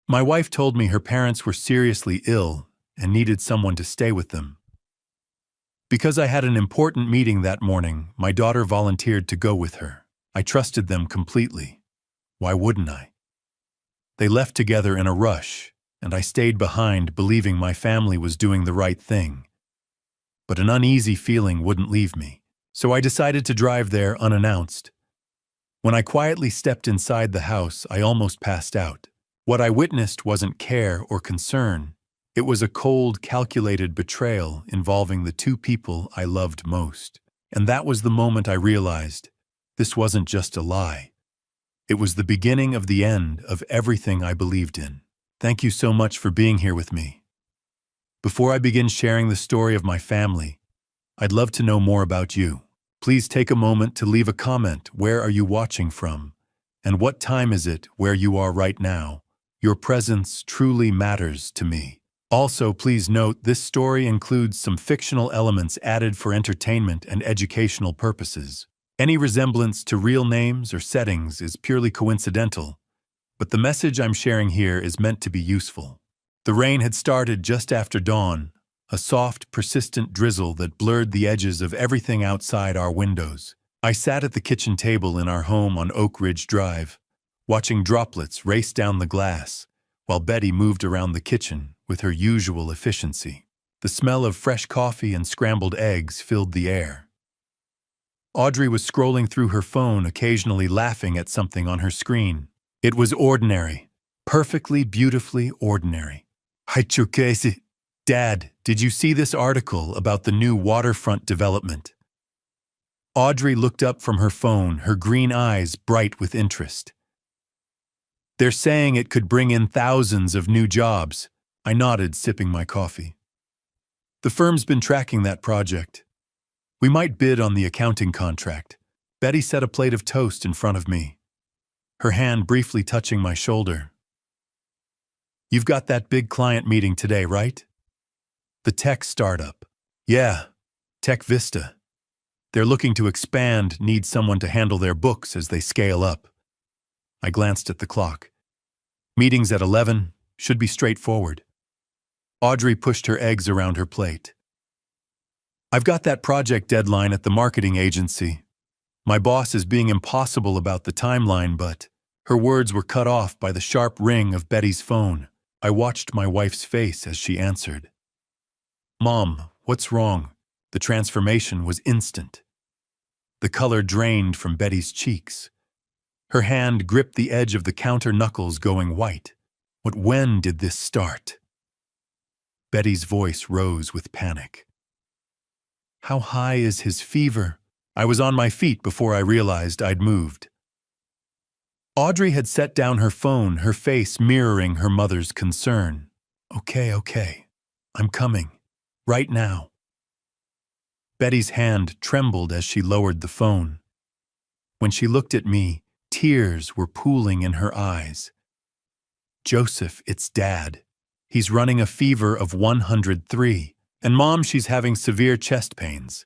My wife told me her parents were seriously ill and needed someone to stay with them. Because I had an important meeting that morning, my daughter volunteered to go with her. I trusted them completely. Why wouldn't I? They left together in a rush, and I stayed behind believing my family was doing the right thing. But an uneasy feeling wouldn't leave me, so I decided to drive there unannounced. When I quietly stepped inside the house, I almost passed out. What I witnessed wasn't care or concern. It was a cold, calculated betrayal involving the two people I loved most. And that was the moment I realized this wasn't just a lie. It was the beginning of the end of everything I believed in. Thank you so much for being here with me. Before I begin sharing the story of my family, I'd love to know more about you. Please take a moment to leave a comment. Where are you watching from? And what time is it where you are right now? Your presence truly matters to me. Also, please note this story includes some fictional elements added for entertainment and educational purposes. Any resemblance to real names or settings is purely coincidental, but the message I'm sharing here is meant to be useful. The rain had started just after dawn, a soft, persistent drizzle that blurred the edges of everything outside our windows. I sat at the kitchen table in our home on Oak Ridge Drive, watching droplets race down the glass, while Betty moved around the kitchen with her usual efficiency. The smell of fresh coffee and scrambled eggs filled the air. Audrey was scrolling through her phone, occasionally laughing at something on her screen. It was ordinary, perfectly, beautifully ordinary. Dad, did you see this article about the new waterfront development? Audrey looked up from her phone, her green eyes bright with interest. They're saying it could bring in thousands of new jobs. I nodded, sipping my coffee. The firm's been tracking that project. We might bid on the accounting contract. Betty set a plate of toast in front of me, her hand briefly touching my shoulder. You've got that big client meeting today, right? The tech startup. Yeah, Tech Vista. They're looking to expand, need someone to handle their books as they scale up. I glanced at the clock. Meeting's at 11, should be straightforward. Audrey pushed her eggs around her plate. I've got that project deadline at the marketing agency. My boss is being impossible about the timeline, but her words were cut off by the sharp ring of Betty's phone. I watched my wife's face as she answered. Mom, what's wrong? The transformation was instant. The color drained from Betty's cheeks. Her hand gripped the edge of the counter, knuckles going white. When did this start? Betty's voice rose with panic. How high is his fever? I was on my feet before I realized I'd moved. Audrey had set down her phone, her face mirroring her mother's concern. Okay. I'm coming. Right now. Betty's hand trembled as she lowered the phone. When she looked at me, tears were pooling in her eyes. Joseph, it's Dad. He's running a fever of 103. And Mom, she's having severe chest pains.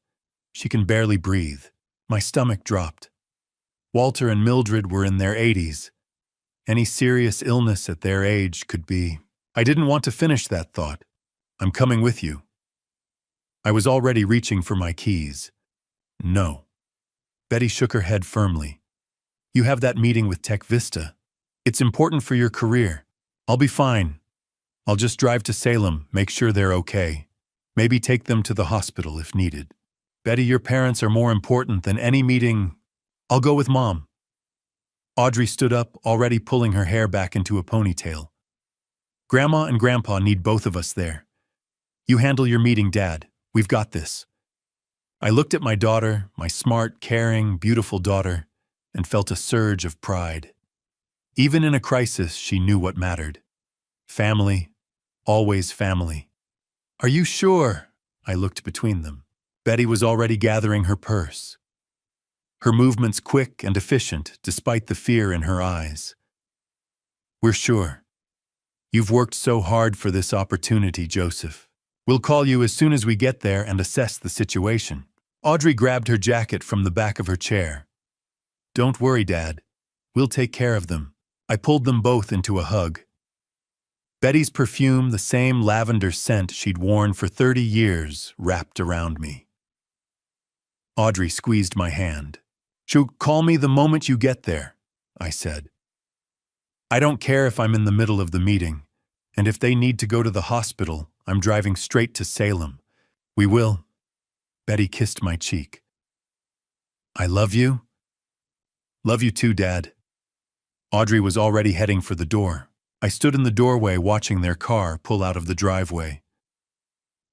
She can barely breathe. My stomach dropped. Walter and Mildred were in their 80s. Any serious illness at their age could be. I didn't want to finish that thought. I'm coming with you. I was already reaching for my keys. No. Betty shook her head firmly. You have that meeting with Tech Vista. It's important for your career. I'll be fine. I'll just drive to Salem, make sure they're okay. Maybe take them to the hospital if needed. Betty, your parents are more important than any meeting. I'll go with Mom. Audrey stood up, already pulling her hair back into a ponytail. Grandma and Grandpa need both of us there. You handle your meeting, Dad. We've got this. I looked at my daughter, my smart, caring, beautiful daughter, and felt a surge of pride. Even in a crisis, she knew what mattered. Family, always family. Are you sure? I looked between them. Betty was already gathering her purse. Her movements quick and efficient, despite the fear in her eyes. We're sure. You've worked so hard for this opportunity, Joseph. We'll call you as soon as we get there and assess the situation. Audrey grabbed her jacket from the back of her chair. Don't worry, Dad. We'll take care of them. I pulled them both into a hug. Betty's perfume, the same lavender scent she'd worn for 30 years, wrapped around me. Audrey squeezed my hand. "She'll call me the moment you get there," I said. "I don't care if I'm in the middle of the meeting, and if they need to go to the hospital, I'm driving straight to Salem. We will." Betty kissed my cheek. "I love you." "Love you too, Dad." Audrey was already heading for the door. I stood in the doorway watching their car pull out of the driveway.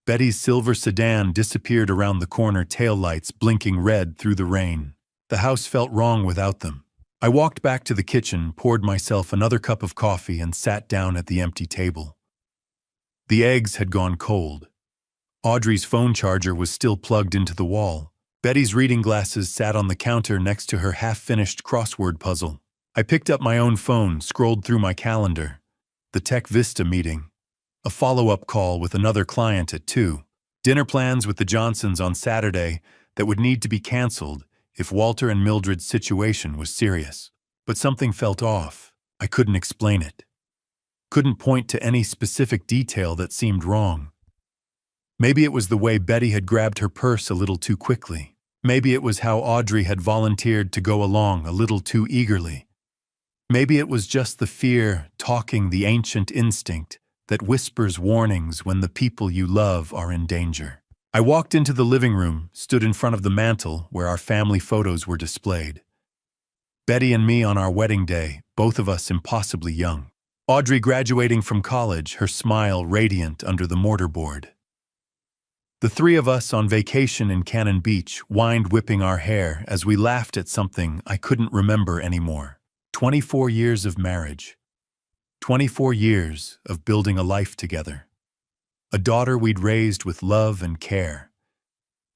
Betty's silver sedan disappeared around the corner, taillights blinking red through the rain. The house felt wrong without them. I walked back to the kitchen, poured myself another cup of coffee, and sat down at the empty table. The eggs had gone cold. Audrey's phone charger was still plugged into the wall. Betty's reading glasses sat on the counter next to her half-finished crossword puzzle. I picked up my own phone, scrolled through my calendar. The Tech Vista meeting. A follow-up call with another client at 2. Dinner plans with the Johnsons on Saturday that would need to be canceled if Walter and Mildred's situation was serious. But something felt off. I couldn't explain it. Couldn't point to any specific detail that seemed wrong. Maybe it was the way Betty had grabbed her purse a little too quickly. Maybe it was how Audrey had volunteered to go along a little too eagerly. Maybe it was just the fear talking, the ancient instinct that whispers warnings when the people you love are in danger. I walked into the living room, stood in front of the mantel where our family photos were displayed. Betty and me on our wedding day, both of us impossibly young. Audrey graduating from college, her smile radiant under the mortarboard. The three of us on vacation in Cannon Beach, wind-whipping our hair as we laughed at something I couldn't remember anymore. 24 years of marriage. 24 years of building a life together. A daughter we'd raised with love and care.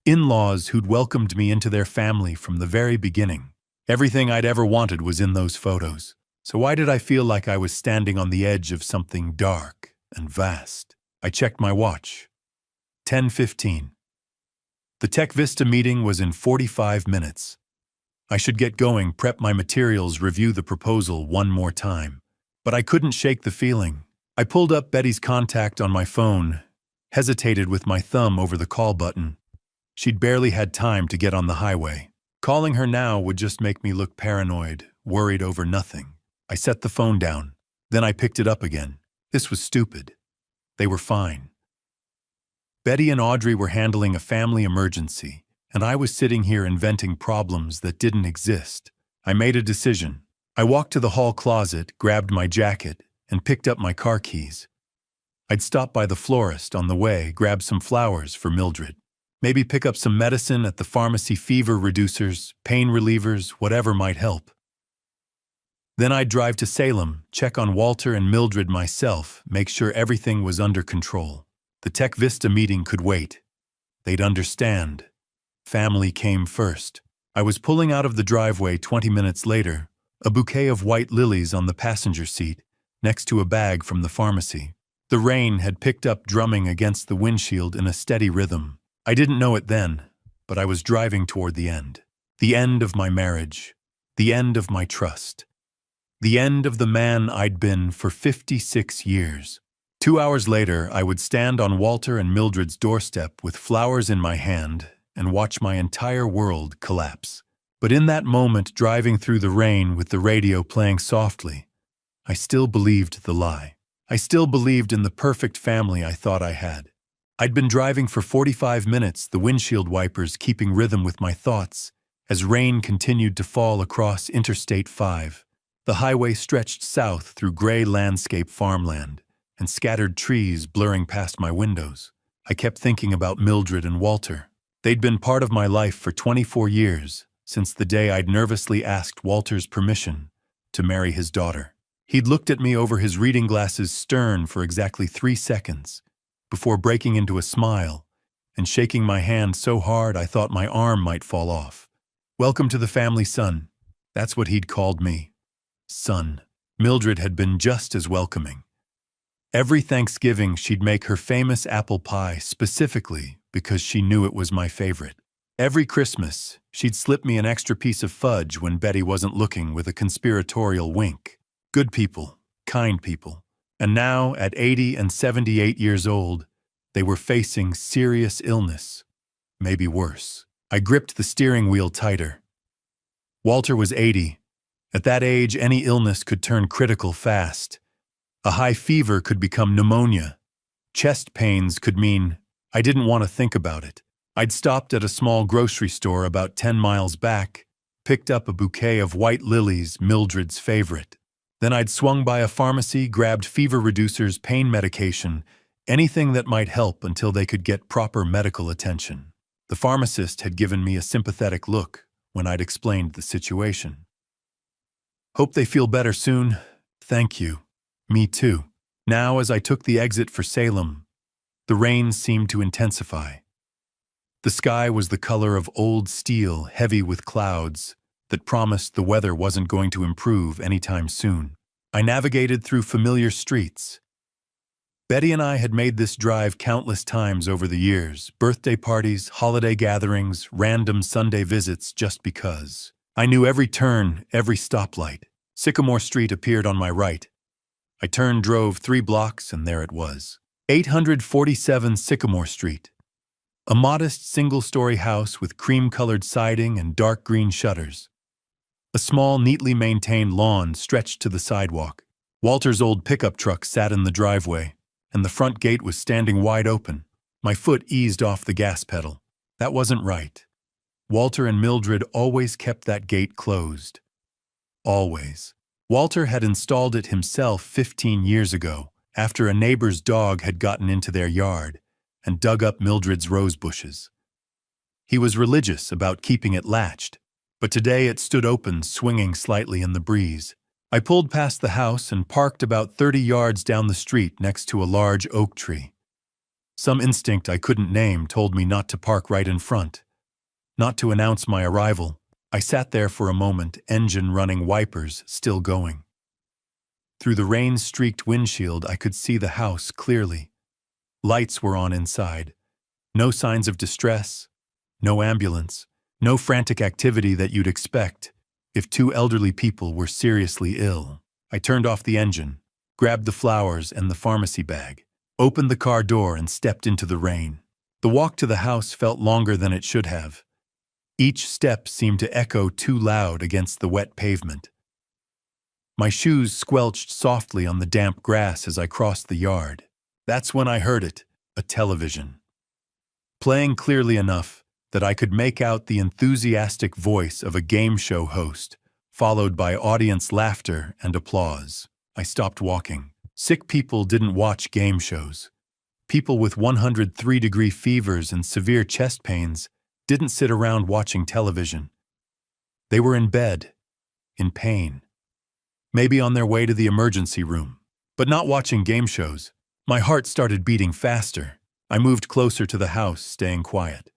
In-laws who'd welcomed me into their family from the very beginning. Everything I'd ever wanted was in those photos. So why did I feel like I was standing on the edge of something dark and vast? I checked my watch. 10:15. The Tech Vista meeting was in 45 minutes. I should get going, prep my materials, review the proposal one more time. But I couldn't shake the feeling. I pulled up Betty's contact on my phone, hesitated with my thumb over the call button. She'd barely had time to get on the highway. Calling her now would just make me look paranoid, worried over nothing. I set the phone down. Then I picked it up again. This was stupid. They were fine. Betty and Audrey were handling a family emergency, and I was sitting here inventing problems that didn't exist. I made a decision. I walked to the hall closet, grabbed my jacket, and picked up my car keys. I'd stop by the florist on the way, grab some flowers for Mildred. Maybe pick up some medicine at the pharmacy, fever reducers, pain relievers, whatever might help. Then I'd drive to Salem, check on Walter and Mildred myself, make sure everything was under control. The Tech Vista meeting could wait. They'd understand. Family came first. I was pulling out of the driveway 20 minutes later, a bouquet of white lilies on the passenger seat, next to a bag from the pharmacy. The rain had picked up, drumming against the windshield in a steady rhythm. I didn't know it then, but I was driving toward the end. The end of my marriage. The end of my trust. The end of the man I'd been for 56 years. 2 hours later, I would stand on Walter and Mildred's doorstep with flowers in my hand and watch my entire world collapse. But in that moment, driving through the rain with the radio playing softly, I still believed the lie. I still believed in the perfect family I thought I had. I'd been driving for 45 minutes, the windshield wipers keeping rhythm with my thoughts, as rain continued to fall across Interstate 5. The highway stretched south through gray landscape farmland and scattered trees blurring past my windows. I kept thinking about Mildred and Walter. They'd been part of my life for 24 years, since the day I'd nervously asked Walter's permission to marry his daughter. He'd looked at me over his reading glasses, stern, for exactly 3 seconds, before breaking into a smile and shaking my hand so hard I thought my arm might fall off. "Welcome to the family, son." That's what he'd called me. Son. Mildred had been just as welcoming. Every Thanksgiving, she'd make her famous apple pie specifically because she knew it was my favorite. Every Christmas, she'd slip me an extra piece of fudge when Betty wasn't looking, with a conspiratorial wink. Good people, kind people. And now, at 80 and 78 years old, they were facing serious illness, maybe worse. I gripped the steering wheel tighter. Walter was 80. At that age, any illness could turn critical fast. A high fever could become pneumonia. Chest pains could mean I didn't want to think about it. I'd stopped at a small grocery store about 10 miles back, picked up a bouquet of white lilies, Mildred's favorite. Then I'd swung by a pharmacy, grabbed fever reducers, pain medication, anything that might help until they could get proper medical attention. The pharmacist had given me a sympathetic look when I'd explained the situation. "Hope they feel better soon. Thank you. Me too." Now, as I took the exit for Salem, the rain seemed to intensify. The sky was the color of old steel, heavy with clouds, that promised the weather wasn't going to improve anytime soon. I navigated through familiar streets. Betty and I had made this drive countless times over the years, birthday parties, holiday gatherings, random Sunday visits just because. I knew every turn, every stoplight. Sycamore Street appeared on my right. I turned, drove 3 blocks, and there it was. 847 Sycamore Street. A modest single-story house with cream-colored siding and dark green shutters. A small, neatly maintained lawn stretched to the sidewalk. Walter's old pickup truck sat in the driveway, and the front gate was standing wide open. My foot eased off the gas pedal. That wasn't right. Walter and Mildred always kept that gate closed. Always. Walter had installed it himself 15 years ago, after a neighbor's dog had gotten into their yard and dug up Mildred's rose bushes. He was religious about keeping it latched, but today it stood open, swinging slightly in the breeze. I pulled past the house and parked about 30 yards down the street next to a large oak tree. Some instinct I couldn't name told me not to park right in front, not to announce my arrival. I sat there for a moment, engine running, wipers still going. Through the rain-streaked windshield, I could see the house clearly. Lights were on inside. No signs of distress, no ambulance, no frantic activity that you'd expect if 2 elderly people were seriously ill. I turned off the engine, grabbed the flowers and the pharmacy bag, opened the car door and stepped into the rain. The walk to the house felt longer than it should have. Each step seemed to echo too loud against the wet pavement. My shoes squelched softly on the damp grass as I crossed the yard. That's when I heard it, a television. Playing clearly enough that I could make out the enthusiastic voice of a game show host, followed by audience laughter and applause. I stopped walking. Sick people didn't watch game shows. People with 103-degree fevers and severe chest pains didn't sit around watching television. They were in bed, in pain. Maybe on their way to the emergency room, but not watching game shows. My heart started beating faster. I moved closer to the house, staying quiet.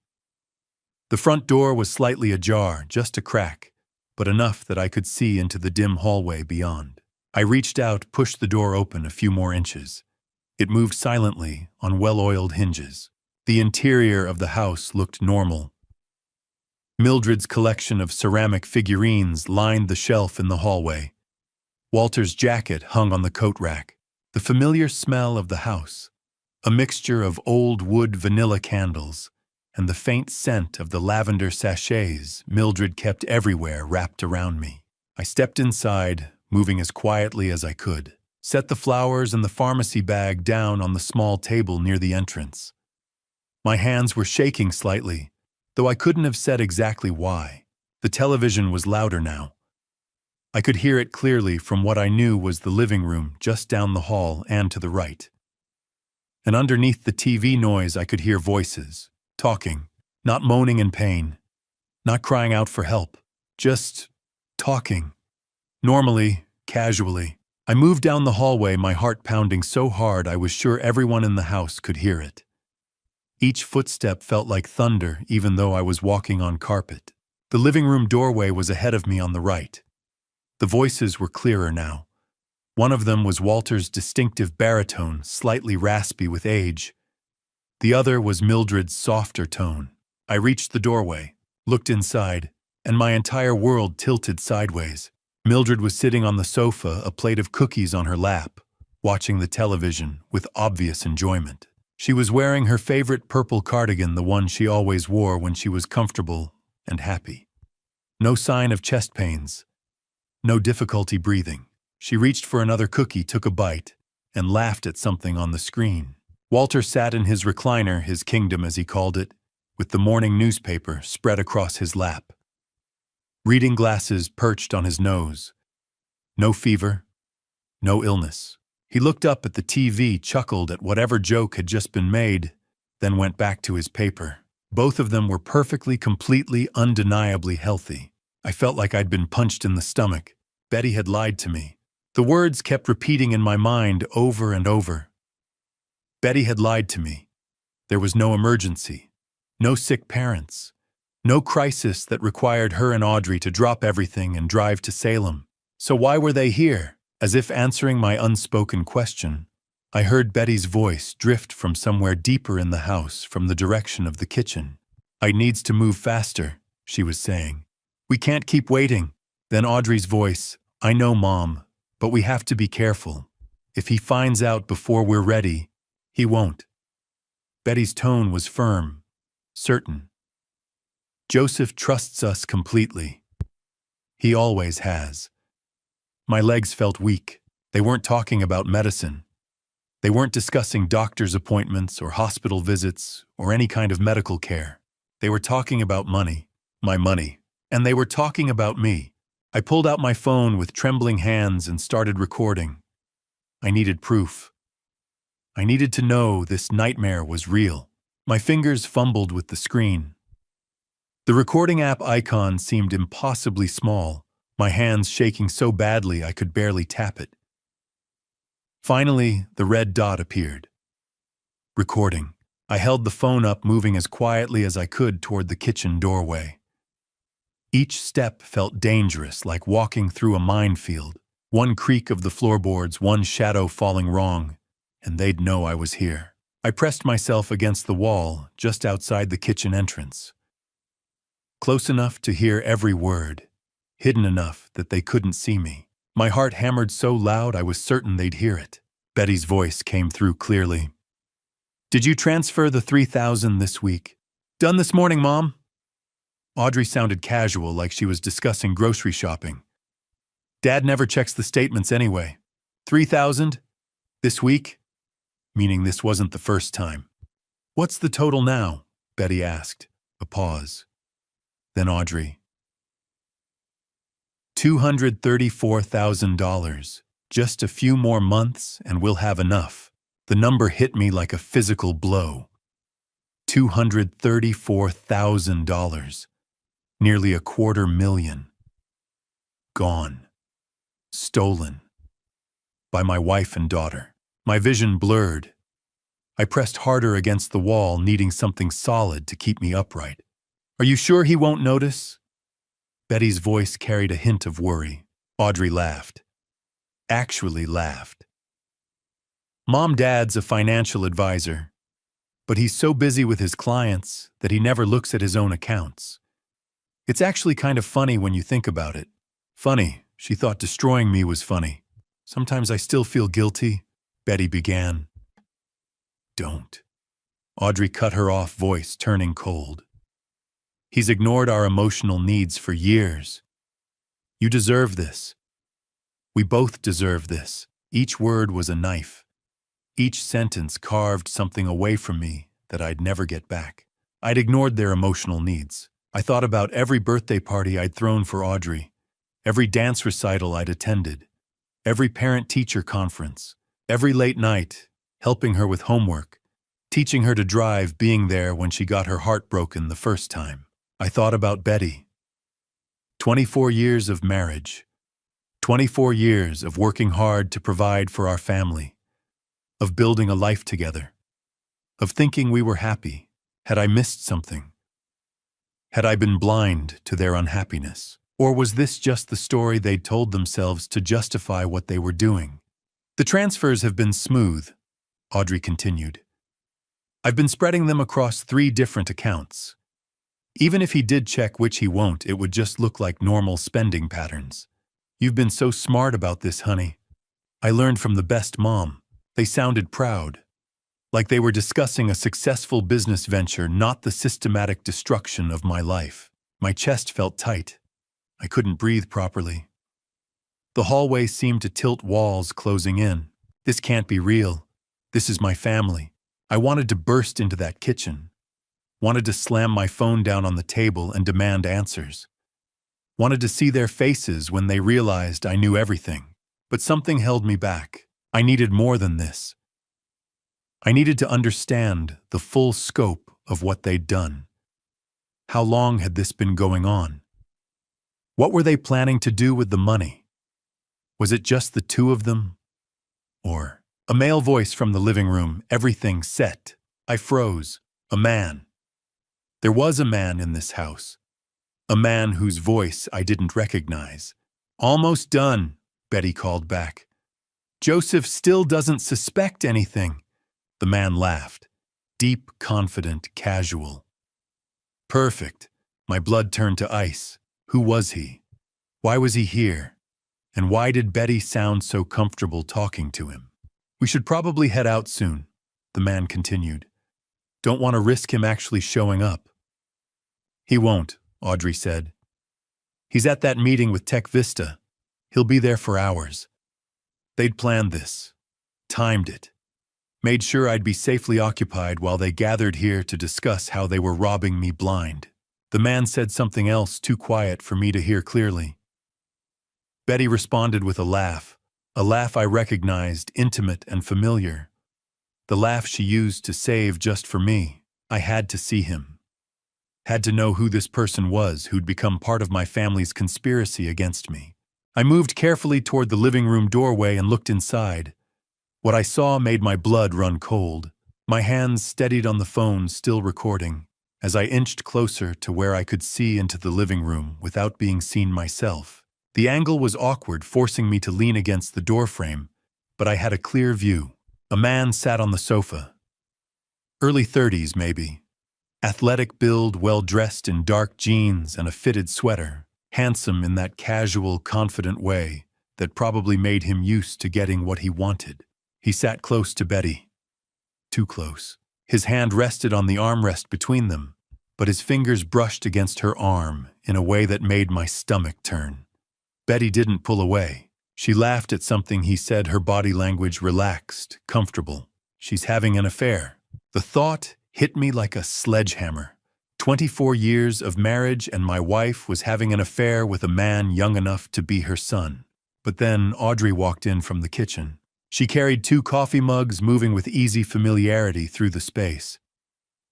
The front door was slightly ajar, just a crack, but enough that I could see into the dim hallway beyond. I reached out, pushed the door open a few more inches. It moved silently on well-oiled hinges. The interior of the house looked normal. Mildred's collection of ceramic figurines lined the shelf in the hallway. Walter's jacket hung on the coat rack. The familiar smell of the house, a mixture of old wood vanilla candles and the faint scent of the lavender sachets Mildred kept everywhere wrapped around me. I stepped inside, moving as quietly as I could, set the flowers and the pharmacy bag down on the small table near the entrance. My hands were shaking slightly, though I couldn't have said exactly why. The television was louder now. I could hear it clearly from what I knew was the living room just down the hall and to the right. And underneath the TV noise I could hear voices, talking, not moaning in pain, not crying out for help, just talking. Normally, casually. I moved down the hallway, my heart pounding so hard I was sure everyone in the house could hear it. Each footstep felt like thunder, even though I was walking on carpet. The living room doorway was ahead of me on the right. The voices were clearer now. One of them was Walter's distinctive baritone, slightly raspy with age. The other was Mildred's softer tone. I reached the doorway, looked inside, and my entire world tilted sideways. Mildred was sitting on the sofa, a plate of cookies on her lap, watching the television with obvious enjoyment. She was wearing her favorite purple cardigan, the one she always wore when she was comfortable and happy. No sign of chest pains, no difficulty breathing. She reached for another cookie, took a bite, and laughed at something on the screen. Walter sat in his recliner, his kingdom as he called it, with the morning newspaper spread across his lap. Reading glasses perched on his nose. No fever, no illness. He looked up at the TV, chuckled at whatever joke had just been made, then went back to his paper. Both of them were perfectly, completely, undeniably healthy. I felt like I'd been punched in the stomach. Betty had lied to me. The words kept repeating in my mind over and over. Betty had lied to me. There was no emergency, no sick parents, no crisis that required her and Audrey to drop everything and drive to Salem. So why were they here? As if answering my unspoken question, I heard Betty's voice drift from somewhere deeper in the house, from the direction of the kitchen. "I needs to move faster," she was saying. "We can't keep waiting." Then Audrey's voice, "I know, Mom, but we have to be careful. If he finds out before we're ready, he won't." Betty's tone was firm, certain. "Joseph trusts us completely. He always has." My legs felt weak. They weren't talking about medicine. They weren't discussing doctor's appointments or hospital visits or any kind of medical care. They were talking about money, my money, and they were talking about me. I pulled out my phone with trembling hands and started recording. I needed proof. I needed to know this nightmare was real. My fingers fumbled with the screen. The recording app icon seemed impossibly small, my hands shaking so badly I could barely tap it. Finally, the red dot appeared. Recording. I held the phone up, moving as quietly as I could toward the kitchen doorway. Each step felt dangerous, like walking through a minefield. One creak of the floorboards, one shadow falling wrong, and they'd know I was here. I pressed myself against the wall, just outside the kitchen entrance. Close enough to hear every word, hidden enough that they couldn't see me. My heart hammered so loud I was certain they'd hear it. Betty's voice came through clearly. "Did you transfer the $3,000 this week?" "Done this morning, Mom." Audrey sounded casual, like she was discussing grocery shopping. "Dad never checks the statements anyway." "$3,000? This week?" Meaning this wasn't the first time. "What's the total now?" Betty asked. A pause. Then Audrey. $234,000. Just a few more months and we'll have enough. The number hit me like a physical blow. $234,000. Nearly $250,000. Gone. Stolen. By my wife and daughter. My vision blurred. I pressed harder against the wall, needing something solid to keep me upright. "Are you sure he won't notice?" Betty's voice carried a hint of worry. Audrey laughed. Actually laughed. "Dad's a financial advisor, but he's so busy with his clients that he never looks at his own accounts. It's actually kind of funny when you think about it." "Funny," she thought destroying me was funny. "Sometimes I still feel guilty," Betty began. "Don't." Audrey cut her off, voice turning cold. "He's ignored our emotional needs for years. You deserve this. We both deserve this." Each word was a knife. Each sentence carved something away from me that I'd never get back. I'd ignored their emotional needs. I thought about every birthday party I'd thrown for Audrey, every dance recital I'd attended, every parent-teacher conference, every late night, helping her with homework, teaching her to drive, being there when she got her heart broken the first time. I thought about Betty. 24 years of marriage. 24 years of working hard to provide for our family, of building a life together, of thinking we were happy. Had I missed something? Had I been blind to their unhappiness? Or was this just the story they'd told themselves to justify what they were doing? "The transfers have been smooth," Audrey continued. "I've been spreading them across 3 different accounts. Even if he did check, which he won't, it would just look like normal spending patterns. You've been so smart about this, honey." I learned from the best mom. They sounded proud, like they were discussing a successful business venture, not the systematic destruction of my life. My chest felt tight. I couldn't breathe properly. The hallway seemed to tilt, walls closing in. This can't be real. This is my family. I wanted to burst into that kitchen. Wanted to slam my phone down on the table and demand answers. Wanted to see their faces when they realized I knew everything. But something held me back. I needed more than this. I needed to understand the full scope of what they'd done. How long had this been going on? What were they planning to do with the money? Was it just the two of them? Or a male voice from the living room, everything set. I froze. A man. There was a man in this house. A man whose voice I didn't recognize. Almost done, Betty called back. Joseph still doesn't suspect anything. The man laughed. Deep, confident, casual. Perfect. My blood turned to ice. Who was he? Why was he here? And why did Betty sound so comfortable talking to him? We should probably head out soon, the man continued. Don't want to risk him actually showing up. He won't, Audrey said. He's at that meeting with Tech Vista. He'll be there for hours. They'd planned this, timed it, made sure I'd be safely occupied while they gathered here to discuss how they were robbing me blind. The man said something else too quiet for me to hear clearly. Betty responded with a laugh I recognized, intimate and familiar. The laugh she used to save just for me. I had to see him. Had to know who this person was who'd become part of my family's conspiracy against me. I moved carefully toward the living room doorway and looked inside. What I saw made my blood run cold. My hands steadied on the phone, still recording, as I inched closer to where I could see into the living room without being seen myself. The angle was awkward, forcing me to lean against the doorframe, but I had a clear view. A man sat on the sofa. Early 30s, maybe. Athletic build, well-dressed in dark jeans and a fitted sweater. Handsome in that casual, confident way that probably made him used to getting what he wanted. He sat close to Betty. Too close. His hand rested on the armrest between them, but his fingers brushed against her arm in a way that made my stomach turn. Betty didn't pull away. She laughed at something he said, her body language relaxed, comfortable. She's having an affair. The thought hit me like a sledgehammer. 24 years of marriage and my wife was having an affair with a man young enough to be her son. But then Audrey walked in from the kitchen. She carried 2 coffee mugs, moving with easy familiarity through the space.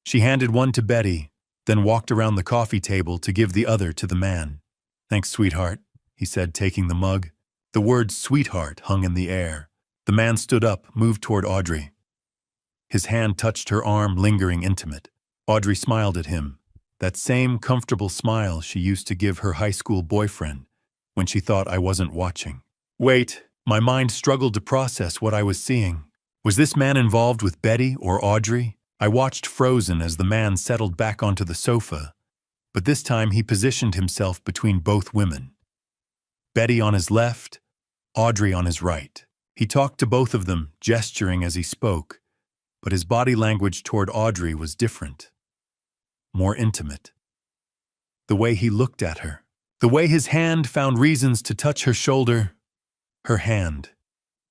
She handed one to Betty, then walked around the coffee table to give the other to the man. Thanks, sweetheart, he said, taking the mug. The word sweetheart hung in the air. The man stood up, moved toward Audrey. His hand touched her arm, lingering intimate. Audrey smiled at him, that same comfortable smile she used to give her high school boyfriend when she thought I wasn't watching. Wait, my mind struggled to process what I was seeing. Was this man involved with Betty or Audrey? I watched frozen as the man settled back onto the sofa, but this time he positioned himself between both women. Betty on his left, Audrey on his right. He talked to both of them, gesturing as he spoke, but his body language toward Audrey was different. More intimate. The way he looked at her. The way his hand found reasons to touch her shoulder, her hand,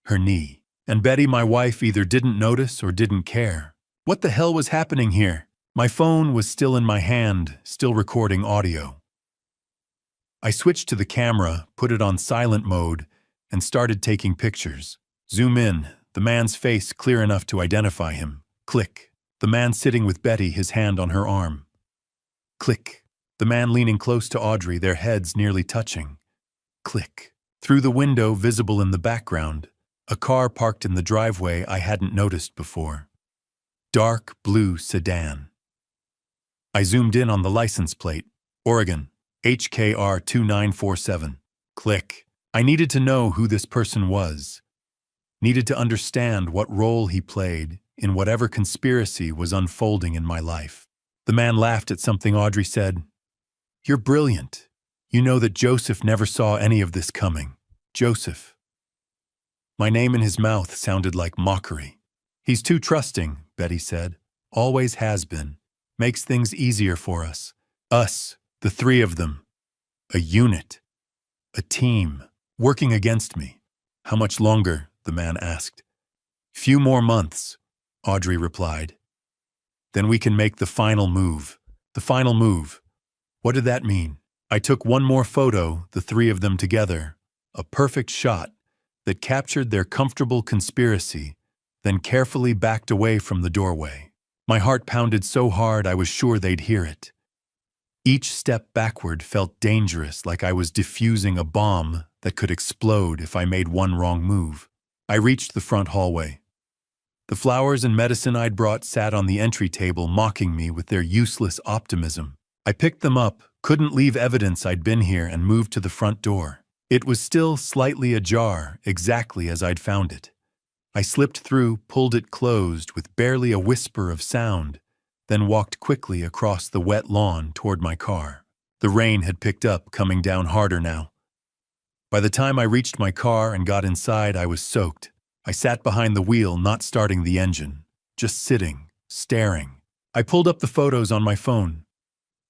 her knee. And Betty, my wife, either didn't notice or didn't care. What the hell was happening here? My phone was still in my hand, still recording audio. I switched to the camera, put it on silent mode, and started taking pictures. Zoom in, the man's face clear enough to identify him. Click. The man sitting with Betty, his hand on her arm. Click. The man leaning close to Audrey, their heads nearly touching. Click. Through the window, visible in the background, a car parked in the driveway I hadn't noticed before. Dark blue sedan. I zoomed in on the license plate. Oregon, HKR 2947. Click. I needed to know who this person was. Needed to understand what role he played in whatever conspiracy was unfolding in my life. The man laughed at something Audrey said. You're brilliant. You know that Joseph never saw any of this coming. Joseph. My name in his mouth sounded like mockery. He's too trusting, Betty said. Always has been. Makes things easier for us. Us, the three of them. A unit. A team. Working against me. How much longer? The man asked. Few more months, Audrey replied. Then we can make the final move. The final move. What did that mean? I took one more photo, the three of them together. A perfect shot that captured their comfortable conspiracy, then carefully backed away from the doorway. My heart pounded so hard I was sure they'd hear it. Each step backward felt dangerous, like I was defusing a bomb that could explode if I made one wrong move. I reached the front hallway. The flowers and medicine I'd brought sat on the entry table, mocking me with their useless optimism. I picked them up, couldn't leave evidence I'd been here, and moved to the front door. It was still slightly ajar, exactly as I'd found it. I slipped through, pulled it closed with barely a whisper of sound, then walked quickly across the wet lawn toward my car. The rain had picked up, coming down harder now. By the time I reached my car and got inside, I was soaked. I sat behind the wheel, not starting the engine, just sitting, staring. I pulled up the photos on my phone.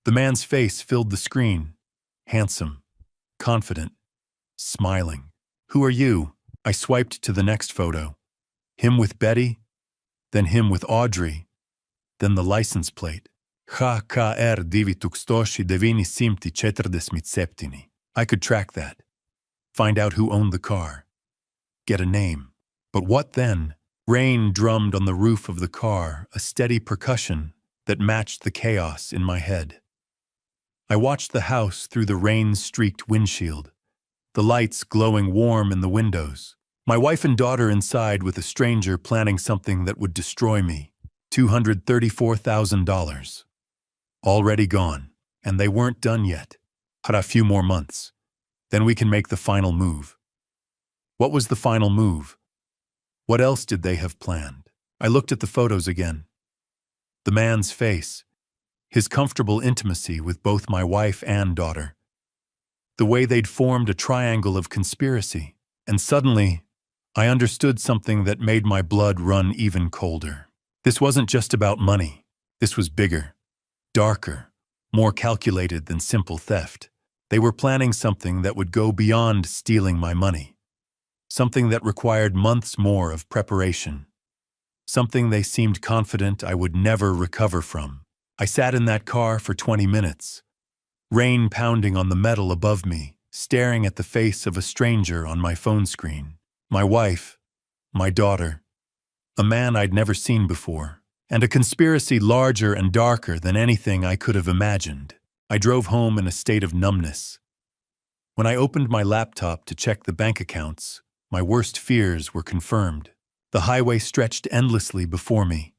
The man's face filled the screen. Handsome, confident, smiling. Who are you? I swiped to the next photo. Him with Betty, then him with Audrey, then the license plate. HKR 947. I could track that. Find out who owned the car. Get a name. But what then? Rain drummed on the roof of the car, a steady percussion that matched the chaos in my head. I watched the house through the rain-streaked windshield, the lights glowing warm in the windows. My wife and daughter inside with a stranger planning something that would destroy me. $234,000. Already gone, and they weren't done yet. Had a few more months. Then we can make the final move. What was the final move? What else did they have planned? I looked at the photos again. The man's face, his comfortable intimacy with both my wife and daughter. The way they'd formed a triangle of conspiracy. And suddenly, I understood something that made my blood run even colder. This wasn't just about money. This was bigger, darker, more calculated than simple theft. They were planning something that would go beyond stealing my money. Something that required months more of preparation. Something they seemed confident I would never recover from. I sat in that car for 20 minutes, rain pounding on the metal above me, staring at the face of a stranger on my phone screen. My wife, my daughter, a man I'd never seen before, and a conspiracy larger and darker than anything I could have imagined. I drove home in a state of numbness. When I opened my laptop to check the bank accounts, my worst fears were confirmed. The highway stretched endlessly before me.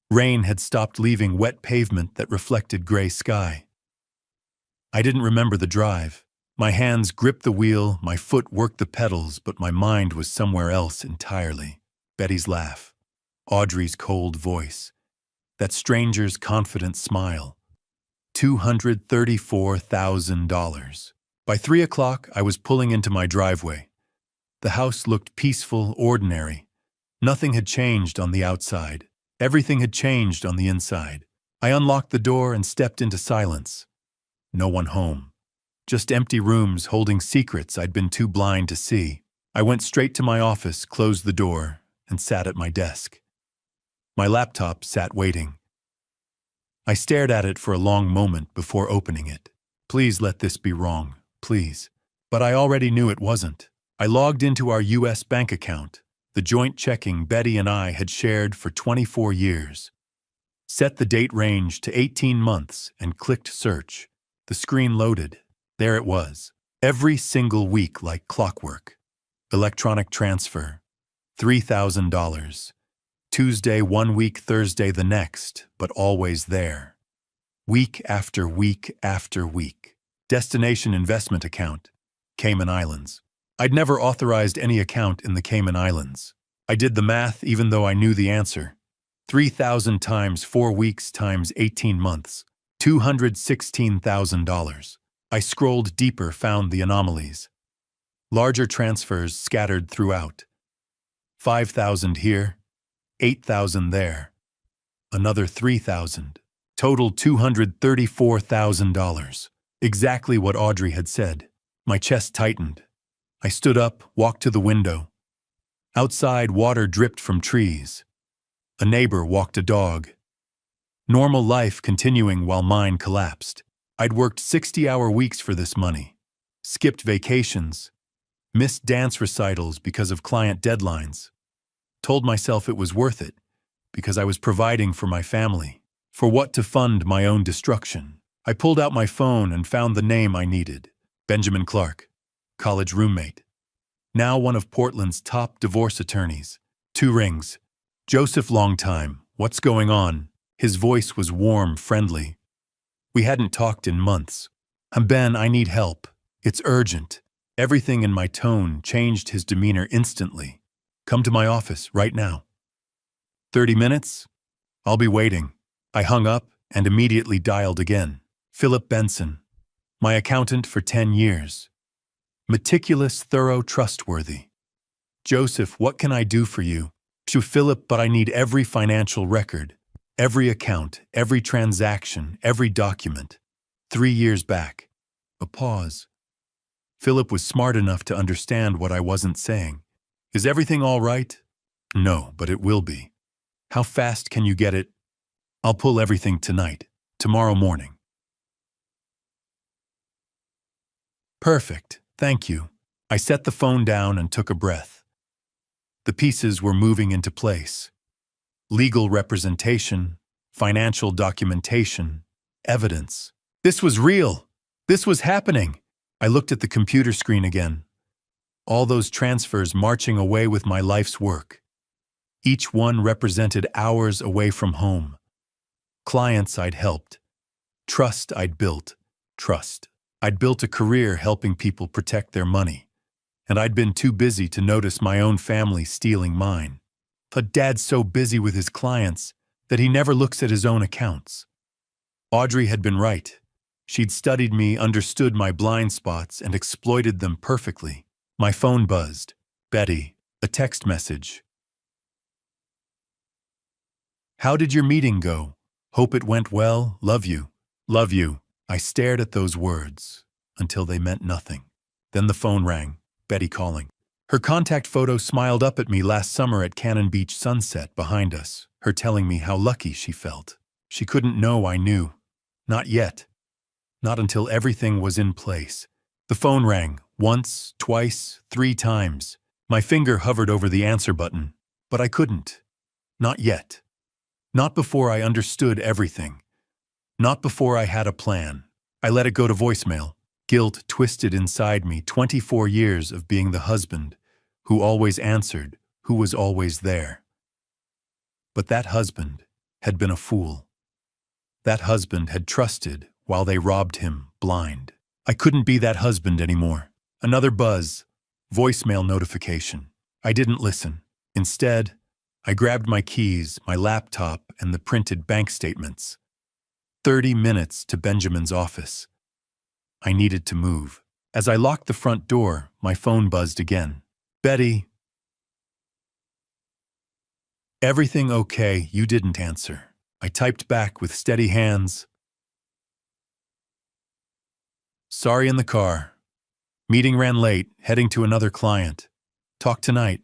Rain had stopped leaving wet pavement that reflected gray sky. I didn't remember the drive. My hands gripped the wheel, my foot worked the pedals, but my mind was somewhere else entirely. Betty's laugh, Audrey's cold voice, that stranger's confident smile. $234,000. By 3 o'clock, I was pulling into my driveway. The house looked peaceful, ordinary. Nothing had changed on the outside. Everything had changed on the inside. I unlocked the door and stepped into silence. No one home. Just empty rooms holding secrets I'd been too blind to see. I went straight to my office, closed the door, and sat at my desk. My laptop sat waiting. I stared at it for a long moment before opening it. Please let this be wrong, please. But I already knew it wasn't. I logged into our U.S. bank account, the joint checking Betty and I had shared for 24 years. Set the date range to 18 months and clicked search. The screen loaded. There it was. Every single week like clockwork. Electronic transfer. $3,000. Tuesday 1 week, Thursday the next, but always there. Week after week after week. Destination investment account. Cayman Islands. I'd never authorized any account in the Cayman Islands. I did the math even though I knew the answer. 3,000 times 4 weeks times 18 months. $216,000. I scrolled deeper, found the anomalies. Larger transfers scattered throughout. 5,000 here, 8,000 there, another 3,000. Total $234,000. Exactly what Audrey had said. My chest tightened. I stood up, walked to the window. Outside, water dripped from trees. A neighbor walked a dog. Normal life continuing while mine collapsed. I'd worked 60-hour weeks for this money. Skipped vacations. Missed dance recitals because of client deadlines. Told myself it was worth it because I was providing for my family. For what to fund my own destruction? I pulled out my phone and found the name I needed. Benjamin Clark, college roommate. Now one of Portland's top divorce attorneys. 2 rings. Joseph, long time. What's going on? His voice was warm, friendly. We hadn't talked in months. Ben, I need help. It's urgent. Everything in my tone changed his demeanor instantly. Come to my office right now. 30 minutes? I'll be waiting. I hung up and immediately dialed again. Philip Benson, my accountant for 10 years. Meticulous, thorough, trustworthy. Joseph, what can I do for you? Philip, but I need every financial record, every account, every transaction, every document. 3 years back. A pause. Philip was smart enough to understand what I wasn't saying. Is everything all right? No, but it will be. How fast can you get it? I'll pull everything tonight, tomorrow morning. Perfect, thank you. I set the phone down and took a breath. The pieces were moving into place. Legal representation, financial documentation, evidence. This was real. This was happening. I looked at the computer screen again. All those transfers marching away with my life's work. Each one represented hours away from home. Clients I'd helped. Trust I'd built. Trust. I'd built a career helping people protect their money. And I'd been too busy to notice my own family stealing mine. But Dad's so busy with his clients that he never looks at his own accounts. Audrey had been right. She'd studied me, understood my blind spots, and exploited them perfectly. My phone buzzed. Betty, a text message. How did your meeting go? Hope it went well. Love you. Love you. I stared at those words until they meant nothing. Then the phone rang. Betty calling. Her contact photo smiled up at me last summer at Cannon Beach sunset behind us, her telling me how lucky she felt. She couldn't know I knew. Not yet. Not until everything was in place. The phone rang, once, twice, 3 times. My finger hovered over the answer button, but I couldn't. Not yet. Not before I understood everything. Not before I had a plan. I let it go to voicemail. Guilt twisted inside me. 24 years of being the husband who always answered, who was always there. But that husband had been a fool. That husband had trusted while they robbed him blind. I couldn't be that husband anymore. Another buzz. Voicemail notification. I didn't listen. Instead, I grabbed my keys, my laptop, and the printed bank statements. 30 minutes to Benjamin's office. I needed to move. As I locked the front door, my phone buzzed again. Betty. Everything okay? You didn't answer. I typed back with steady hands. Sorry, in the car. Meeting ran late, heading to another client. Talk tonight.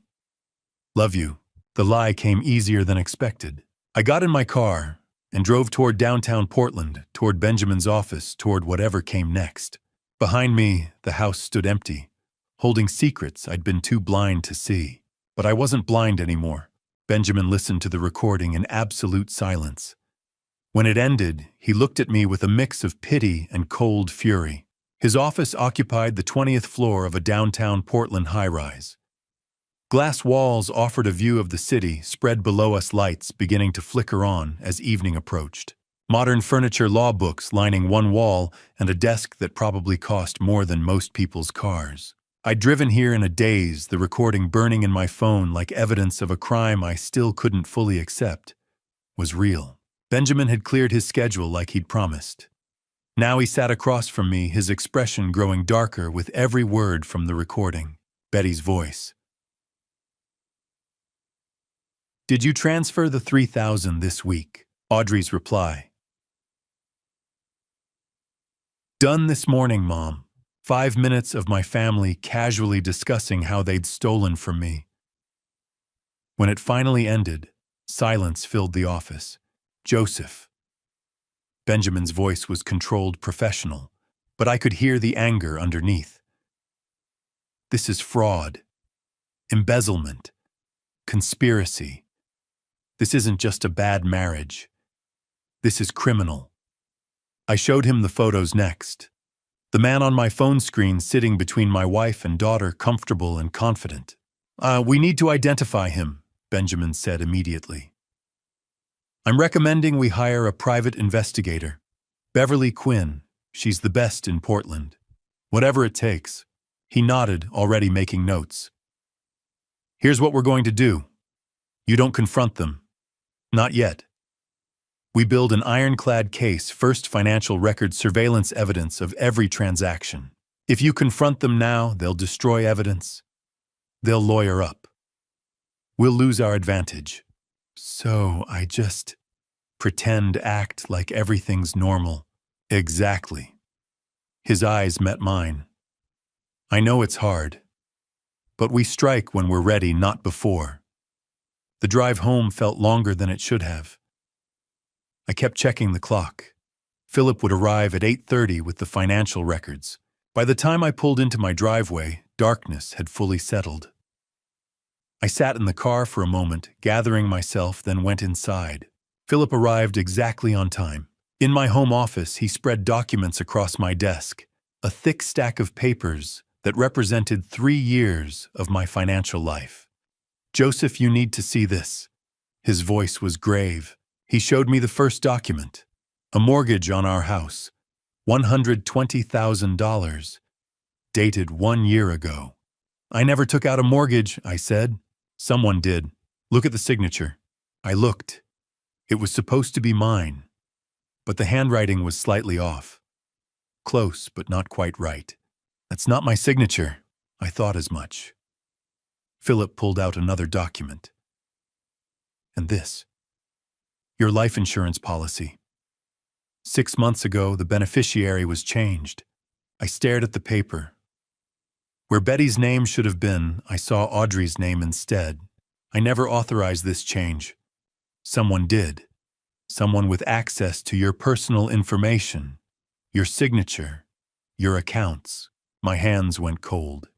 Love you. The lie came easier than expected. I got in my car and drove toward downtown Portland, toward Benjamin's office, toward whatever came next. Behind me, the house stood empty, holding secrets I'd been too blind to see. But I wasn't blind anymore. Benjamin listened to the recording in absolute silence. When it ended, he looked at me with a mix of pity and cold fury. His office occupied the 20th floor of a downtown Portland high-rise. Glass walls offered a view of the city, spread below us, lights beginning to flicker on as evening approached. Modern furniture, law books lining one wall, and a desk that probably cost more than most people's cars. I'd driven here in a daze, the recording burning in my phone like evidence of a crime I still couldn't fully accept was real. Benjamin had cleared his schedule like he'd promised. Now he sat across from me, his expression growing darker with every word from the recording. Betty's voice. Did you transfer the $3,000 this week? Audrey's reply. Done this morning, Mom. 5 minutes of my family casually discussing how they'd stolen from me. When it finally ended, silence filled the office. Joseph. Benjamin's voice was controlled, professional, but I could hear the anger underneath. This is fraud, embezzlement, conspiracy. This isn't just a bad marriage. This is criminal. I showed him the photos next. The man on my phone screen sitting between my wife and daughter, comfortable and confident. We need to identify him, Benjamin said immediately. I'm recommending we hire a private investigator. Beverly Quinn, she's the best in Portland. Whatever it takes. He nodded, already making notes. Here's what we're going to do. You don't confront them. Not yet. We build an ironclad case, first financial record surveillance evidence of every transaction. If you confront them now, they'll destroy evidence. They'll lawyer up. We'll lose our advantage. So I just pretend, act like everything's normal. Exactly. His eyes met mine. I know it's hard, but we strike when we're ready, not before. The drive home felt longer than it should have. I kept checking the clock. Philip would arrive at 8:30 with the financial records. By the time I pulled into my driveway, darkness had fully settled. I sat in the car for a moment, gathering myself, then went inside. Philip arrived exactly on time. In my home office, he spread documents across my desk, a thick stack of papers that represented 3 years of my financial life. Joseph, you need to see this. His voice was grave. He showed me the first document, a mortgage on our house, $120,000, dated 1 year ago. I never took out a mortgage, I said. Someone did. Look at the signature. I looked. It was supposed to be mine, but the handwriting was slightly off. Close, but not quite right. That's not my signature. I thought as much. Philip pulled out another document. And this. Your life insurance policy. 6 months ago, the beneficiary was changed. I stared at the paper. Where Betty's name should have been, I saw Audrey's name instead. I never authorized this change. Someone did. Someone with access to your personal information, your signature, your accounts. My hands went cold.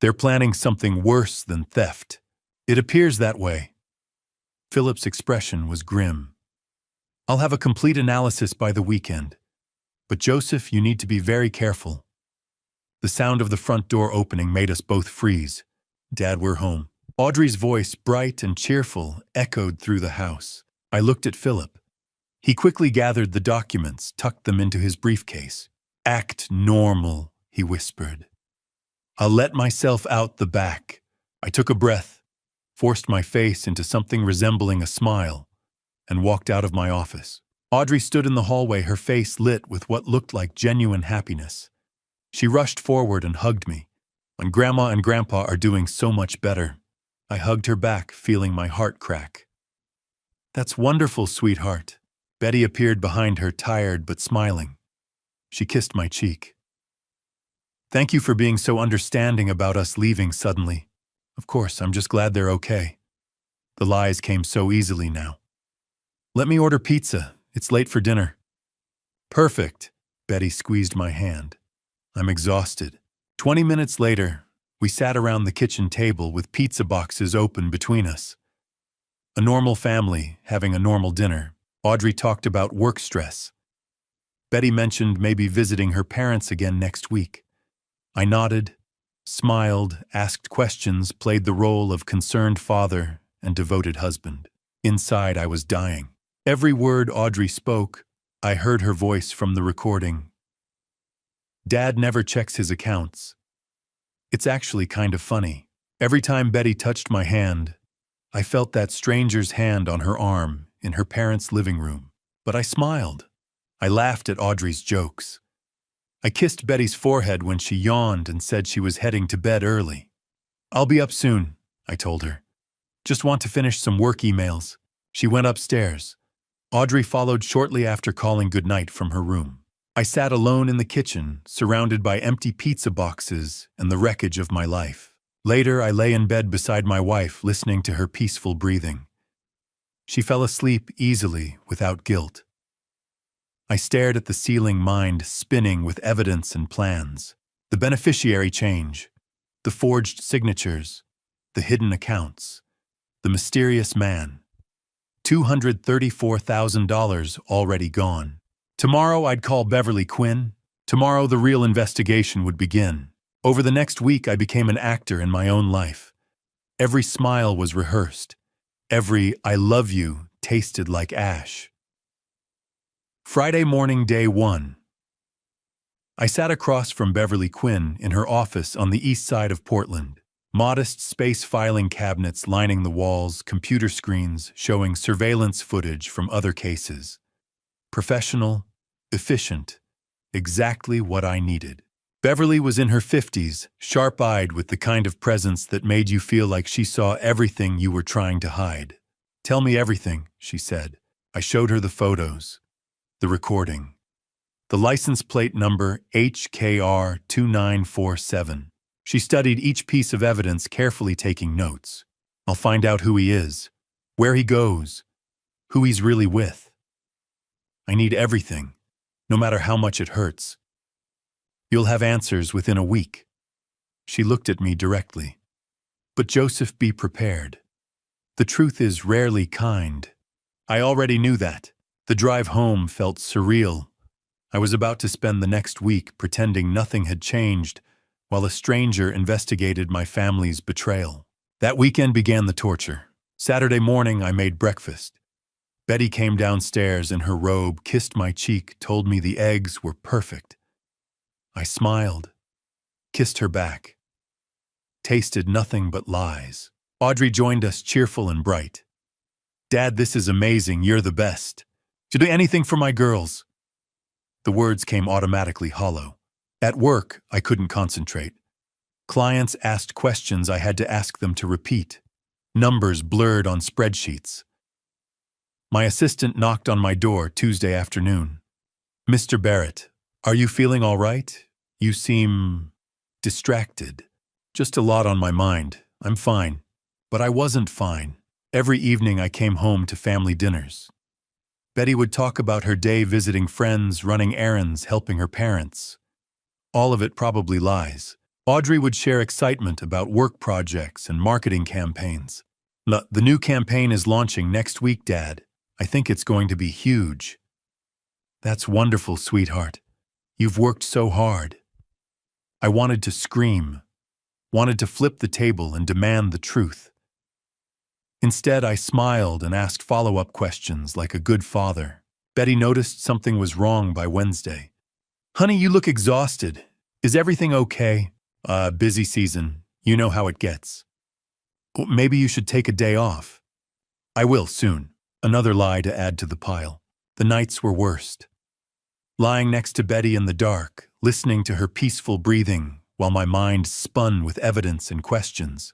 They're planning something worse than theft. It appears that way. Philip's expression was grim. I'll have a complete analysis by the weekend. But Joseph, you need to be very careful. The sound of the front door opening made us both freeze. Dad, we're home. Audrey's voice, bright and cheerful, echoed through the house. I looked at Philip. He quickly gathered the documents, tucked them into his briefcase. Act normal, he whispered. I'll let myself out the back. I took a breath, forced my face into something resembling a smile, and walked out of my office. Audrey stood in the hallway, her face lit with what looked like genuine happiness. She rushed forward and hugged me. When Grandma and Grandpa are doing so much better. I hugged her back, feeling my heart crack. That's wonderful, sweetheart. Betty appeared behind her, tired but smiling. She kissed my cheek. Thank you for being so understanding about us leaving suddenly. Of course, I'm just glad they're okay. The lies came so easily now. Let me order pizza. It's late for dinner. Perfect. Betty squeezed my hand. I'm exhausted. 20 minutes later, we sat around the kitchen table with pizza boxes open between us. A normal family having a normal dinner. Audrey talked about work stress. Betty mentioned maybe visiting her parents again next week. I nodded, smiled, asked questions, played the role of concerned father and devoted husband. Inside, I was dying. Every word Audrey spoke, I heard her voice from the recording. Dad never checks his accounts. It's actually kind of funny. Every time Betty touched my hand, I felt that stranger's hand on her arm in her parents' living room. But I smiled. I laughed at Audrey's jokes. I kissed Betty's forehead when she yawned and said she was heading to bed early. I'll be up soon, I told her. Just want to finish some work emails. She went upstairs. Audrey followed shortly after calling goodnight from her room. I sat alone in the kitchen, surrounded by empty pizza boxes and the wreckage of my life. Later, I lay in bed beside my wife, listening to her peaceful breathing. She fell asleep easily, without guilt. I stared at the ceiling, mind spinning with evidence and plans. The beneficiary change, the forged signatures, the hidden accounts, the mysterious man. $234,000 already gone. Tomorrow I'd call Beverly Quinn. Tomorrow the real investigation would begin. Over the next week I became an actor in my own life. Every smile was rehearsed. Every "I love you" tasted like ash. Friday morning, day 1. I sat across from Beverly Quinn in her office on the east side of Portland. Modest space filing cabinets lining the walls, computer screens showing surveillance footage from other cases. Professional, efficient, exactly what I needed. Beverly was in her 50s, sharp-eyed with the kind of presence that made you feel like she saw everything you were trying to hide. "Tell me everything," she said. I showed her the photos, the recording, the license plate number HKR 2947. She studied each piece of evidence, carefully taking notes. "I'll find out who he is, where he goes, who he's really with. I need everything, no matter how much it hurts. You'll have answers within a week." She looked at me directly. "But Joseph, be prepared. The truth is rarely kind." I already knew that. The drive home felt surreal. I was about to spend the next week pretending nothing had changed, while a stranger investigated my family's betrayal. That weekend began the torture. Saturday morning, I made breakfast. Betty came downstairs in her robe, kissed my cheek, told me the eggs were perfect. I smiled, kissed her back. Tasted nothing but lies. Audrey joined us, cheerful and bright. "Dad, this is amazing. You're the best. To do anything for my girls." The words came automatically hollow. At work, I couldn't concentrate. Clients asked questions I had to ask them to repeat. Numbers blurred on spreadsheets. My assistant knocked on my door Tuesday afternoon. "Mr. Barrett, are you feeling all right? You seem distracted." "Just a lot on my mind. I'm fine." But I wasn't fine. Every evening I came home to family dinners. Betty would talk about her day visiting friends, running errands, helping her parents. All of it probably lies. Audrey would share excitement about work projects and marketing campaigns. "The new campaign is launching next week, Dad. I think it's going to be huge." "That's wonderful, sweetheart. You've worked so hard." I wanted to scream, wanted to flip the table and demand the truth. Instead, I smiled and asked follow-up questions like a good father. Betty noticed something was wrong by Wednesday. "Honey, you look exhausted. Is everything okay?" Busy season. You know how it gets." "Well, maybe you should take a day off." "I will soon." Another lie to add to the pile. The nights were worst. Lying next to Betty in the dark, listening to her peaceful breathing while my mind spun with evidence and questions.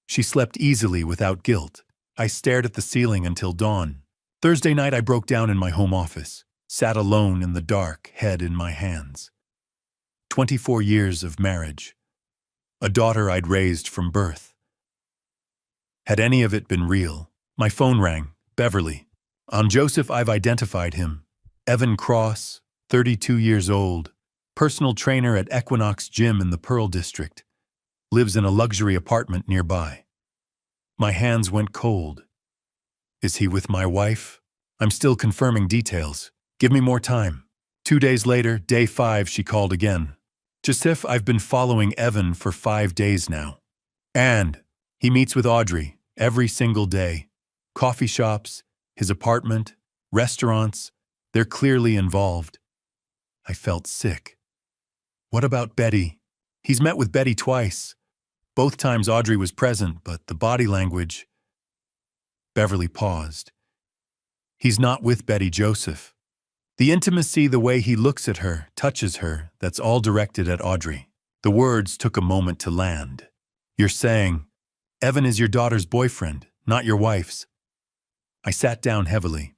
She slept easily without guilt. I stared at the ceiling until dawn. Thursday night I broke down in my home office, sat alone in the dark, head in my hands. 24 years of marriage. A daughter I'd raised from birth. Had any of it been real? My phone rang. Beverly. On Joseph, I've identified him. Evan Cross, 32 years old, personal trainer at Equinox Gym in the Pearl District. Lives in a luxury apartment nearby. My hands went cold. Is he with my wife? I'm still confirming details. Give me more time. 2 days later, day 5, she called again. Joseph, I've been following Evan for 5 days now. And he meets with Audrey every single day. Coffee shops, his apartment, restaurants, they're clearly involved. I felt sick. What about Betty? He's met with Betty twice. Both times Audrey was present, but the body language... Beverly paused. He's not with Betty, Joseph. The intimacy, the way he looks at her, touches her, that's all directed at Audrey. The words took a moment to land. You're saying, Evan is your daughter's boyfriend, not your wife's. I sat down heavily.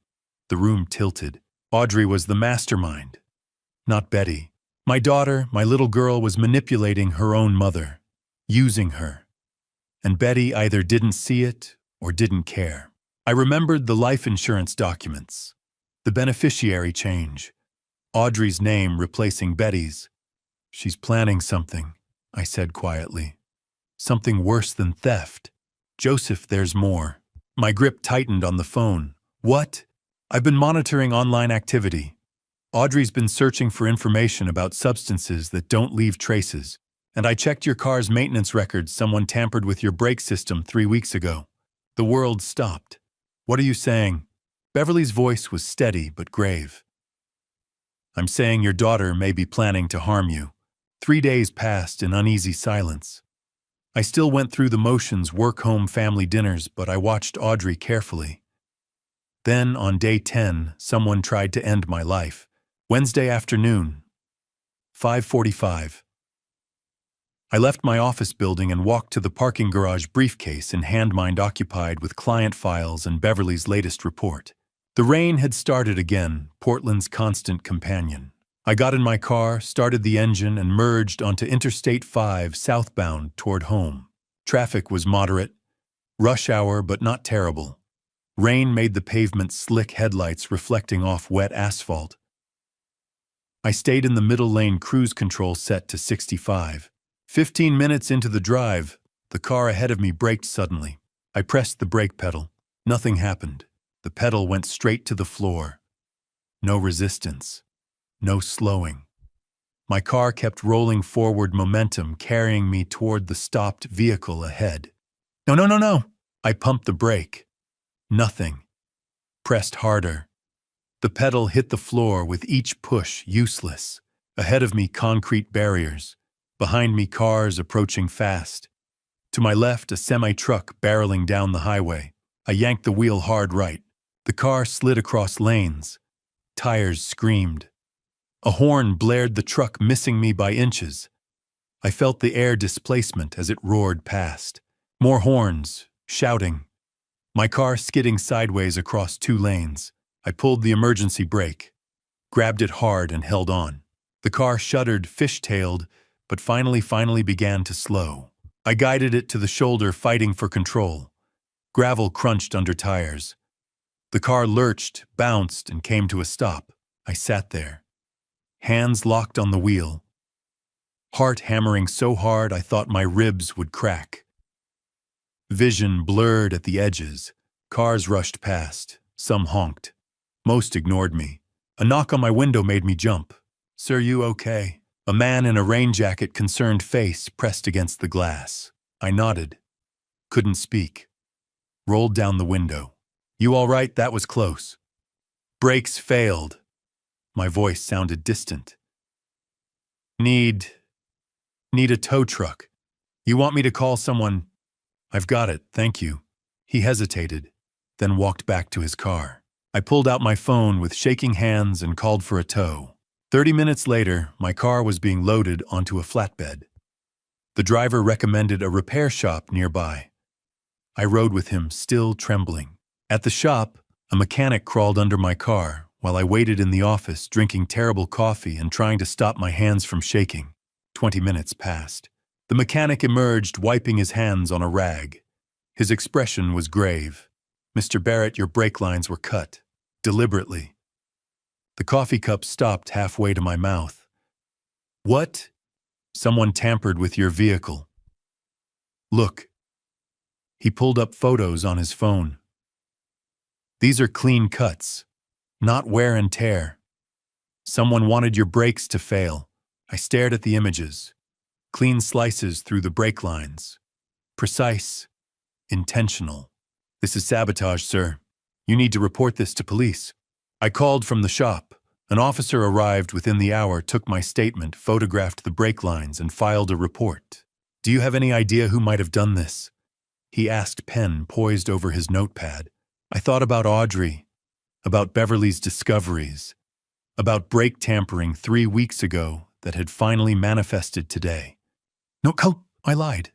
The room tilted. Audrey was the mastermind, not Betty. My daughter, my little girl, was manipulating her own mother, using her. And Betty either didn't see it or didn't care. I remembered the life insurance documents, the beneficiary change, Audrey's name replacing Betty's. She's planning something, I said quietly. Something worse than theft. Joseph, there's more. My grip tightened on the phone. What? I've been monitoring online activity. Audrey's been searching for information about substances that don't leave traces. And I checked your car's maintenance records. Someone tampered with your brake system 3 weeks ago. The world stopped. What are you saying? Beverly's voice was steady but grave. I'm saying your daughter may be planning to harm you. 3 days passed in uneasy silence. I still went through the motions, work, home, family dinners, but I watched Audrey carefully. Then, on day 10, someone tried to end my life. Wednesday afternoon, 5:45. I left my office building and walked to the parking garage, briefcase in hand, mind occupied with client files and Beverly's latest report. The rain had started again, Portland's constant companion. I got in my car, started the engine, and merged onto Interstate 5 southbound toward home. Traffic was moderate, rush hour but not terrible. Rain made the pavement slick, headlights reflecting off wet asphalt. I stayed in the middle lane, cruise control set to 65. 15 minutes into the drive, the car ahead of me braked suddenly. I pressed the brake pedal. Nothing happened. The pedal went straight to the floor. No resistance. No slowing. My car kept rolling forward, momentum carrying me toward the stopped vehicle ahead. No, no, no, no! I pumped the brake. Nothing. Pressed harder. The pedal hit the floor with each push, useless. Ahead of me, concrete barriers. Behind me, cars approaching fast. To my left, a semi-truck barreling down the highway. I yanked the wheel hard right. The car slid across lanes. Tires screamed. A horn blared, the truck missing me by inches. I felt the air displacement as it roared past. More horns, shouting. My car skidding sideways across 2 lanes. I pulled the emergency brake, grabbed it hard and held on. The car shuddered, fishtailed, but finally began to slow. I guided it to the shoulder, fighting for control. Gravel crunched under tires. The car lurched, bounced, and came to a stop. I sat there, hands locked on the wheel, heart hammering so hard I thought my ribs would crack. Vision blurred at the edges. Cars rushed past. Some honked. Most ignored me. A knock on my window made me jump. "Sir, you okay?" A man in a rain jacket, concerned face pressed against the glass. I nodded. Couldn't speak. Rolled down the window. "You all right? That was close." "Brakes failed." My voice sounded distant. Need a tow truck. You want me to call someone?" "I've got it, thank you." He hesitated, then walked back to his car. I pulled out my phone with shaking hands and called for a tow. 30 minutes later, my car was being loaded onto a flatbed. The driver recommended a repair shop nearby. I rode with him, still trembling. At the shop, a mechanic crawled under my car while I waited in the office, drinking terrible coffee and trying to stop my hands from shaking. 20 minutes passed. The mechanic emerged, wiping his hands on a rag. His expression was grave. "Mr. Barrett, your brake lines were cut. Deliberately." The coffee cup stopped halfway to my mouth. "What?" "Someone tampered with your vehicle. Look." He pulled up photos on his phone. "These are clean cuts, not wear and tear. Someone wanted your brakes to fail." I stared at the images. Clean slices through the brake lines. Precise. Intentional. "This is sabotage, sir. You need to report this to police." I called from the shop. An officer arrived within the hour, took my statement, photographed the brake lines, and filed a report. "Do you have any idea who might have done this?" He asked, pen poised over his notepad. I thought about Audrey, about Beverly's discoveries, about brake tampering 3 weeks ago that had finally manifested today. "No, I lied."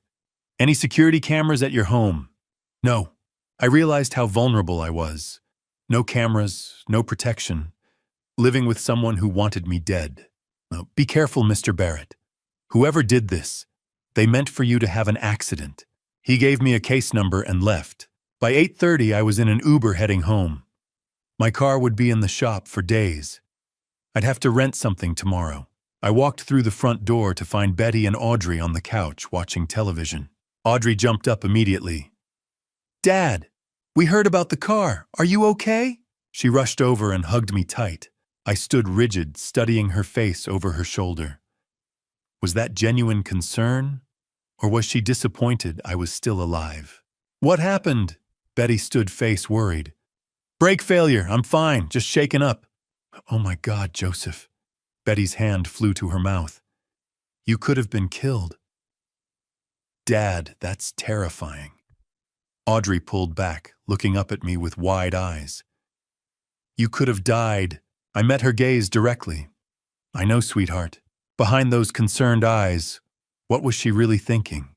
"Any security cameras at your home?" "No." I realized how vulnerable I was. No cameras, no protection, living with someone who wanted me dead. Now, be careful, Mr. Barrett. Whoever did this, they meant for you to have an accident. He gave me a case number and left. By 8:30, I was in an Uber heading home. My car would be in the shop for days. I'd have to rent something tomorrow. I walked through the front door to find Betty and Audrey on the couch watching television. Audrey jumped up immediately. "Dad, we heard about the car. Are you okay?" She rushed over and hugged me tight. I stood rigid, studying her face over her shoulder. Was that genuine concern? Or was she disappointed I was still alive? "What happened?" Betty stood face worried. "Brake failure. I'm fine, just shaken up." "Oh my God, Joseph." Betty's hand flew to her mouth. "You could have been killed." "Dad, that's terrifying." Audrey pulled back, looking up at me with wide eyes. "You could have died." I met her gaze directly. "I know, sweetheart." Behind those concerned eyes, what was she really thinking?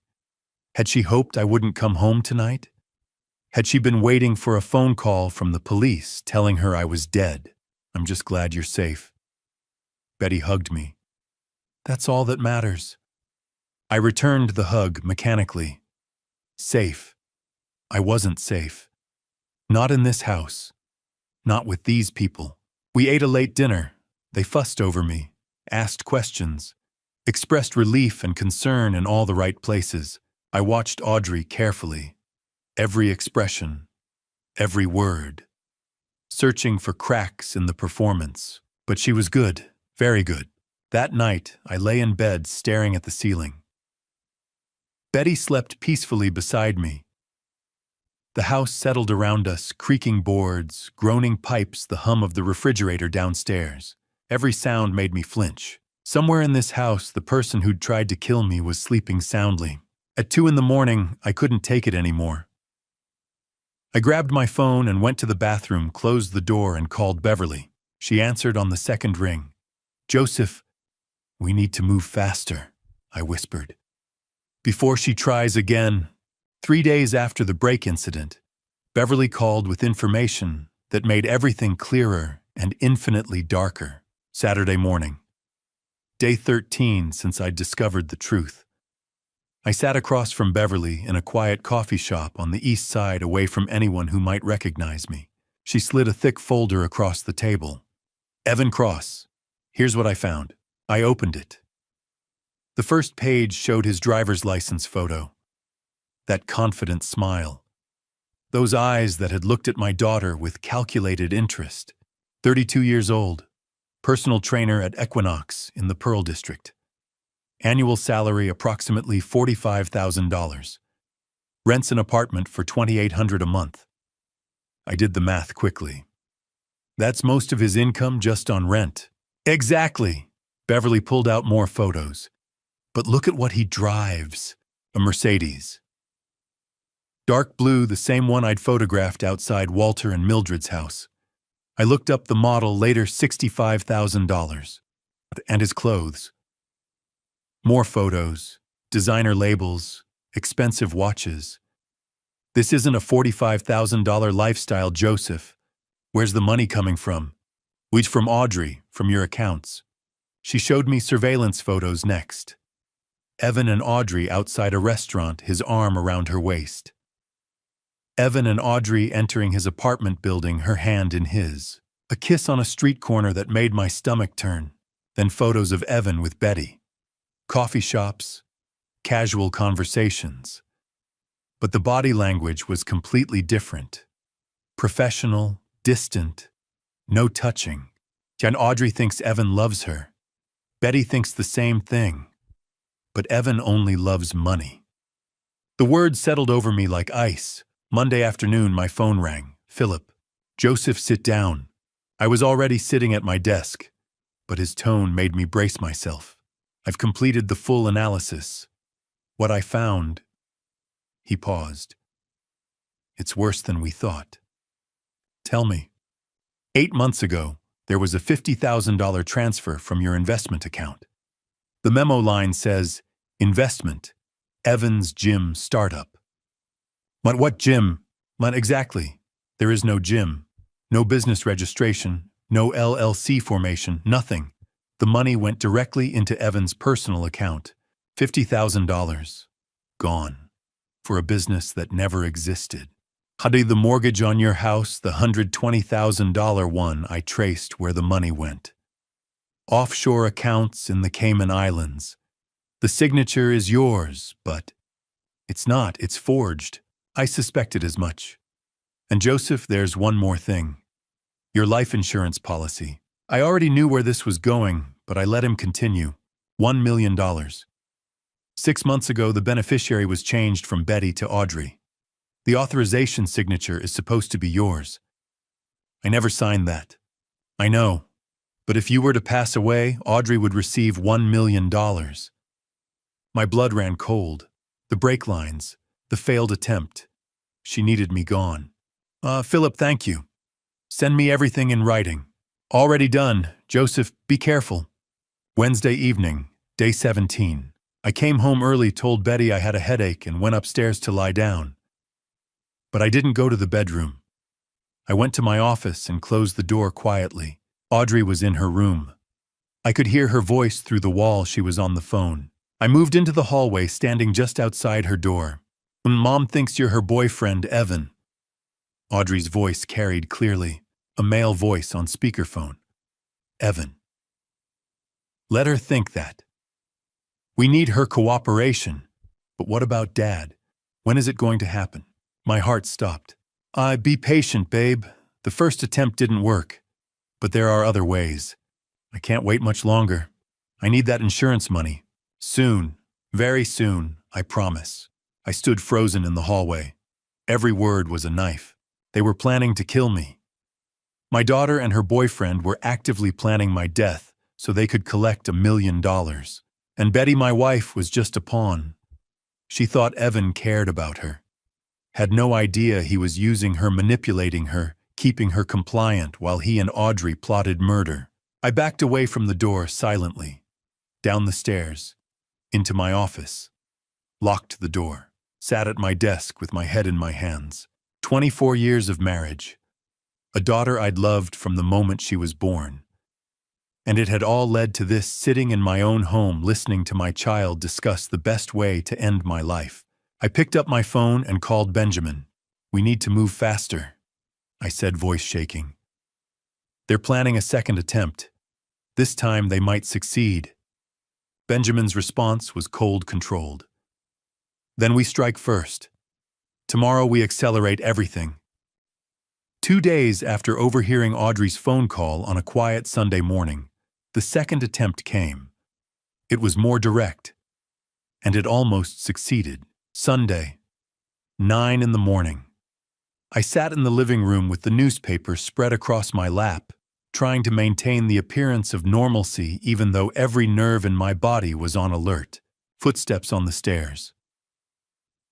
Had she hoped I wouldn't come home tonight? Had she been waiting for a phone call from the police telling her I was dead? "I'm just glad you're safe." Betty hugged me. "That's all that matters." I returned the hug mechanically. Safe. I wasn't safe. Not in this house. Not with these people. We ate a late dinner. They fussed over me, asked questions, expressed relief and concern in all the right places. I watched Audrey carefully. Every expression, every word, searching for cracks in the performance. But she was good, very good. That night, I lay in bed staring at the ceiling. Betty slept peacefully beside me. The house settled around us, creaking boards, groaning pipes, the hum of the refrigerator downstairs. Every sound made me flinch. Somewhere in this house, the person who'd tried to kill me was sleeping soundly. At 2 a.m, I couldn't take it anymore. I grabbed my phone and went to the bathroom, closed the door, and called Beverly. She answered on the second ring. "Joseph, we need to move faster," I whispered. Before she tries again. 3 days after the brake incident, Beverly called with information that made everything clearer and infinitely darker. Saturday morning. Day 13 since I'd discovered the truth. I sat across from Beverly in a quiet coffee shop on the east side, away from anyone who might recognize me. She slid a thick folder across the table. "Evan Cross, here's what I found." I opened it. The first page showed his driver's license photo. That confident smile. Those eyes that had looked at my daughter with calculated interest. 32 years old. Personal trainer at Equinox in the Pearl District. Annual salary approximately $45,000. Rents an apartment for $2,800 a month. I did the math quickly. That's most of his income just on rent. Exactly. Beverly pulled out more photos. But look at what he drives. A Mercedes. Dark blue, the same one I'd photographed outside Walter and Mildred's house. I looked up the model later, $65,000. And his clothes. More photos, designer labels, expensive watches. This isn't a $45,000 lifestyle, Joseph. Where's the money coming from? It's from Audrey, from your accounts. She showed me surveillance photos next. Evan and Audrey outside a restaurant, his arm around her waist. Evan and Audrey entering his apartment building, her hand in his. A kiss on a street corner that made my stomach turn. Then photos of Evan with Betty. Coffee shops, casual conversations. But the body language was completely different. Professional, distant, no touching. And Audrey thinks Evan loves her. Betty thinks the same thing. But Evan only loves money. The words settled over me like ice. Monday afternoon, my phone rang. "Philip." "Joseph, sit down." I was already sitting at my desk, but his tone made me brace myself. "I've completed the full analysis. What I found..." He paused. "It's worse than we thought." "Tell me." 8 months ago, there was a $50,000 transfer from your investment account. The memo line says, "Investment, Evans Gym Startup." What gym?" Not exactly. There is no gym, no business registration, no LLC formation, nothing. The money went directly into Evan's personal account. $50,000. Gone. For a business that never existed. Hadi, the mortgage on your house, the $120,000 one, I traced where the money went. Offshore accounts in the Cayman Islands. The signature is yours, but it's not, it's forged. I suspected as much. And Joseph, there's one more thing. Your life insurance policy. I already knew where this was going, but I let him continue. $1 million. 6 months ago, the beneficiary was changed from Betty to Audrey. The authorization signature is supposed to be yours. I never signed that. I know. But if you were to pass away, Audrey would receive $1 million. My blood ran cold. The brake lines. The failed attempt. She needed me gone. Philip, thank you. Send me everything in writing. Already done. Joseph, be careful. Wednesday evening, day 17. I came home early, told Betty I had a headache, and went upstairs to lie down. But I didn't go to the bedroom. I went to my office and closed the door quietly. Audrey was in her room. I could hear her voice through the wall. She was on the phone. I moved into the hallway, standing just outside her door. Mom thinks you're her boyfriend, Evan. Audrey's voice carried clearly, a male voice on speakerphone. Evan. Let her think that. We need her cooperation. But what about Dad? When is it going to happen? My heart stopped. Be patient, babe. The first attempt didn't work. But there are other ways. I can't wait much longer. I need that insurance money. Soon. Very soon, I promise. I stood frozen in the hallway. Every word was a knife. They were planning to kill me. My daughter and her boyfriend were actively planning my death so they could collect $1 million. And Betty, my wife, was just a pawn. She thought Evan cared about her. Had no idea he was using her, manipulating her, keeping her compliant while he and Audrey plotted murder. I backed away from the door silently, down the stairs, into my office, locked the door, sat at my desk with my head in my hands. 24 years of marriage, a daughter I'd loved from the moment she was born. And it had all led to this, sitting in my own home listening to my child discuss the best way to end my life. I picked up my phone and called Benjamin. We need to move faster, I said, voice shaking. They're planning a second attempt. This time they might succeed. Benjamin's response was cold, controlled. Then we strike first. Tomorrow we accelerate everything. 2 days after overhearing Audrey's phone call on a quiet Sunday morning, the second attempt came. It was more direct, and it almost succeeded. Sunday, 9 in the morning. I sat in the living room with the newspaper spread across my lap, trying to maintain the appearance of normalcy even though every nerve in my body was on alert. Footsteps on the stairs.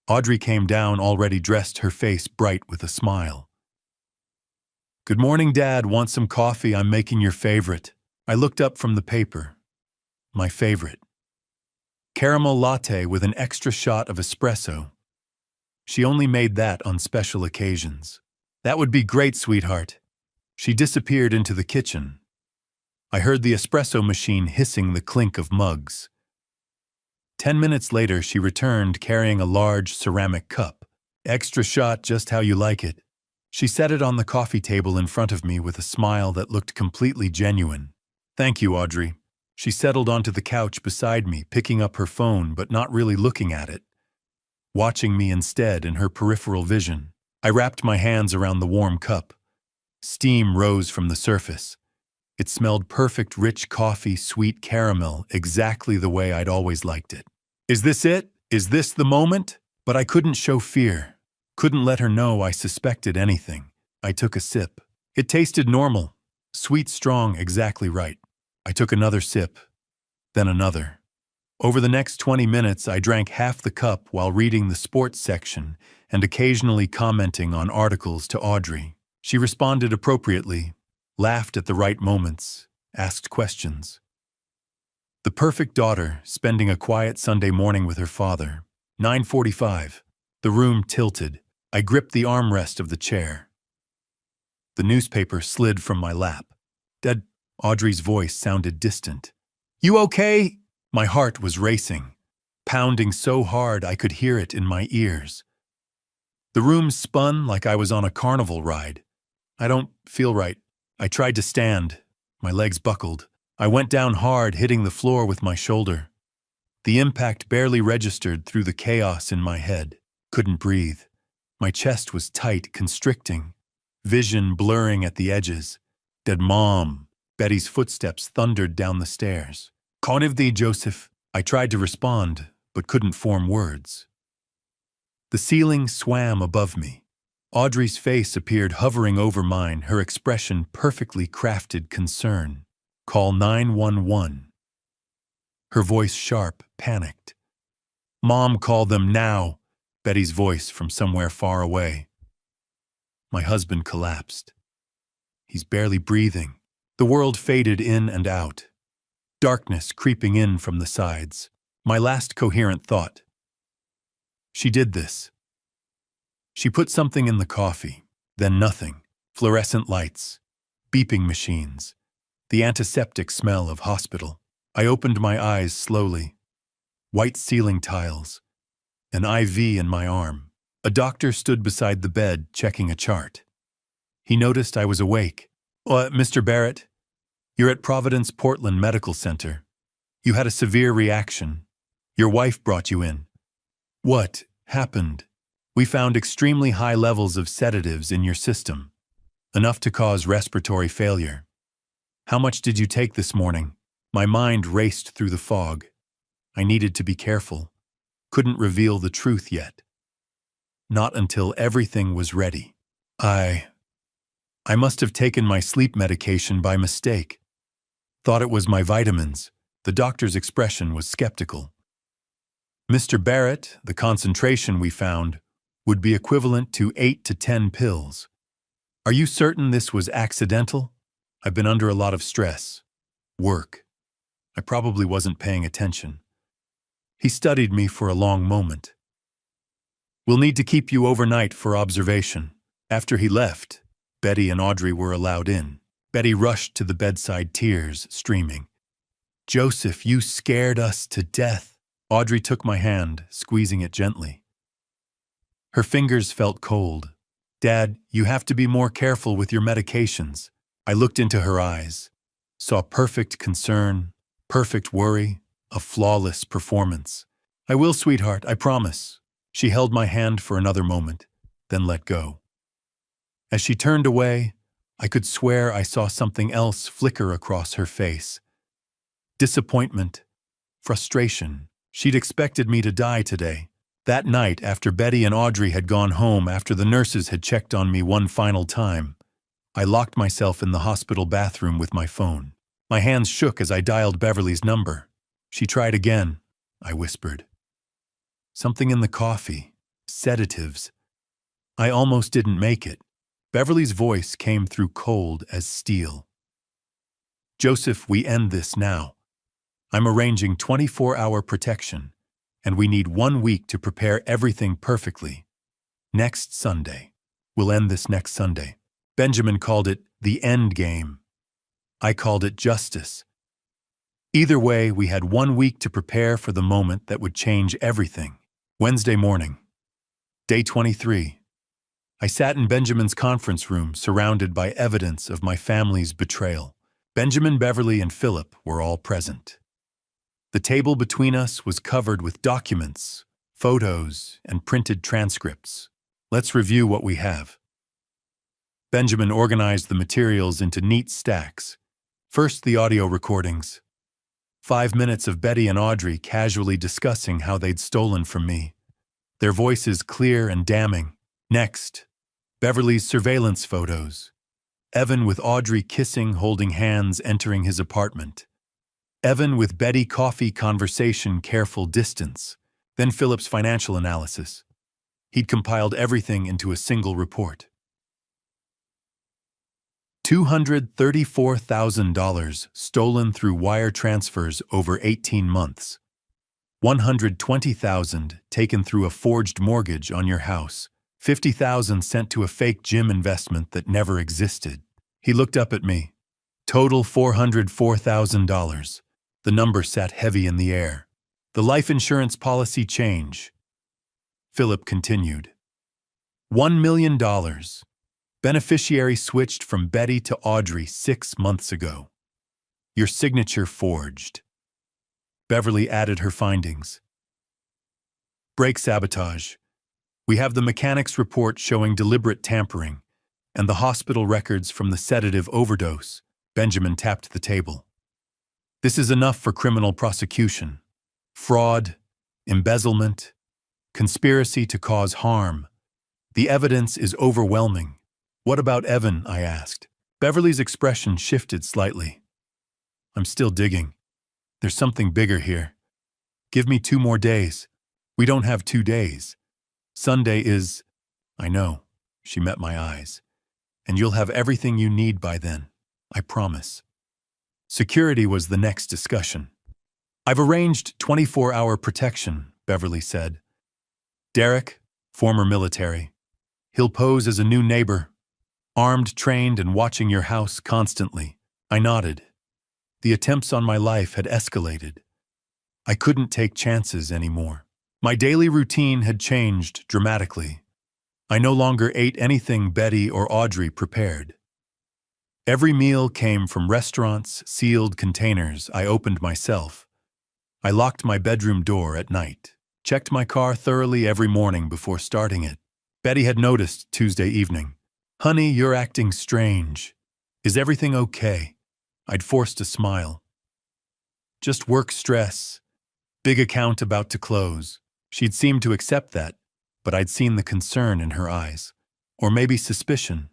Audrey came down, already dressed, her face bright with a smile. Good morning, Dad. Want some coffee? I'm making your favorite. I looked up from the paper. My favorite. Caramel latte with an extra shot of espresso. She only made that on special occasions. That would be great, sweetheart. She disappeared into the kitchen. I heard the espresso machine hissing the clink of mugs. 10 minutes later, she returned carrying a large ceramic cup. Extra shot, just how you like it. She set it on the coffee table in front of me with a smile that looked completely genuine. Thank you, Audrey. She settled onto the couch beside me, picking up her phone but not really looking at it, watching me instead in her peripheral vision. I wrapped my hands around the warm cup. Steam rose from the surface. It smelled perfect, rich coffee, sweet caramel, exactly the way I'd always liked it. Is this it? Is this the moment? But I couldn't show fear. Couldn't let her know I suspected anything. I took a sip. It tasted normal. Sweet, strong, exactly right. I took another sip, then another. Over the next 20 minutes, I drank half the cup while reading the sports section and occasionally commenting on articles to Audrey. She responded appropriately, laughed at the right moments, asked questions. The perfect daughter, spending a quiet Sunday morning with her father. 9:45. The room tilted. I gripped the armrest of the chair. The newspaper slid from my lap. Dad, Audrey's voice sounded distant. You okay? My heart was racing, pounding so hard I could hear it in my ears. The room spun like I was on a carnival ride. I don't feel right. I tried to stand. My legs buckled. I went down hard, hitting the floor with my shoulder. The impact barely registered through the chaos in my head. Couldn't breathe. My chest was tight, constricting, vision blurring at the edges. Dead Mom. Betty's footsteps thundered down the stairs. Conniv thee, Joseph. I tried to respond, but couldn't form words. The ceiling swam above me. Audrey's face appeared hovering over mine, her expression perfectly crafted concern. Call 911. Her voice sharp, panicked. Mom, call them now. Betty's voice from somewhere far away. My husband collapsed. He's barely breathing. The world faded in and out. Darkness creeping in from the sides. My last coherent thought. She did this. She put something in the coffee, then nothing. Fluorescent lights, beeping machines, the antiseptic smell of hospital. I opened my eyes slowly. White ceiling tiles, an IV in my arm. A doctor stood beside the bed, checking a chart. He noticed I was awake. Mr. Barrett, you're at Providence Portland Medical Center. You had a severe reaction. Your wife brought you in. What happened? We found extremely high levels of sedatives in your system, enough to cause respiratory failure. How much did you take this morning? My mind raced through the fog. I needed to be careful. Couldn't reveal the truth yet. Not until everything was ready. I must have taken my sleep medication by mistake. Thought it was my vitamins. The doctor's expression was skeptical. Mr. Barrett, the concentration we found would be equivalent to 8 to 10 pills. Are you certain this was accidental? I've been under a lot of stress. Work. I probably wasn't paying attention. He studied me for a long moment. We'll need to keep you overnight for observation. After he left, Betty and Audrey were allowed in. Betty rushed to the bedside, tears streaming. Joseph, you scared us to death. Audrey took my hand, squeezing it gently. Her fingers felt cold. Dad, you have to be more careful with your medications. I looked into her eyes, saw perfect concern, perfect worry, a flawless performance. I will, sweetheart, I promise. She held my hand for another moment, then let go. As she turned away, I could swear I saw something else flicker across her face. Disappointment, frustration. She'd expected me to die today. That night, after Betty and Audrey had gone home, after the nurses had checked on me one final time, I locked myself in the hospital bathroom with my phone. My hands shook as I dialed Beverly's number. She tried again, I whispered. Something in the coffee. Sedatives. I almost didn't make it. Beverly's voice came through cold as steel. Joseph, we end this now. I'm arranging 24-hour protection, and we need 1 week to prepare everything perfectly. Next Sunday. We'll end this next Sunday. Benjamin called it the end game. I called it justice. Either way, we had 1 week to prepare for the moment that would change everything. Wednesday morning. Day 23. I sat in Benjamin's conference room, surrounded by evidence of my family's betrayal. Benjamin, Beverly, and Philip were all present. The table between us was covered with documents, photos, and printed transcripts. Let's review what we have. Benjamin organized the materials into neat stacks. First, the audio recordings. 5 minutes of Betty and Audrey casually discussing how they'd stolen from me. Their voices clear and damning. Next, Beverly's surveillance photos. Evan with Audrey kissing, holding hands, entering his apartment. Evan with Betty coffee conversation, careful distance. Then Philip's financial analysis. He'd compiled everything into a single report. $234,000 stolen through wire transfers over 18 months. $120,000 taken through a forged mortgage on your house. $50,000 sent to a fake gym investment that never existed. He looked up at me. Total $404,000. The number sat heavy in the air. The life insurance policy change. Philip continued. $1 million. Beneficiary switched from Betty to Audrey 6 months ago. Your signature forged. Beverly added her findings. Brake sabotage. We have the mechanics report showing deliberate tampering, and the hospital records from the sedative overdose. Benjamin tapped the table. This is enough for criminal prosecution. Fraud, embezzlement, conspiracy to cause harm. The evidence is overwhelming. What about Evan? I asked. Beverly's expression shifted slightly. I'm still digging. There's something bigger here. Give me 2 more days. We don't have 2 days. Sunday is... I know. She met my eyes. And you'll have everything you need by then. I promise. Security was the next discussion. I've arranged 24-hour protection, Beverly said. Derek, former military. He'll pose as a new neighbor. Armed, trained, and watching your house constantly. I nodded. The attempts on my life had escalated. I couldn't take chances anymore. My daily routine had changed dramatically. I no longer ate anything Betty or Audrey prepared. Every meal came from restaurants, sealed containers I opened myself. I locked my bedroom door at night, checked my car thoroughly every morning before starting it. Betty had noticed Tuesday evening. Honey, you're acting strange. Is everything okay? I'd forced a smile. Just work stress. Big account about to close. She'd seemed to accept that, but I'd seen the concern in her eyes. Or maybe suspicion.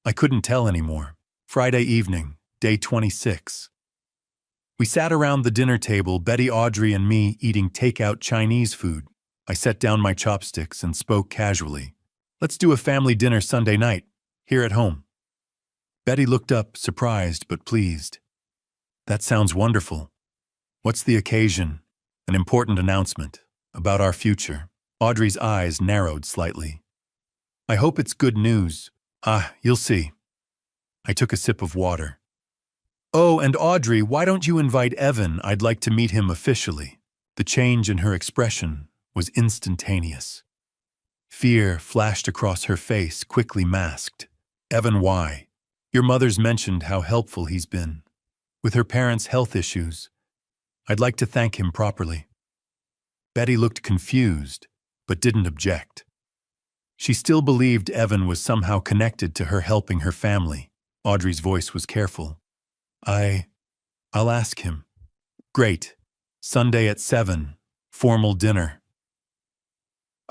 I couldn't tell anymore. Friday evening, day 26. We sat around the dinner table, Betty, Audrey, and me eating takeout Chinese food. I set down my chopsticks and spoke casually. Let's do a family dinner Sunday night, here at home. Betty looked up, surprised but pleased. That sounds wonderful. What's the occasion? An important announcement about our future. Audrey's eyes narrowed slightly. I hope it's good news. You'll see. I took a sip of water. Oh, and Audrey, why don't you invite Evan? I'd like to meet him officially. The change in her expression was instantaneous. Fear flashed across her face, quickly masked. Evan, why? Your mother's mentioned how helpful he's been. With her parents' health issues, I'd like to thank him properly. Betty looked confused, but didn't object. She still believed Evan was somehow connected to her helping her family. Audrey's voice was careful. I'll ask him. Great. Sunday at 7. Formal dinner.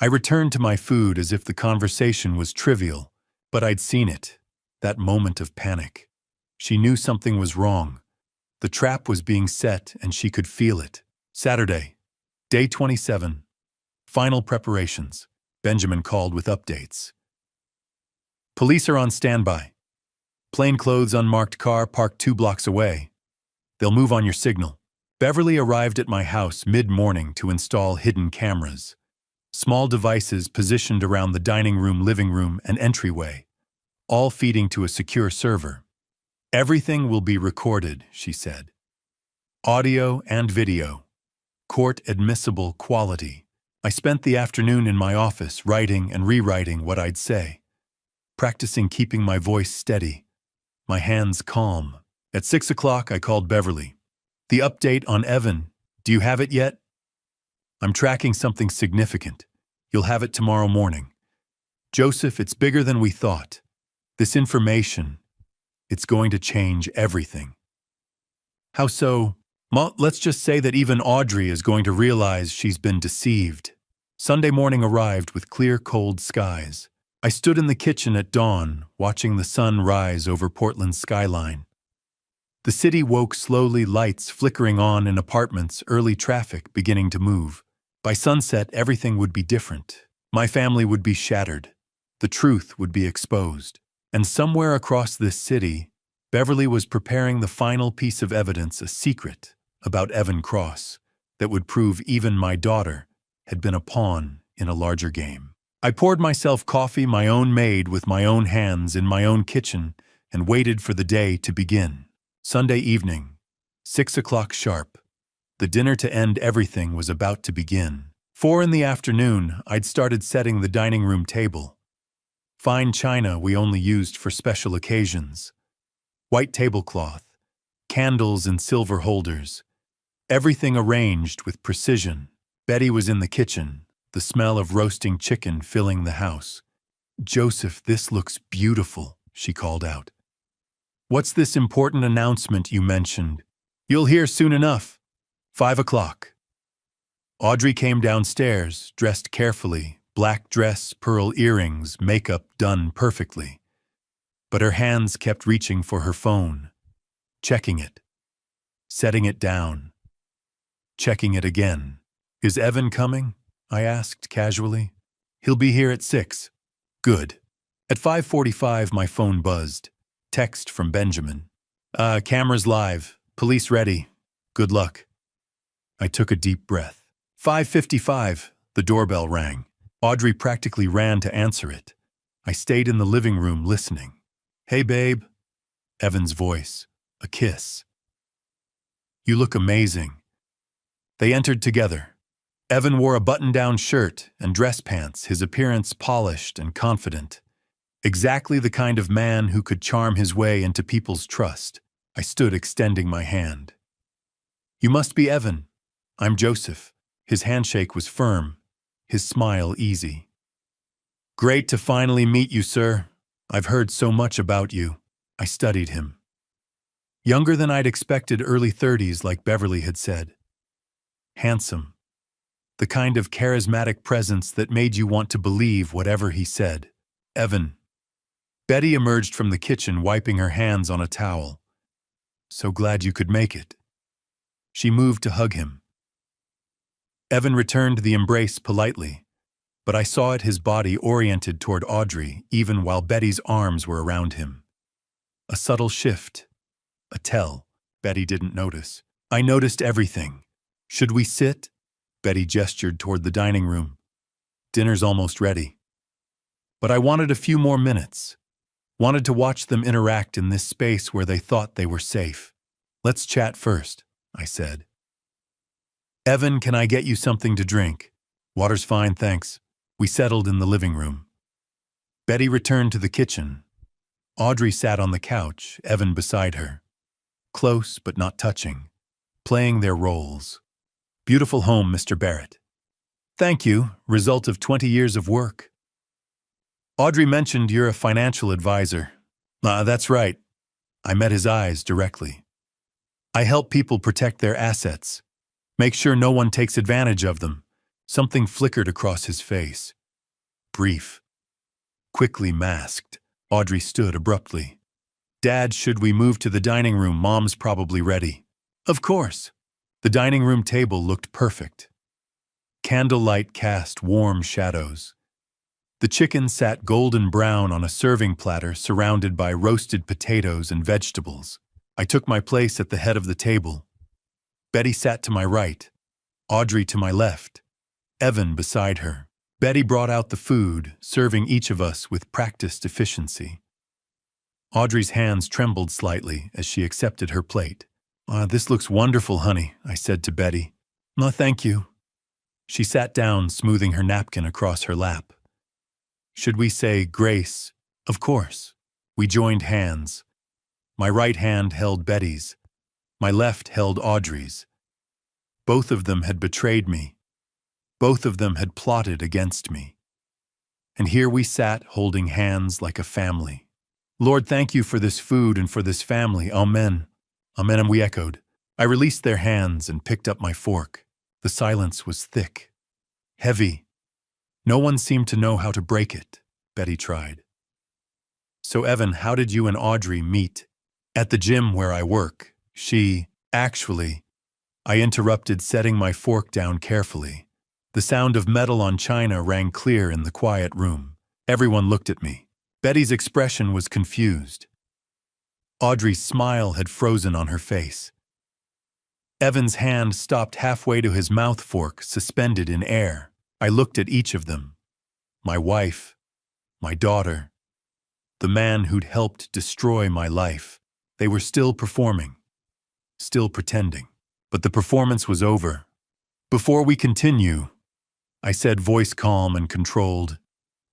I returned to my food as if the conversation was trivial, but I'd seen it. That moment of panic. She knew something was wrong. The trap was being set and she could feel it. Saturday, day 27. Final preparations. Benjamin called with updates. Police are on standby. Plainclothes unmarked car parked 2 blocks away. They'll move on your signal. Beverly arrived at my house mid-morning to install hidden cameras. Small devices positioned around the dining room, living room, and entryway, all feeding to a secure server. Everything will be recorded, she said. Audio and video. Court-admissible quality. I spent the afternoon in my office writing and rewriting what I'd say, practicing keeping my voice steady, my hands calm. At 6 o'clock, I called Beverly. The update on Evan, do you have it yet? I'm tracking something significant. You'll have it tomorrow morning. Joseph, it's bigger than we thought. This information, it's going to change everything. How so? Let's just say that even Audrey is going to realize she's been deceived. Sunday morning arrived with clear, cold skies. I stood in the kitchen at dawn, watching the sun rise over Portland's skyline. The city woke slowly, lights flickering on in apartments, early traffic beginning to move. By sunset, everything would be different. My family would be shattered. The truth would be exposed. And somewhere across this city, Beverly was preparing the final piece of evidence, a secret about Evan Cross that would prove even my daughter had been a pawn in a larger game. I poured myself coffee my own made with my own hands in my own kitchen and waited for the day to begin. Sunday evening, 6 o'clock sharp. The dinner to end everything was about to begin. 4 in the afternoon, I'd started setting the dining room table. Fine china we only used for special occasions. White tablecloth, candles in silver holders. Everything arranged with precision. Betty was in the kitchen, the smell of roasting chicken filling the house. "Joseph, this looks beautiful," she called out. "What's this important announcement you mentioned?" "You'll hear soon enough. 5 o'clock. Audrey came downstairs, dressed carefully, black dress, pearl earrings, makeup done perfectly. But her hands kept reaching for her phone, checking it, setting it down, checking it again. "Is Evan coming?" I asked casually. "He'll be here at 6. Good. At 5:45 my phone buzzed. Text from Benjamin. Cameras live. Police ready. Good luck." I took a deep breath. 5:55, the doorbell rang. Audrey practically ran to answer it. I stayed in the living room listening. "Hey, babe." Evan's voice. A kiss. "You look amazing." They entered together. Evan wore a button-down shirt and dress pants, his appearance polished and confident. Exactly the kind of man who could charm his way into people's trust. I stood extending my hand. "You must be Evan. I'm Joseph." His handshake was firm, his smile easy. "Great to finally meet you, sir. I've heard so much about you." I studied him. Younger than I'd expected, early 30s, like Beverly had said. Handsome. The kind of charismatic presence that made you want to believe whatever he said. "Evan." Betty emerged from the kitchen, wiping her hands on a towel. "So glad you could make it." She moved to hug him. Evan returned the embrace politely, but I saw it, his body oriented toward Audrey, even while Betty's arms were around him. A subtle shift. A tell. Betty didn't notice. I noticed everything. "Should we sit?" Betty gestured toward the dining room. "Dinner's almost ready." But I wanted a few more minutes. Wanted to watch them interact in this space where they thought they were safe. "Let's chat first," I said. "Evan, can I get you something to drink?" "Water's fine, thanks." We settled in the living room. Betty returned to the kitchen. Audrey sat on the couch, Evan beside her. Close but not touching. Playing their roles. "Beautiful home, Mr. Barrett." "Thank you, result of 20 years of work." "Audrey mentioned you're a financial advisor." That's right." I met his eyes directly. "I help people protect their assets. Make sure no one takes advantage of them." Something flickered across his face. Brief. Quickly masked. Audrey stood abruptly. "Dad, should we move to the dining room? Mom's probably ready." "Of course." The dining room table looked perfect. Candlelight cast warm shadows. The chicken sat golden brown on a serving platter surrounded by roasted potatoes and vegetables. I took my place at the head of the table. Betty sat to my right, Audrey to my left, Evan beside her. Betty brought out the food, serving each of us with practiced efficiency. Audrey's hands trembled slightly as she accepted her plate. "This looks wonderful, honey," I said to Betty. "No, thank you." She sat down, smoothing her napkin across her lap. "Should we say grace?" "Of course." We joined hands. My right hand held Betty's. My left held Audrey's. Both of them had betrayed me. Both of them had plotted against me. And here we sat, holding hands like a family. "Lord, thank you for this food and for this family. Amen." "Amen," and we echoed. I released their hands and picked up my fork. The silence was thick, heavy. No one seemed to know how to break it. Betty tried. "So, Evan, how did you and Audrey meet?" "At the gym where I work. Actually," I interrupted, setting my fork down carefully. The sound of metal on china rang clear in the quiet room. Everyone looked at me. Betty's expression was confused. Audrey's smile had frozen on her face. Evan's hand stopped halfway to his mouth, fork suspended in air. I looked at each of them. my wife, my daughter, the man who'd helped destroy my life. They were still performing, still pretending. But the performance was over. Before we continue, I said, voice calm and controlled,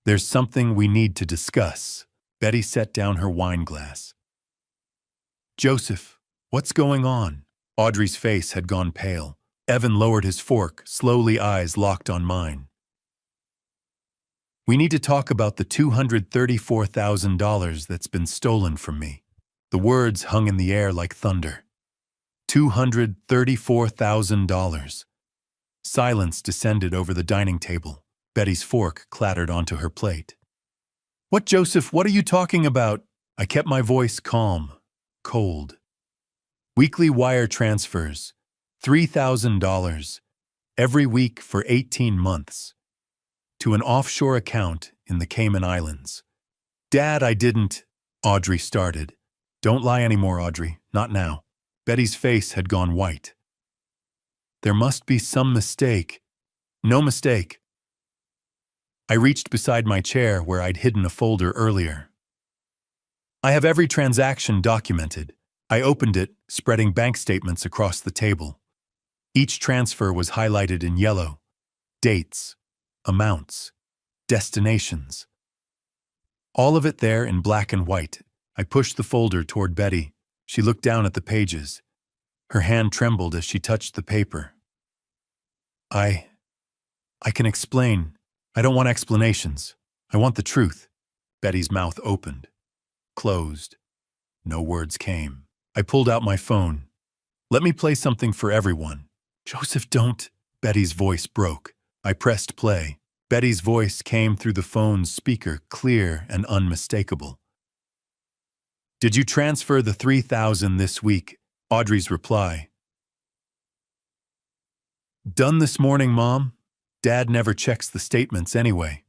there's something we need to discuss. Betty set down her wine glass. Joseph, what's going on? Audrey's face had gone pale. Evan lowered his fork, slowly, eyes locked on mine. We need to talk about the $234,000 that's been stolen from me. The words hung in the air like thunder. $234,000. Silence descended over the dining table. Betty's fork clattered onto her plate. What, Joseph, what are you talking about? I kept my voice calm, cold. Weekly wire transfers, $3,000, every week for 18 months, to an offshore account in the Cayman Islands. Dad, I didn't, Audrey started. Don't lie anymore, Audrey, not now. Betty's face had gone white. There must be some mistake. No mistake. I reached beside my chair where I'd hidden a folder earlier. I have every transaction documented. I opened it, spreading bank statements across the table. Each transfer was highlighted in yellow. Dates, amounts, destinations. All of it there in black and white. I pushed the folder toward Betty. She looked down at the pages. Her hand trembled as she touched the paper. I can explain. I don't want explanations. I want the truth. Betty's mouth opened, closed. No words came. I pulled out my phone. Let me play something for everyone. Joseph, don't. Betty's voice broke. I pressed play. Betty's voice came through the phone's speaker, clear and unmistakable. Did you transfer the $3,000 this week? Audrey's reply. Done this morning, Mom. Dad never checks the statements anyway.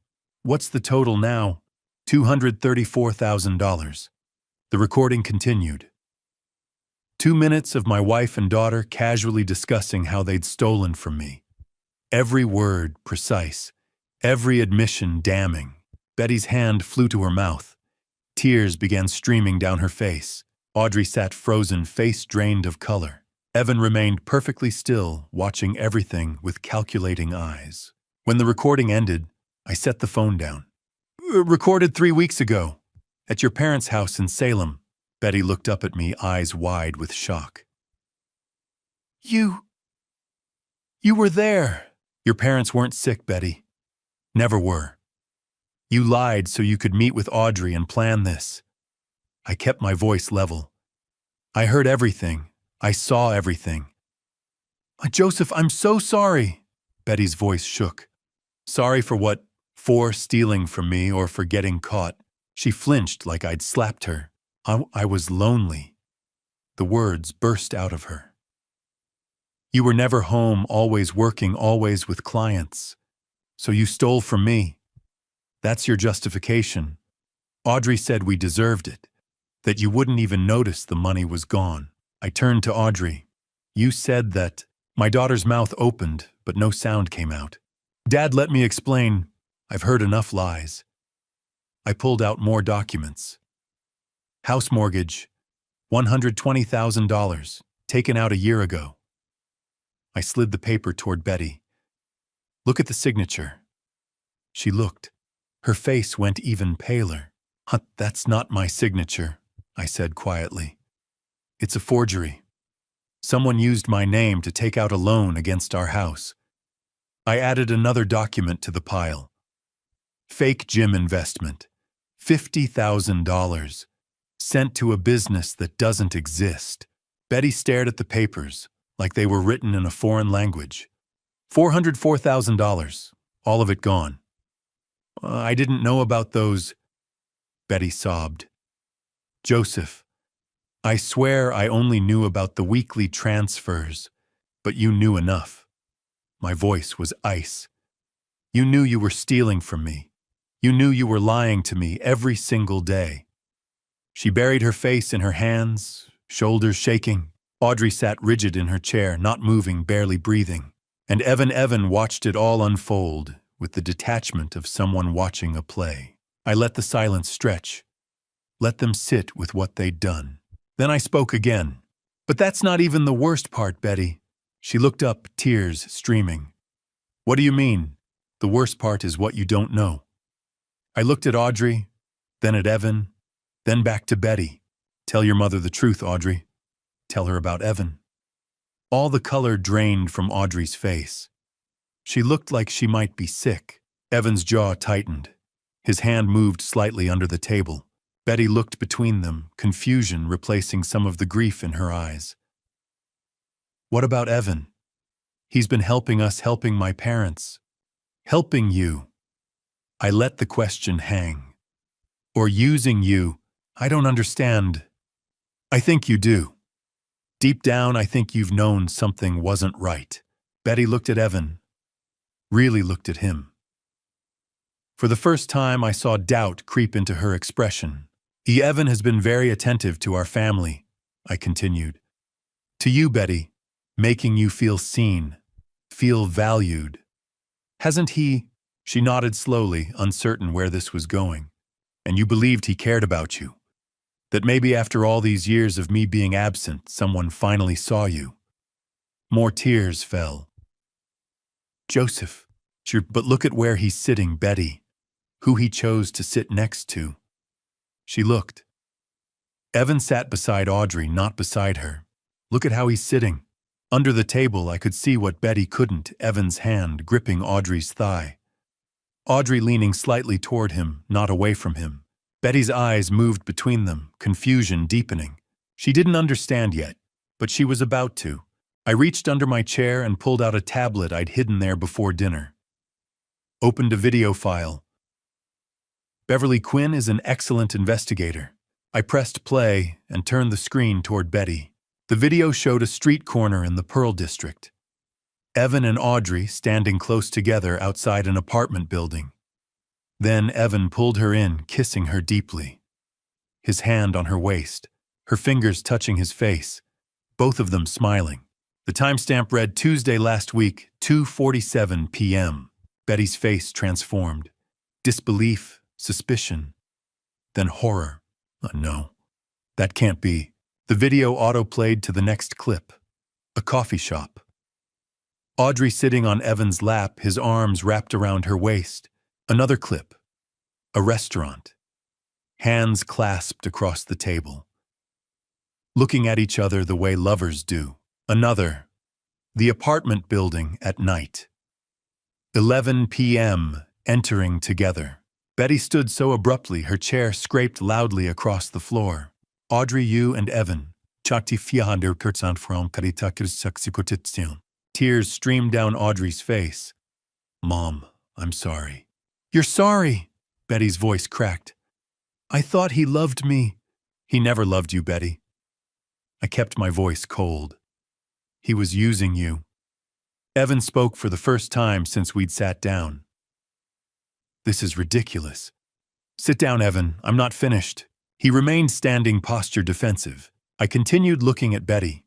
What's the total now? $234,000. The recording continued. 2 minutes of my wife and daughter casually discussing how they'd stolen from me. Every word precise, every admission damning. Betty's hand flew to her mouth. Tears began streaming down her face. Audrey sat frozen, face drained of color. Evan remained perfectly still, watching everything with calculating eyes. When the recording ended, I set the phone down. Recorded 3 weeks ago, at your parents' house in Salem. Betty looked up at me, eyes wide with shock. You were there. Your parents weren't sick, Betty. Never were. You lied so you could meet with Audrey and plan this. I kept my voice level. I heard everything. I saw everything. Joseph, I'm so sorry. Betty's voice shook. Sorry for what? For stealing from me or for getting caught. She flinched like I'd slapped her. I was lonely. The words burst out of her. You were never home, always working, always with clients. So you stole from me. That's your justification. Audrey said we deserved it, that you wouldn't even notice the money was gone. I turned to Audrey. You said that. My daughter's mouth opened, but no sound came out. Dad, let me explain. I've heard enough lies. I pulled out more documents. House mortgage, $120,000, taken out a year ago. I slid the paper toward Betty. Look at the signature. She looked. Her face went even paler. That's not my signature, I said quietly. It's a forgery. Someone used my name to take out a loan against our house. I added another document to the pile. Fake gym investment, $50,000, sent to a business that doesn't exist. Betty stared at the papers like they were written in a foreign language. $404,000, all of it gone. I didn't know about those. Betty sobbed. Joseph, I swear I only knew about the weekly transfers, but you knew enough. My voice was ice. You knew you were stealing from me. You knew you were lying to me every single day. She buried her face in her hands, shoulders shaking. Audrey sat rigid in her chair, not moving, barely breathing. And Evan watched it all unfold, with the detachment of someone watching a play. I let the silence stretch, let them sit with what they'd done. Then I spoke again. But that's not even the worst part, Betty. She looked up, tears streaming. What do you mean? The worst part is what you don't know. I looked at Audrey, then at Evan, then back to Betty. Tell your mother the truth, Audrey. Tell her about Evan. All the color drained from Audrey's face. She looked like she might be sick. Evan's jaw tightened. His hand moved slightly under the table. Betty looked between them, confusion replacing some of the grief in her eyes. What about Evan? He's been helping us, helping my parents. Helping you. I let the question hang. Or using you. I don't understand. I think you do. Deep down, I think you've known something wasn't right. Betty looked at Evan. Really looked at him. For the first time, I saw doubt creep into her expression. Evan has been very attentive to our family, I continued. To you, Betty, making you feel seen, feel valued. Hasn't he? She nodded slowly, uncertain where this was going. And you believed he cared about you. That maybe after all these years of me being absent, someone finally saw you. More tears fell. Joseph, but look at where he's sitting, Betty. Who he chose to sit next to. She looked. Evan sat beside Audrey, not beside her. Look at how he's sitting. Under the table, I could see what Betty couldn't, Evan's hand gripping Audrey's thigh. Audrey leaning slightly toward him, not away from him. Betty's eyes moved between them, confusion deepening. She didn't understand yet, but she was about to. I reached under my chair and pulled out a tablet I'd hidden there before dinner. Opened a video file. Beverly Quinn is an excellent investigator. I pressed play and turned the screen toward Betty. The video showed a street corner in the Pearl District. Evan and Audrey standing close together outside an apartment building. Then Evan pulled her in, kissing her deeply. His hand on her waist, her fingers touching his face, both of them smiling. The timestamp read Tuesday last week, 2:47 p.m. Betty's face transformed. Disbelief, suspicion, then horror. No, that can't be. The video auto-played to the next clip. A coffee shop. Audrey sitting on Evan's lap, his arms wrapped around her waist. Another clip. A restaurant. Hands clasped across the table. Looking at each other the way lovers do. Another. The apartment building at night. 11 p.m. Entering together. Betty stood so abruptly her chair scraped loudly across the floor. Audrey, you and Evan. Tears streamed down Audrey's face. Mom, I'm sorry. You're sorry, Betty's voice cracked. I thought he loved me. He never loved you, Betty. I kept my voice cold. He was using you. Evan spoke for the first time since we'd sat down. This is ridiculous. Sit down, Evan. I'm not finished. He remained standing, posture defensive. I continued looking at Betty.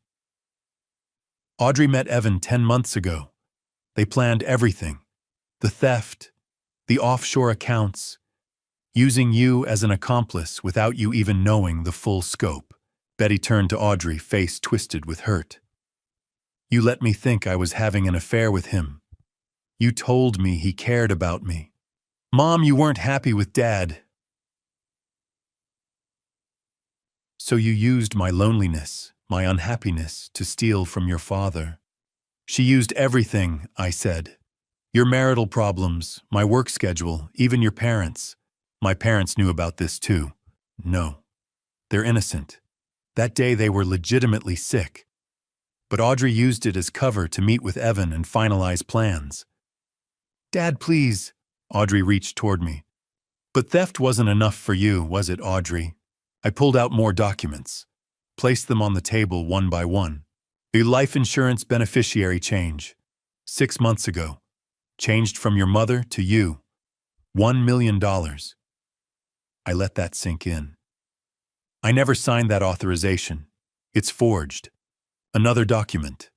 Audrey met Evan 10 months ago. They planned everything. The theft, the offshore accounts, using you as an accomplice without you even knowing the full scope. Betty turned to Audrey, face twisted with hurt. You let me think I was having an affair with him. You told me he cared about me. Mom, you weren't happy with Dad. So you used my loneliness, my unhappiness, to steal from your father. She used everything, I said. Your marital problems, my work schedule, even your parents. My parents knew about this too. No. They're innocent. That day they were legitimately sick. But Audrey used it as cover to meet with Evan and finalize plans. Dad, please. Audrey reached toward me. But theft wasn't enough for you, was it, Audrey? I pulled out more documents, placed them on the table one by one. A life insurance beneficiary change. 6 months ago. Changed from your mother to you. $1 million. I let that sink in. I never signed that authorization. It's forged. Another document.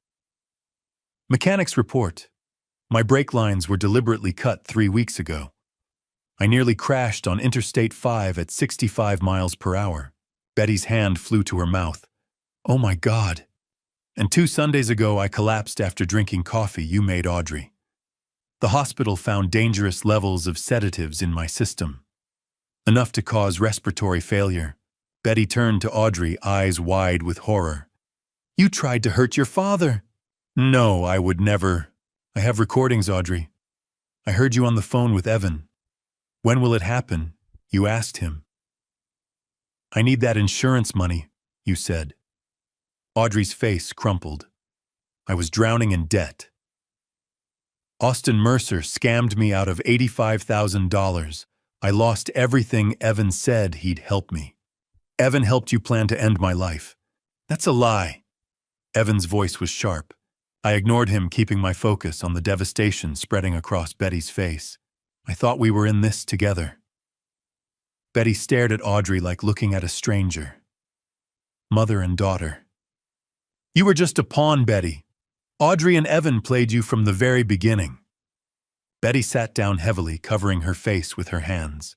Mechanics report. My brake lines were deliberately cut 3 weeks ago. I nearly crashed on Interstate 5 at 65 miles per hour. Betty's hand flew to her mouth. Oh my God. And 2 Sundays ago I collapsed after drinking coffee you made Audrey. The hospital found dangerous levels of sedatives in my system. Enough to cause respiratory failure. Betty turned to Audrey, eyes wide with horror. You tried to hurt your father. No, I would never. I have recordings, Audrey. I heard you on the phone with Evan. When will it happen? You asked him. I need that insurance money, you said. Audrey's face crumpled. I was drowning in debt. Austin Mercer scammed me out of $85,000. I lost everything Evan said he'd help me. Evan helped you plan to end my life. That's a lie. Evan's voice was sharp. I ignored him, keeping my focus on the devastation spreading across Betty's face. I thought we were in this together. Betty stared at Audrey like looking at a stranger. Mother and daughter. You were just a pawn, Betty. Audrey and Evan played you from the very beginning. Betty sat down heavily, covering her face with her hands.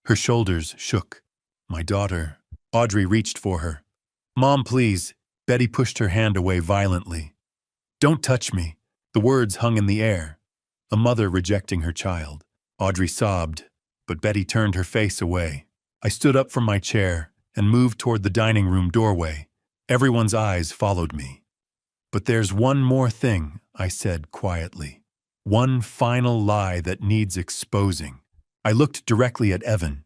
Her shoulders shook. My daughter. Audrey reached for her. Mom, please. Betty pushed her hand away violently. Don't touch me. The words hung in the air. A mother rejecting her child. Audrey sobbed, but Betty turned her face away. I stood up from my chair and moved toward the dining room doorway. Everyone's eyes followed me. But there's one more thing, I said quietly. One final lie that needs exposing. I looked directly at Evan.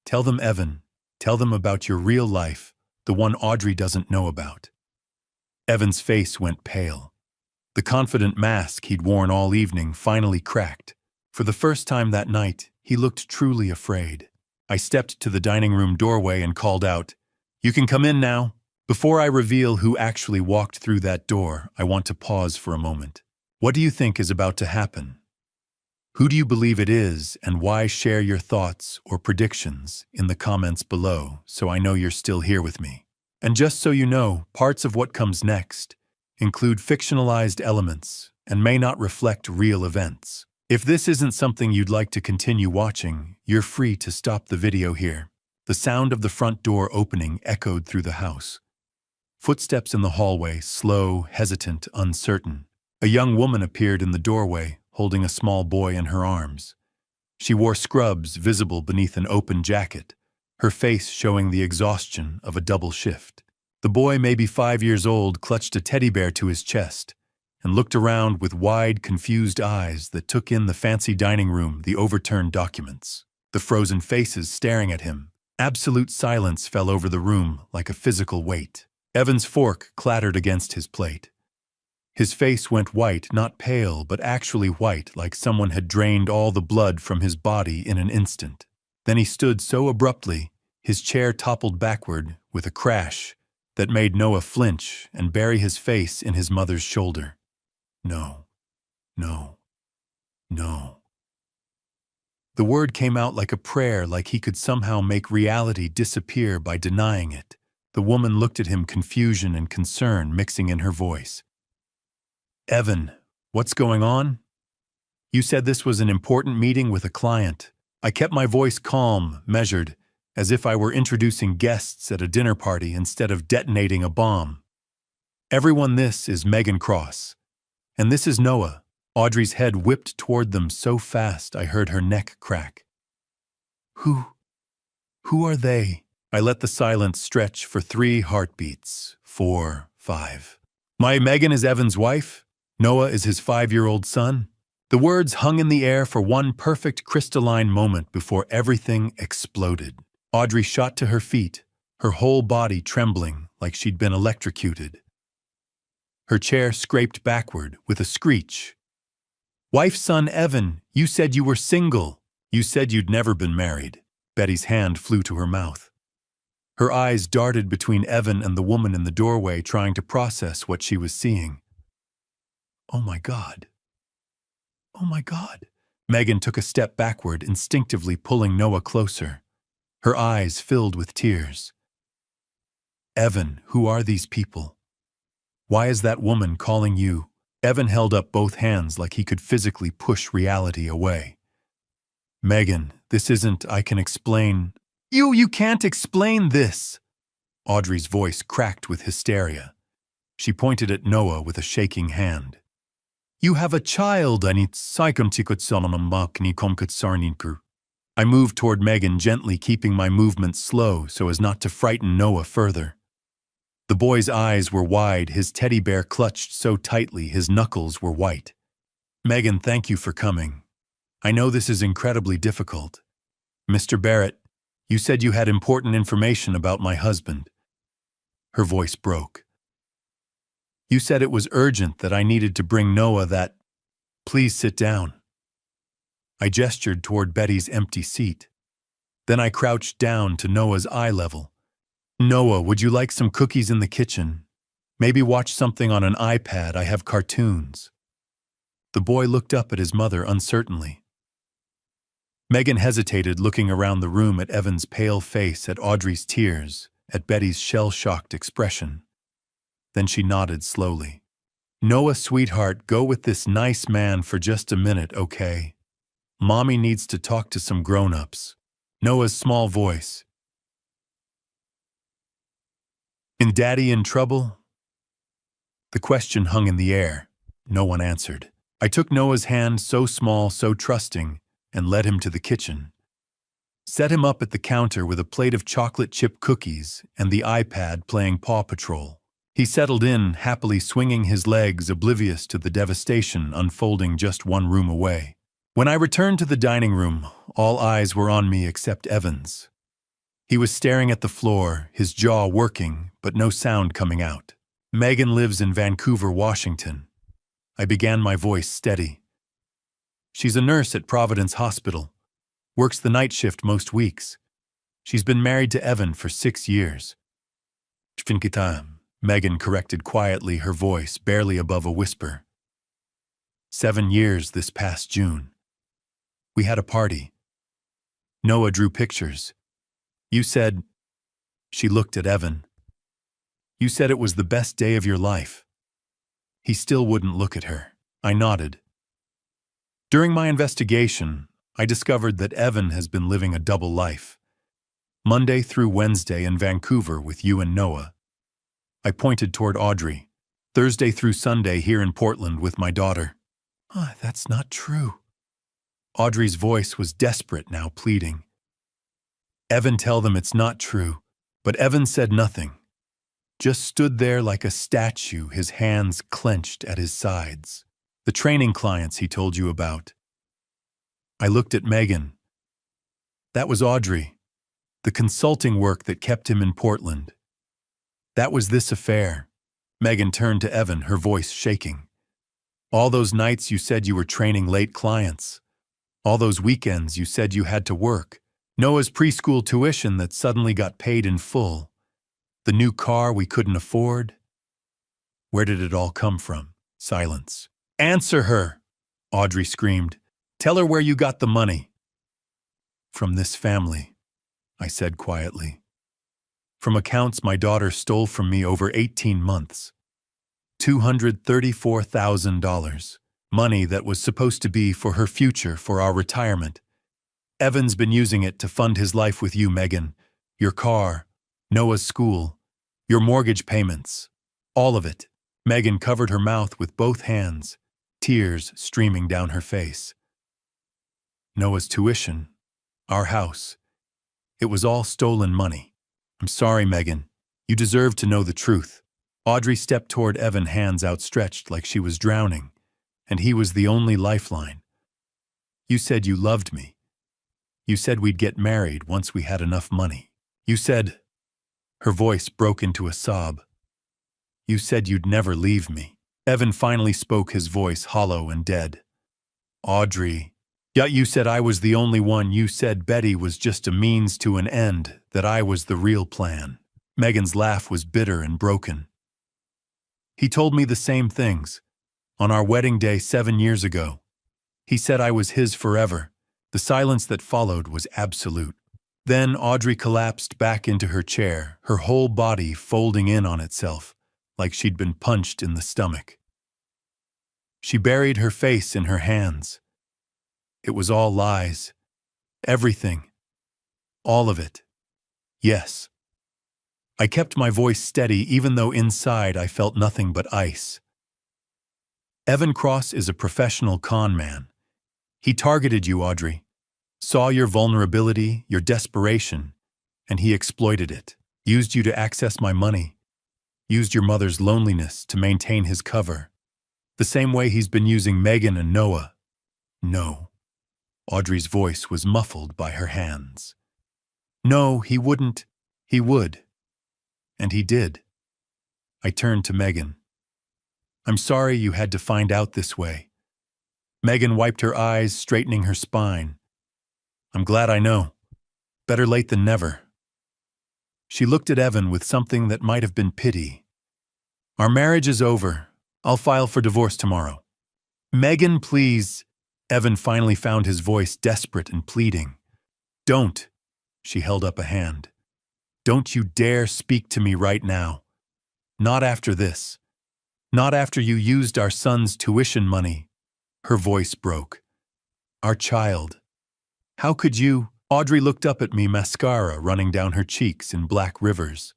Tell them, Evan. Tell them about your real life, the one Audrey doesn't know about. Evan's face went pale. The confident mask he'd worn all evening finally cracked. For the first time that night, he looked truly afraid. I stepped to the dining room doorway and called out, You can come in now. Before I reveal who actually walked through that door, I want to pause for a moment. What do you think is about to happen? Who do you believe it is, and why? Share your thoughts or predictions in the comments below so I know you're still here with me. And just so you know, parts of what comes next include fictionalized elements and may not reflect real events. If this isn't something you'd like to continue watching, you're free to stop the video here. The sound of the front door opening echoed through the house. Footsteps in the hallway, slow, hesitant, uncertain. A young woman appeared in the doorway, holding a small boy in her arms. She wore scrubs visible beneath an open jacket, her face showing the exhaustion of a double shift. The boy, maybe 5 years old, clutched a teddy bear to his chest and looked around with wide, confused eyes that took in the fancy dining room, the overturned documents, the frozen faces staring at him. Absolute silence fell over the room like a physical weight. Evan's fork clattered against his plate. His face went white, not pale, but actually white, like someone had drained all the blood from his body in an instant. Then he stood so abruptly, his chair toppled backward with a crash that made Noah flinch and bury his face in his mother's shoulder. No, no, no. The word came out like a prayer, like he could somehow make reality disappear by denying it. The woman looked at him, confusion and concern mixing in her voice. Evan, what's going on? You said this was an important meeting with a client. I kept my voice calm, measured, as if I were introducing guests at a dinner party instead of detonating a bomb. Everyone, this is Megan Cross. And this is Noah. Audrey's head whipped toward them so fast I heard her neck crack. Who are they? I let the silence stretch for 3 heartbeats. 4, 5. My Megan is Evan's wife. Noah is his 5-year-old son. The words hung in the air for one perfect crystalline moment before everything exploded. Audrey shot to her feet, her whole body trembling like she'd been electrocuted. Her chair scraped backward with a screech. Wife, son, Evan, you said you were single. You said you'd never been married. Betty's hand flew to her mouth. Her eyes darted between Evan and the woman in the doorway, trying to process what she was seeing. Oh my God. Oh my God. Megan took a step backward, instinctively pulling Noah closer. Her eyes filled with tears. Evan, who are these people? Why is that woman calling you Evan held up both hands like he could physically push reality away. Megan, this isn't, I can explain. You can't explain this! Audrey's voice cracked with hysteria. She pointed at Noah with a shaking hand. You have a child, I moved toward Megan, gently keeping my movements slow so as not to frighten Noah further. The boy's eyes were wide, his teddy bear clutched so tightly his knuckles were white. Megan, thank you for coming. I know this is incredibly difficult. Mr. Barrett, you said you had important information about my husband. Her voice broke. You said it was urgent that I needed to bring Noah that. Please sit down. I gestured toward Betty's empty seat. Then I crouched down to Noah's eye level. Noah, would you like some cookies in the kitchen? Maybe watch something on an iPad, I have cartoons. The boy looked up at his mother uncertainly. Megan hesitated, looking around the room at Evan's pale face, at Audrey's tears, at Betty's shell-shocked expression. Then she nodded slowly. Noah, sweetheart, go with this nice man for just a minute, okay? Mommy needs to talk to some grown-ups. Noah's small voice. Is Daddy in trouble? The question hung in the air. No one answered. I took Noah's hand, so small, so trusting, and led him to the kitchen. Set him up at the counter with a plate of chocolate chip cookies and the iPad playing Paw Patrol. He settled in, happily swinging his legs, oblivious to the devastation unfolding just one room away. When I returned to the dining room, all eyes were on me except Evan's. He was staring at the floor, his jaw working, but no sound coming out. Megan lives in Vancouver, Washington. I began, my voice steady. She's a nurse at Providence Hospital. Works the night shift most weeks. She's been married to Evan for 6 years. Megan corrected quietly, her voice barely above a whisper. 7 years this past June. We had a party. Noah drew pictures. You said... She looked at Evan. You said it was the best day of your life. He still wouldn't look at her. I nodded. During my investigation, I discovered that Evan has been living a double life. Monday through Wednesday in Vancouver with you and Noah. I pointed toward Audrey. Thursday through Sunday here in Portland with my daughter. That's not true. Audrey's voice was desperate now, pleading. Evan, tell them it's not true. But Evan said nothing. Just stood there like a statue, his hands clenched at his sides. The training clients he told you about. I looked at Megan. That was Audrey. The consulting work that kept him in Portland. That was this affair. Megan turned to Evan, her voice shaking. All those nights you said you were training late clients. All those weekends you said you had to work. Noah's preschool tuition that suddenly got paid in full. The new car we couldn't afford. Where did it all come from? Silence. Answer her, Audrey screamed. Tell her where you got the money. From this family, I said quietly. From accounts my daughter stole from me over 18 months. $234,000. Money that was supposed to be for her future, for our retirement. Evan's been using it to fund his life with you, Megan. Your car, Noah's school, your mortgage payments. All of it. Megan covered her mouth with both hands, tears streaming down her face. Noah's tuition, our house. It was all stolen money. I'm sorry, Megan. You deserve to know the truth. Audrey stepped toward Evan, hands outstretched like she was drowning, and he was the only lifeline. You said you loved me. You said we'd get married once we had enough money. You said... Her voice broke into a sob. You said you'd never leave me. Evan finally spoke, his voice hollow and dead. Audrey... Yet you said I was the only one. You said Betty was just a means to an end, that I was the real plan. Megan's laugh was bitter and broken. He told me the same things. On our wedding day 7 years ago. He said I was his forever. The silence that followed was absolute. Then Audrey collapsed back into her chair, her whole body folding in on itself, like she'd been punched in the stomach. She buried her face in her hands. It was all lies. Everything. All of it. Yes. I kept my voice steady even though inside I felt nothing but ice. Evan Cross is a professional con man. He targeted you, Audrey. Saw your vulnerability, your desperation, and he exploited it. Used you to access my money. Used your mother's loneliness to maintain his cover. The same way he's been using Megan and Noah. No. Audrey's voice was muffled by her hands. No, he wouldn't. He would. And he did. I turned to Megan. I'm sorry you had to find out this way. Megan wiped her eyes, straightening her spine. I'm glad I know. Better late than never. She looked at Evan with something that might have been pity. Our marriage is over. I'll file for divorce tomorrow. Megan, please. Evan finally found his voice desperate and pleading. Don't. She held up a hand. Don't you dare speak to me right now. Not after this. Not after you used our son's tuition money. Her voice broke. Our child. How could you? Audrey looked up at me, mascara running down her cheeks in black rivers.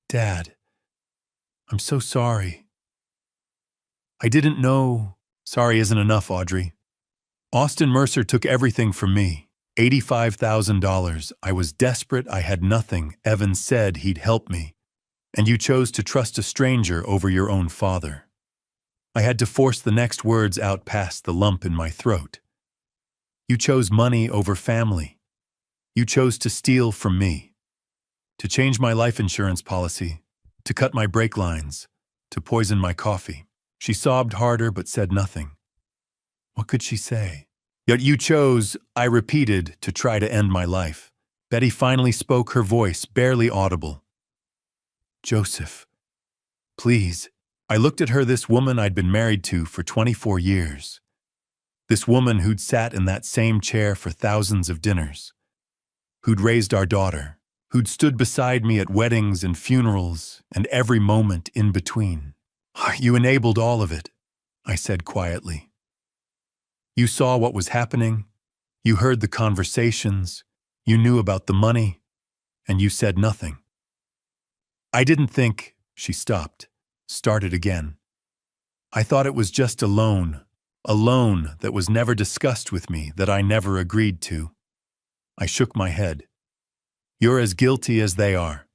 Dad, I'm so sorry. I didn't know. Sorry isn't enough, Audrey. Austin Mercer took everything from me. $85,000. I was desperate. I had nothing. Evan said he'd help me. And you chose to trust a stranger over your own father. I had to force the next words out past the lump in my throat. You chose money over family. You chose to steal from me. To change my life insurance policy. To cut my brake lines. To poison my coffee. She sobbed harder but said nothing. What could she say? Yet you chose, I repeated, to try to end my life. Betty finally spoke, her voice barely audible. Joseph, please. I looked at her, this woman I'd been married to for 24 years. This woman who'd sat in that same chair for thousands of dinners. Who'd raised our daughter. Who'd stood beside me at weddings and funerals and every moment in between. You enabled all of it, I said quietly. You saw what was happening. You heard the conversations. You knew about the money. And you said nothing. I didn't think. She stopped, started again. I thought it was just a loan that was never discussed with me, that I never agreed to. I shook my head. You're as guilty as they are.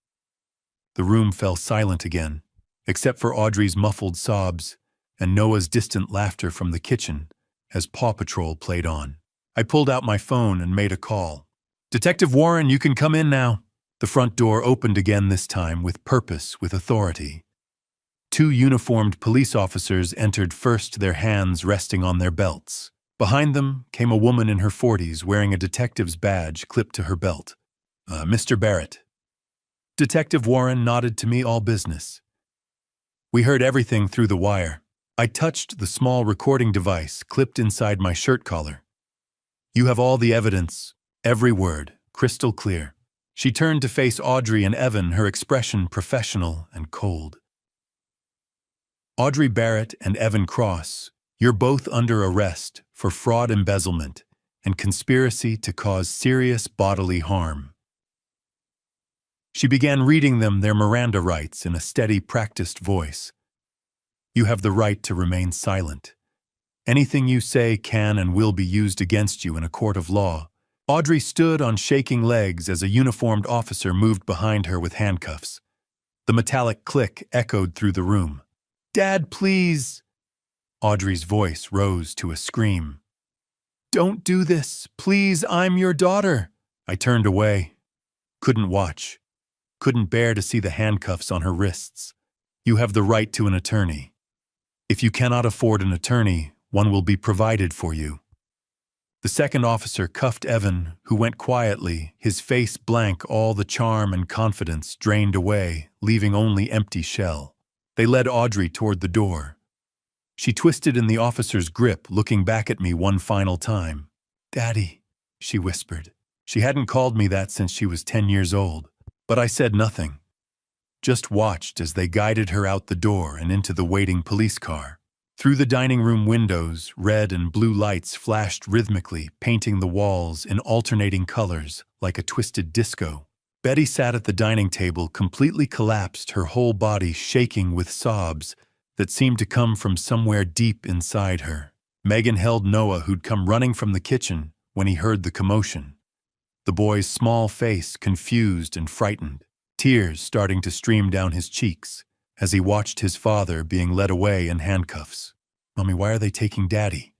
The room fell silent again, except for Audrey's muffled sobs and Noah's distant laughter from the kitchen as Paw Patrol played on. I pulled out my phone and made a call. Detective Warren, you can come in now. The front door opened again, this time with purpose, with authority. 2 uniformed police officers entered first, their hands resting on their belts. Behind them came a woman in her 40s wearing a detective's badge clipped to her belt. Mr. Barrett. Detective Warren nodded to me, all business. We heard everything through the wire. I touched the small recording device clipped inside my shirt collar. You have all the evidence, every word, crystal clear. She turned to face Audrey and Evan, her expression professional and cold. Audrey Barrett and Evan Cross, you're both under arrest for fraud, embezzlement, and conspiracy to cause serious bodily harm. She began reading them their Miranda rights in a steady, practiced voice. You have the right to remain silent. Anything you say can and will be used against you in a court of law. Audrey stood on shaking legs as a uniformed officer moved behind her with handcuffs. The metallic click echoed through the room. Dad, please! Audrey's voice rose to a scream. Don't do this. Please, I'm your daughter. I turned away. Couldn't watch. Couldn't bear to see the handcuffs on her wrists. You have the right to an attorney. If you cannot afford an attorney, one will be provided for you. The second officer cuffed Evan, who went quietly, his face blank, all the charm and confidence drained away, leaving only empty shell. They led Audrey toward the door. She twisted in the officer's grip, looking back at me one final time. Daddy, she whispered. She hadn't called me that since she was 10 years old. But I said nothing. Just watched as they guided her out the door and into the waiting police car. Through the dining room windows, red and blue lights flashed rhythmically, painting the walls in alternating colors like a twisted disco. Betty sat at the dining table, completely collapsed, her whole body shaking with sobs that seemed to come from somewhere deep inside her. Megan held Noah, who'd come running from the kitchen when he heard the commotion. The boy's small face confused and frightened, tears starting to stream down his cheeks as he watched his father being led away in handcuffs. "Mommy, why are they taking Daddy?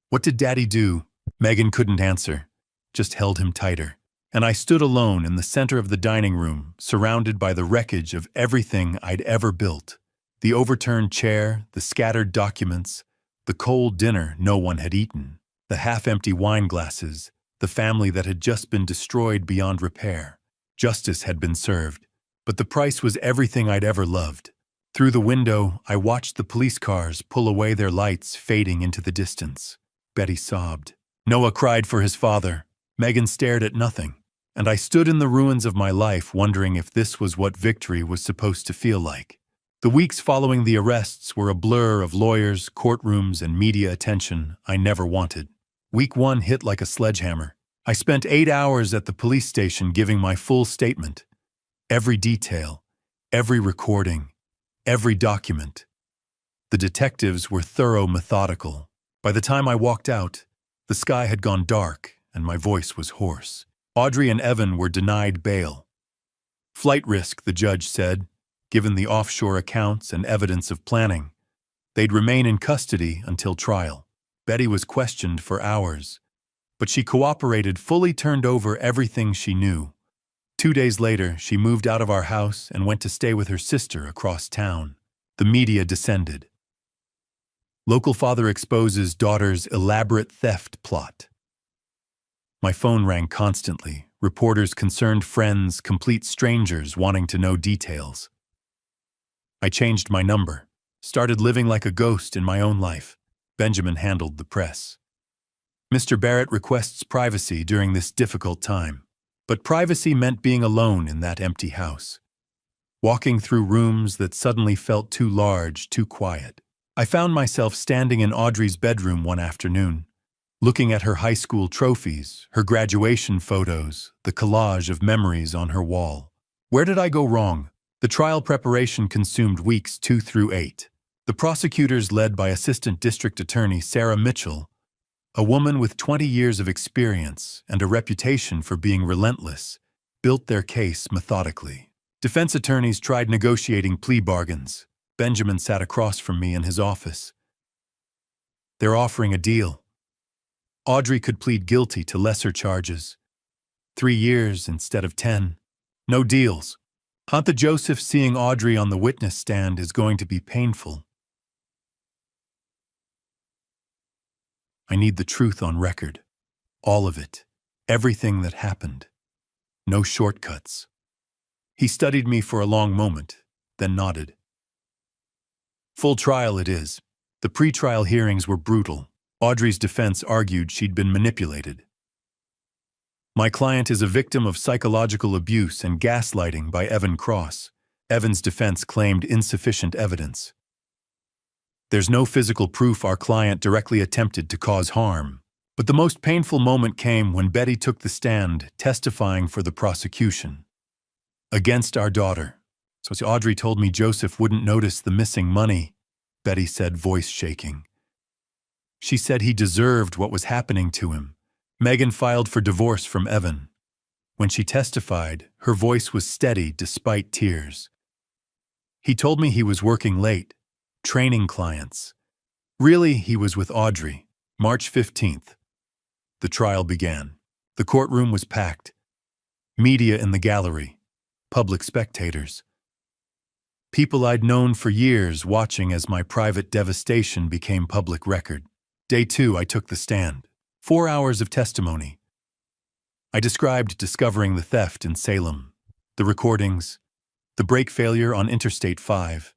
What did Daddy do?" Megan couldn't answer, just held him tighter. And I stood alone in the center of the dining room, surrounded by the wreckage of everything I'd ever built. The overturned chair, the scattered documents, the cold dinner no one had eaten, the half-empty wine glasses, the family that had just been destroyed beyond repair. Justice had been served, but the price was everything I'd ever loved. Through the window, I watched the police cars pull away, their lights fading into the distance. Betty sobbed. Noah cried for his father. Megan stared at nothing. And I stood in the ruins of my life, wondering if this was what victory was supposed to feel like. The weeks following the arrests were a blur of lawyers, courtrooms, and media attention I never wanted. Week 1 hit like a sledgehammer. I spent 8 hours at the police station giving my full statement. Every detail, every recording, every document. The detectives were thorough, methodical. By the time I walked out, the sky had gone dark and my voice was hoarse. Audrey and Evan were denied bail. Flight risk, the judge said, given the offshore accounts and evidence of planning. They'd remain in custody until trial. Betty was questioned for hours, but she cooperated, fully turned over everything she knew. 2 days later, she moved out of our house and went to stay with her sister across town. The media descended. Local father exposes daughter's elaborate theft plot. My phone rang constantly, reporters, concerned friends, complete strangers wanting to know details. I changed my number, started living like a ghost in my own life. Benjamin handled the press. Mr. Barrett requests privacy during this difficult time, but privacy meant being alone in that empty house, walking through rooms that suddenly felt too large, too quiet. I found myself standing in Audrey's bedroom one afternoon, looking at her high school trophies, her graduation photos, the collage of memories on her wall. Where did I go wrong? The trial preparation consumed weeks 2 through 8. The prosecutors, led by Assistant District Attorney Sarah Mitchell, a woman with 20 years of experience and a reputation for being relentless, built their case methodically. Defense attorneys tried negotiating plea bargains. Benjamin sat across from me in his office. They're offering a deal. Audrey could plead guilty to lesser charges. 3 years instead of 10. No deals. Aunt Joseph, seeing Audrey on the witness stand is going to be painful. I need the truth on record. All of it. Everything that happened. No shortcuts. He studied me for a long moment, then nodded. Full trial it is. The pre-trial hearings were brutal. Audrey's defense argued she'd been manipulated. My client is a victim of psychological abuse and gaslighting by Evan Cross. Evan's defense claimed insufficient evidence. There's no physical proof our client directly attempted to cause harm. But the most painful moment came when Betty took the stand, testifying for the prosecution. Against our daughter. So Audrey told me Joseph wouldn't notice the missing money, Betty said, voice shaking. She said he deserved what was happening to him. Megan filed for divorce from Evan. When she testified, her voice was steady despite tears. He told me he was working late, training clients. Really, he was with Audrey. March 15th. The trial began. The courtroom was packed. Media in the gallery. Public spectators. People I'd known for years watching as my private devastation became public record. Day 2, I took the stand. 4 hours of testimony. I described discovering the theft in Salem, the recordings, the brake failure on Interstate 5,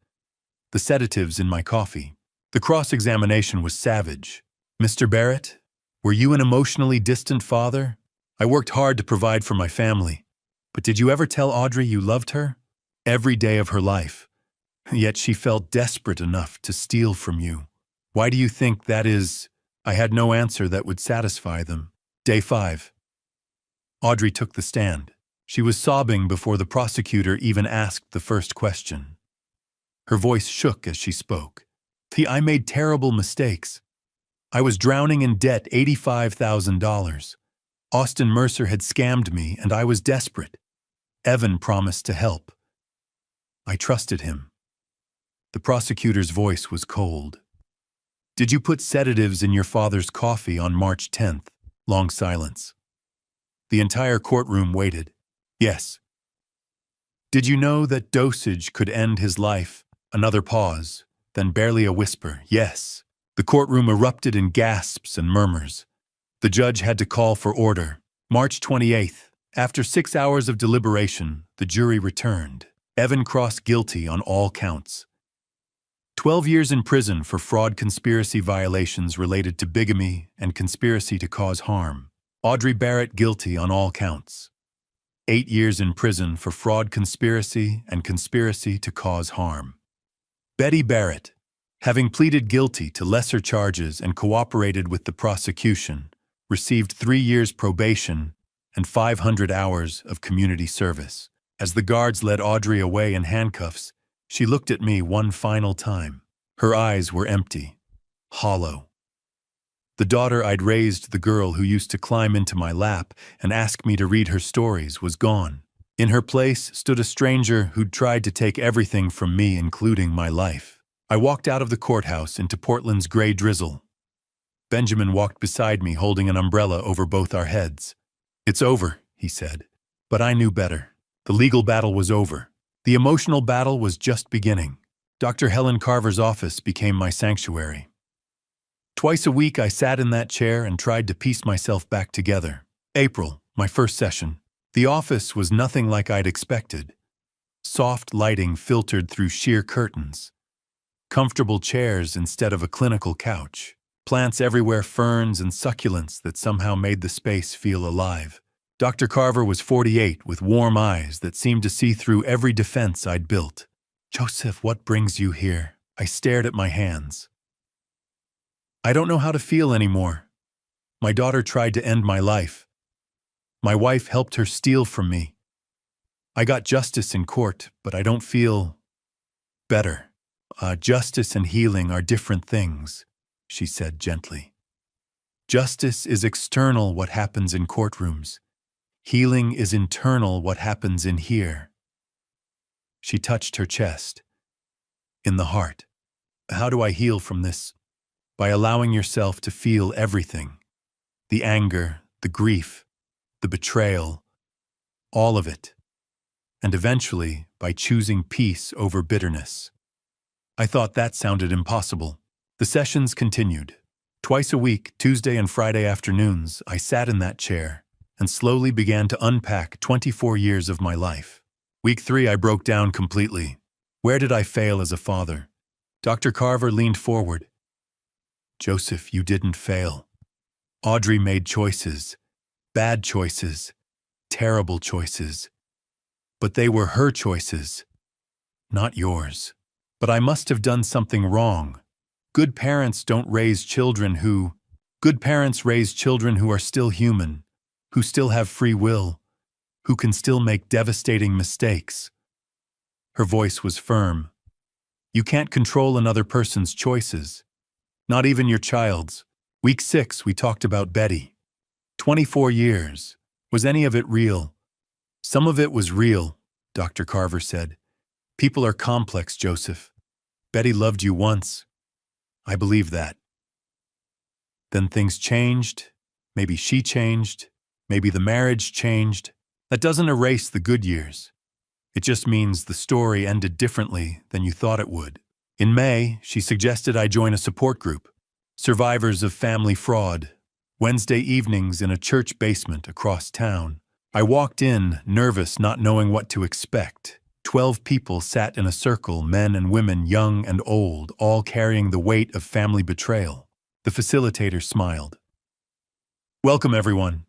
the sedatives in my coffee. The cross-examination was savage. Mr. Barrett, were you an emotionally distant father? I worked hard to provide for my family. But did you ever tell Audrey you loved her? Every day of her life. Yet she felt desperate enough to steal from you. Why do you think that is? I had no answer that would satisfy them. Day 5. Audrey took the stand. She was sobbing before the prosecutor even asked the first question. Her voice shook as she spoke. I made terrible mistakes. I was drowning in debt, $85,000. Austin Mercer had scammed me, and I was desperate. Evan promised to help. I trusted him. The prosecutor's voice was cold. Did you put sedatives in your father's coffee on March 10th? Long silence. The entire courtroom waited. Yes. Did you know that dosage could end his life? Another pause, then barely a whisper. Yes. The courtroom erupted in gasps and murmurs. The judge had to call for order. March 28th. After 6 hours of deliberation, the jury returned. Evan Cross guilty on all counts. 12 years in prison for fraud conspiracy violations related to bigamy and conspiracy to cause harm. Audrey Barrett guilty on all counts. 8 years in prison for fraud conspiracy and conspiracy to cause harm. Betty Barrett, having pleaded guilty to lesser charges and cooperated with the prosecution, received 3 years probation and 500 hours of community service. As the guards led Audrey away in handcuffs, she looked at me one final time. Her eyes were empty, hollow. The daughter I'd raised, the girl who used to climb into my lap and ask me to read her stories, was gone. In her place stood a stranger who'd tried to take everything from me, including my life. I walked out of the courthouse into Portland's gray drizzle. Benjamin walked beside me, holding an umbrella over both our heads. It's over, he said. But I knew better. The legal battle was over. The emotional battle was just beginning. Dr. Helen Carver's office became my sanctuary. Twice a week I sat in that chair and tried to piece myself back together. April, my first session. The office was nothing like I'd expected. Soft lighting filtered through sheer curtains. Comfortable chairs instead of a clinical couch. Plants everywhere, ferns and succulents that somehow made the space feel alive. Dr. Carver was 48 with warm eyes that seemed to see through every defense I'd built. Joseph, what brings you here? I stared at my hands. I don't know how to feel anymore. My daughter tried to end my life. My wife helped her steal from me. I got justice in court, but I don't feel better. Justice and healing are different things, she said gently. Justice is external, what happens in courtrooms. Healing is internal, what happens in here. She touched her chest. In the heart. How do I heal from this? By allowing yourself to feel everything. The anger, the grief, the betrayal, all of it. And eventually, by choosing peace over bitterness. I thought that sounded impossible. The sessions continued. Twice a week, Tuesday and Friday afternoons, I sat in that chair and slowly began to unpack 24 years of my life. Week 3, I broke down completely. Where did I fail as a father? Dr. Carver leaned forward. Joseph, you didn't fail. Audrey made choices, bad choices, terrible choices. But they were her choices, not yours. But I must have done something wrong. Good parents raise children who are still human, who still have free will, who can still make devastating mistakes. Her voice was firm. You can't control another person's choices, not even your child's. Week 6, we talked about Betty. 24 years. Was any of it real? Some of it was real, Dr. Carver said. People are complex, Joseph. Betty loved you once. I believe that. Then things changed. Maybe she changed. Maybe the marriage changed. That doesn't erase the good years. It just means the story ended differently than you thought it would. In May, she suggested I join a support group, Survivors of Family Fraud, Wednesday evenings in a church basement across town. I walked in, nervous, not knowing what to expect. 12 people sat in a circle, men and women, young and old, all carrying the weight of family betrayal. The facilitator smiled. Welcome, everyone.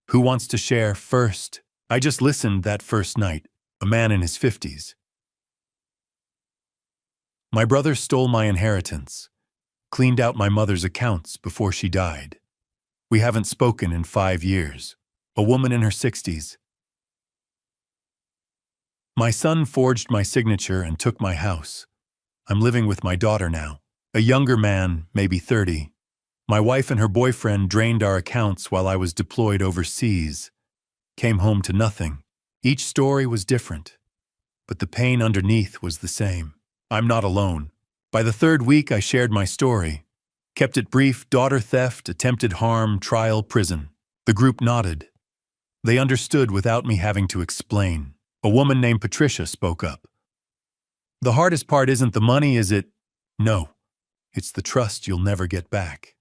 Who wants to share first? I just listened that first night, a man in his 50s. My brother stole my inheritance. Cleaned out my mother's accounts before she died. We haven't spoken in 5 years. A woman in her 60s. My son forged my signature and took my house. I'm living with my daughter now. A younger man, maybe 30. My wife and her boyfriend drained our accounts while I was deployed overseas. Came home to nothing. Each story was different, but the pain underneath was the same. I'm not alone. By the 3rd week, I shared my story. Kept it brief: daughter theft, attempted harm, trial, prison. The group nodded. They understood without me having to explain. A woman named Patricia spoke up. The hardest part isn't the money, is it? No. It's the trust you'll never get back.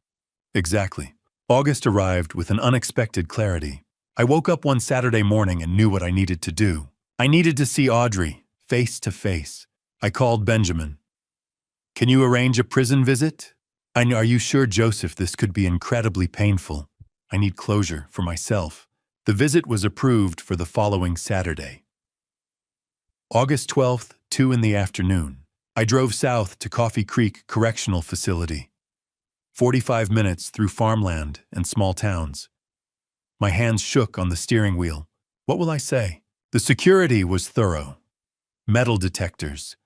Exactly. August arrived with an unexpected clarity. I woke up one Saturday morning and knew what I needed to do. I needed to see Audrey, face to face. I called Benjamin. Can you arrange a prison visit? Are you sure, Joseph, this could be incredibly painful? I need closure for myself. The visit was approved for the following Saturday. August 12th, 2 in the afternoon. I drove south to Coffee Creek Correctional Facility. 45 minutes through farmland and small towns. My hands shook on the steering wheel. What will I say? The security was thorough. Metal detectors.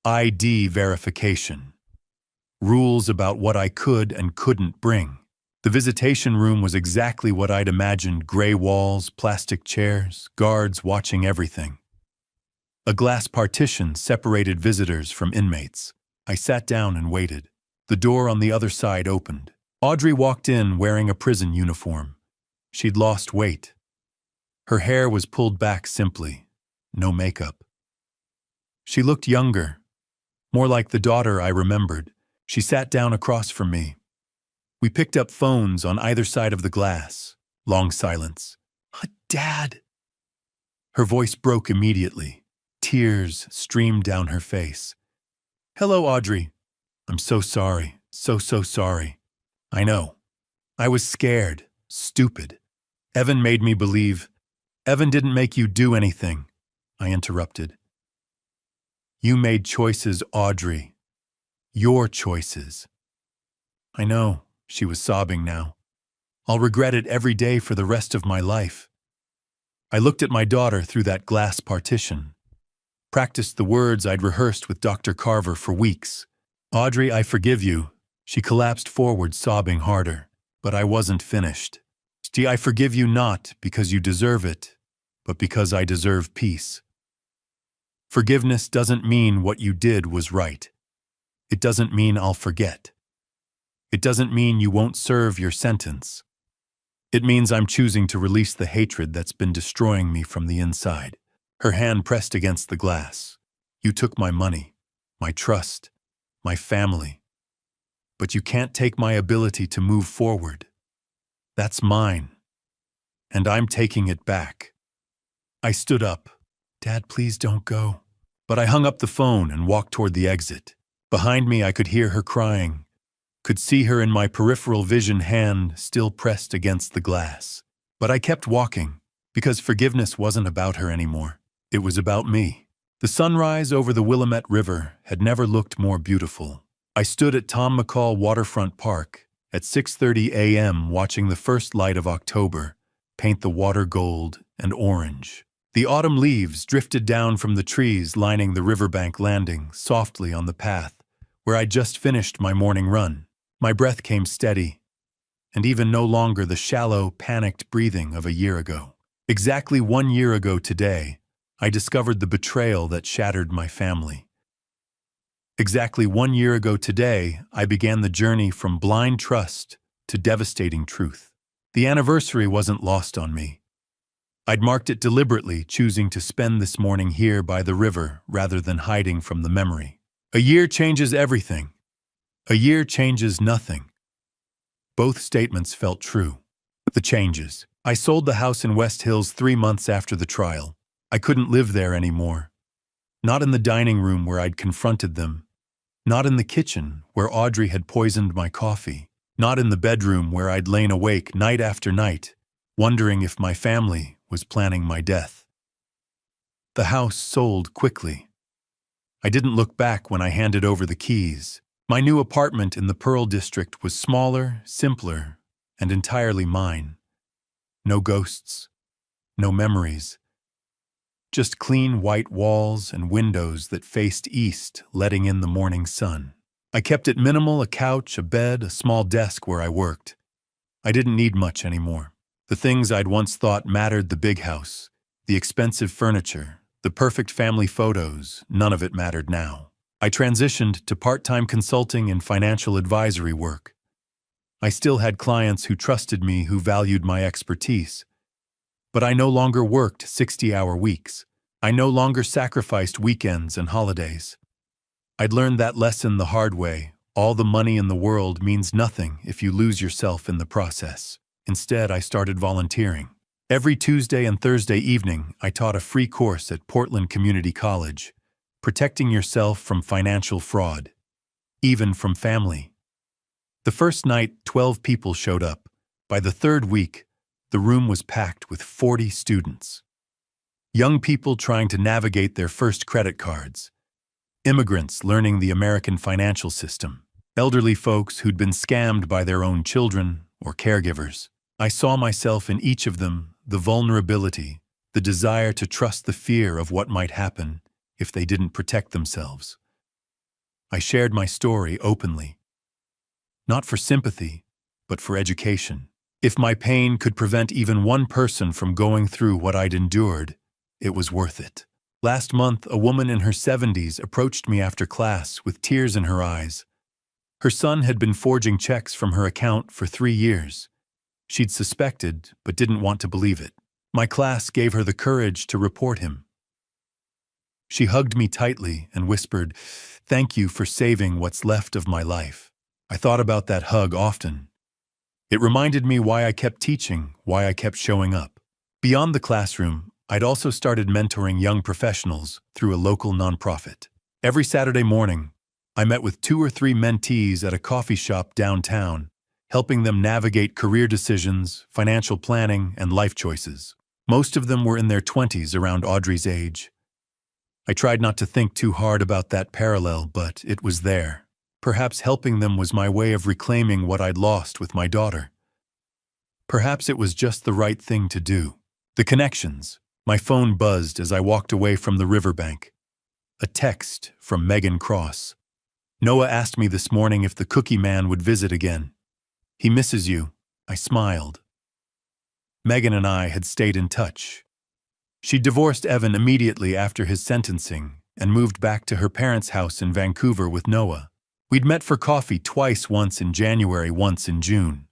ID verification. Rules about what I could and couldn't bring. The visitation room was exactly what I'd imagined: gray walls, plastic chairs, guards watching everything. A glass partition separated visitors from inmates. I sat down and waited. The door on the other side opened. Audrey walked in wearing a prison uniform. She'd lost weight. Her hair was pulled back simply. No makeup. She looked younger, more like the daughter I remembered. She sat down across from me. We picked up phones on either side of the glass. Long silence. Dad! Her voice broke immediately. Tears streamed down her face. Hello, Audrey. I'm so sorry. So sorry. I know. I was scared. Stupid. Evan made me believe. Evan didn't make you do anything. I interrupted. You made choices, Audrey. Your choices. I know, she was sobbing now. I'll regret it every day for the rest of my life. I looked at my daughter through that glass partition. Practiced the words I'd rehearsed with Dr. Carver for weeks. Audrey, I forgive you. She collapsed forward, sobbing harder. But I wasn't finished. I forgive you not because you deserve it, but because I deserve peace. Forgiveness doesn't mean what you did was right. It doesn't mean I'll forget. It doesn't mean you won't serve your sentence. It means I'm choosing to release the hatred that's been destroying me from the inside. Her hand pressed against the glass. You took my money, my trust, my family. But you can't take my ability to move forward. That's mine. And I'm taking it back. I stood up. Dad, please don't go. But I hung up the phone and walked toward the exit. Behind me, I could hear her crying. Could see her in my peripheral vision, hand still pressed against the glass. But I kept walking, because forgiveness wasn't about her anymore. It was about me. The sunrise over the Willamette River had never looked more beautiful. I stood at Tom McCall Waterfront Park at 6:30 a.m. watching the first light of October paint the water gold and orange. The autumn leaves drifted down from the trees lining the riverbank, landing softly on the path where I'd just finished my morning run. My breath came steady, and even no longer the shallow, panicked breathing of a year ago. Exactly 1 year ago today, I discovered the betrayal that shattered my family. Exactly 1 year ago today, I began the journey from blind trust to devastating truth. The anniversary wasn't lost on me. I'd marked it deliberately, choosing to spend this morning here by the river rather than hiding from the memory. A year changes everything. A year changes nothing. Both statements felt true. The changes. I sold the house in West Hills 3 months after the trial. I couldn't live there anymore. Not in the dining room where I'd confronted them. Not in the kitchen where Audrey had poisoned my coffee. Not in the bedroom where I'd lain awake night after night, wondering if my family was planning my death. The house sold quickly. I didn't look back when I handed over the keys. My new apartment in the Pearl District was smaller, simpler, and entirely mine. No ghosts, no memories. Just clean white walls and windows that faced east, letting in the morning sun. I kept it minimal: a couch, a bed, a small desk where I worked. I didn't need much anymore. The things I'd once thought mattered: the big house, the expensive furniture, the perfect family photos, none of it mattered now. I transitioned to part-time consulting and financial advisory work. I still had clients who trusted me, who valued my expertise. But I no longer worked 60-hour weeks. I no longer sacrificed weekends and holidays. I'd learned that lesson the hard way. All the money in the world means nothing if you lose yourself in the process. Instead, I started volunteering. Every Tuesday and Thursday evening, I taught a free course at Portland Community College, protecting yourself from financial fraud, even from family. The first night, 12 people showed up. By the third week, the room was packed with 40 students. Young people trying to navigate their first credit cards, immigrants learning the American financial system, elderly folks who'd been scammed by their own children or caregivers. I saw myself in each of them: the vulnerability, the desire to trust, the fear of what might happen if they didn't protect themselves. I shared my story openly, not for sympathy, but for education. If my pain could prevent even one person from going through what I'd endured, it was worth it. Last month, a woman in her 70s approached me after class with tears in her eyes. Her son had been forging checks from her account for 3 years. She'd suspected, but didn't want to believe it. My class gave her the courage to report him. She hugged me tightly and whispered, "Thank you for saving what's left of my life." I thought about that hug often. It reminded me why I kept teaching, why I kept showing up. Beyond the classroom, I'd also started mentoring young professionals through a local nonprofit. Every Saturday morning, I met with 2 or 3 mentees at a coffee shop downtown, helping them navigate career decisions, financial planning, and life choices. Most of them were in their 20s, around Audrey's age. I tried not to think too hard about that parallel, but it was there. Perhaps helping them was my way of reclaiming what I'd lost with my daughter. Perhaps it was just the right thing to do. The connections. My phone buzzed as I walked away from the riverbank. A text from Megan Cross. "Noah asked me this morning if the cookie man would visit again. He misses you." I smiled. Megan and I had stayed in touch. She divorced Evan immediately after his sentencing and moved back to her parents' house in Vancouver with Noah. We'd met for coffee twice, once in January, once in June.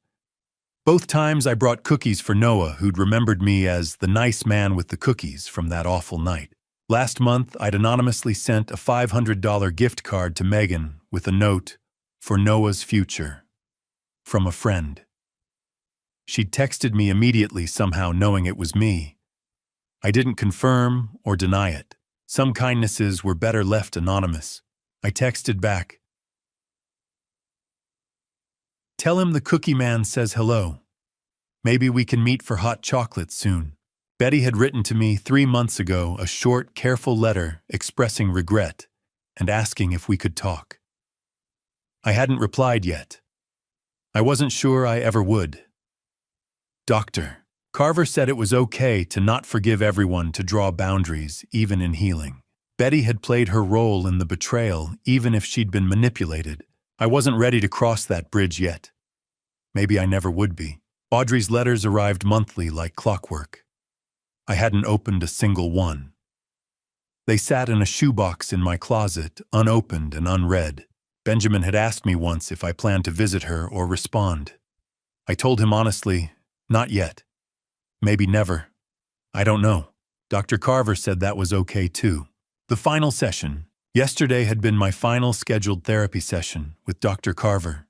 Both times I brought cookies for Noah, who'd remembered me as the nice man with the cookies from that awful night. Last month, I'd anonymously sent a $500 gift card to Megan with a note, "For Noah's future," from a friend. She'd texted me immediately, somehow knowing it was me. I didn't confirm or deny it. Some kindnesses were better left anonymous. I texted back, "Tell him the cookie man says hello. Maybe we can meet for hot chocolate soon." Betty had written to me 3 months ago a short, careful letter expressing regret and asking if we could talk. I hadn't replied yet. I wasn't sure I ever would. Dr. Carver said it was okay to not forgive everyone, to draw boundaries, even in healing. Betty had played her role in the betrayal, even if she'd been manipulated. I wasn't ready to cross that bridge yet. Maybe I never would be. Audrey's letters arrived monthly like clockwork. I hadn't opened a single one. They sat in a shoebox in my closet, unopened and unread. Benjamin had asked me once if I planned to visit her or respond. I told him honestly, not yet. Maybe never. I don't know. Dr. Carver said that was okay too. The final session. Yesterday had been my final scheduled therapy session with Dr. Carver.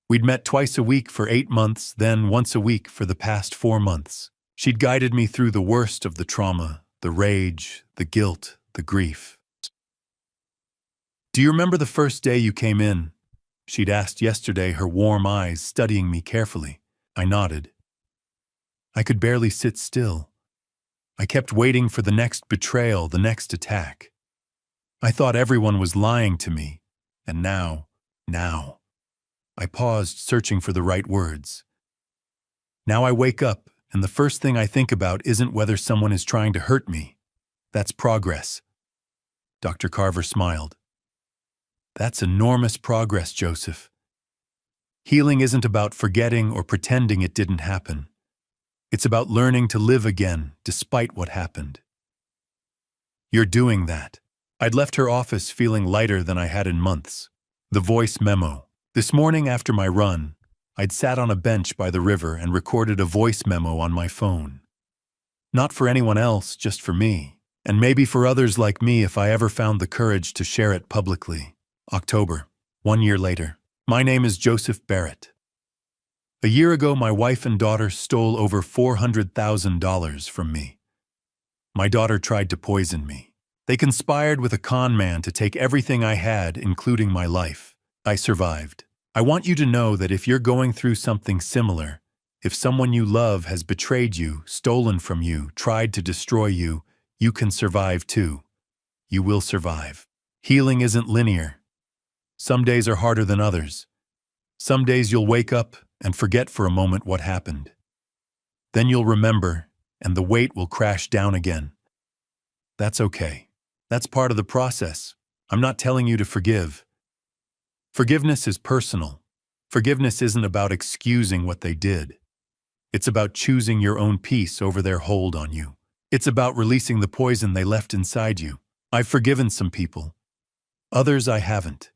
We'd met twice a week for 8 months, then once a week for the past 4 months. She'd guided me through the worst of the trauma, the rage, the guilt, the grief. "Do you remember the first day you came in?" she'd asked yesterday, her warm eyes studying me carefully. I nodded. I could barely sit still. I kept waiting for the next betrayal, the next attack. I thought everyone was lying to me, and now Now. I paused, searching for the right words. Now I wake up, and the first thing I think about isn't whether someone is trying to hurt me. That's progress. Dr. Carver smiled. That's enormous progress, Joseph. Healing isn't about forgetting or pretending it didn't happen. It's about learning to live again, despite what happened. You're doing that. I'd left her office feeling lighter than I had in months. The voice memo. This morning after my run, I'd sat on a bench by the river and recorded a voice memo on my phone. Not for anyone else, just for me. And maybe for others like me if I ever found the courage to share it publicly. October, 1 year later. My name is Joseph Barrett. A year ago, my wife and daughter stole over $400,000 from me. My daughter tried to poison me. They conspired with a con man to take everything I had, including my life. I survived. I want you to know that if you're going through something similar, if someone you love has betrayed you, stolen from you, tried to destroy you, you can survive too. You will survive. Healing isn't linear. Some days are harder than others. Some days you'll wake up and forget for a moment what happened. Then you'll remember, and the weight will crash down again. That's okay. That's part of the process. I'm not telling you to forgive. Forgiveness is personal. Forgiveness isn't about excusing what they did. It's about choosing your own peace over their hold on you. It's about releasing the poison they left inside you. I've forgiven some people. Others I haven't.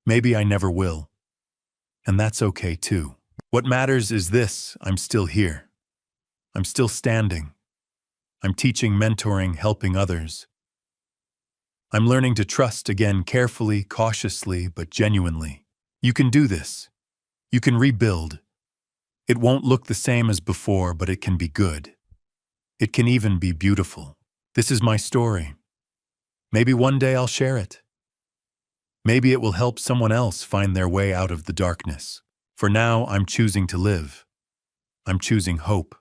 Maybe I never will. And that's okay too. What matters is this: I'm still here. I'm still standing. I'm teaching, mentoring, helping others. I'm learning to trust again, carefully, cautiously, but genuinely. You can do this. You can rebuild. It won't look the same as before, but it can be good. It can even be beautiful. This is my story. Maybe one day I'll share it. Maybe it will help someone else find their way out of the darkness. For now, I'm choosing to live. I'm choosing hope.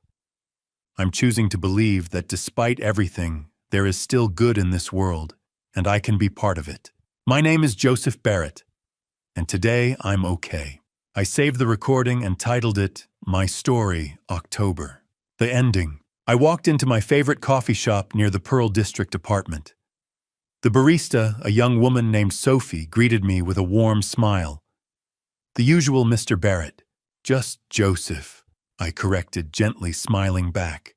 I'm choosing to believe that despite everything, there is still good in this world, and I can be part of it. My name is Joseph Barrett, and today I'm okay. I saved the recording and titled it, My Story, October. The ending. I walked into my favorite coffee shop near the Pearl District apartment. The barista, a young woman named Sophie, greeted me with a warm smile. The usual Mr. Barrett. Just Joseph, I corrected, gently smiling back.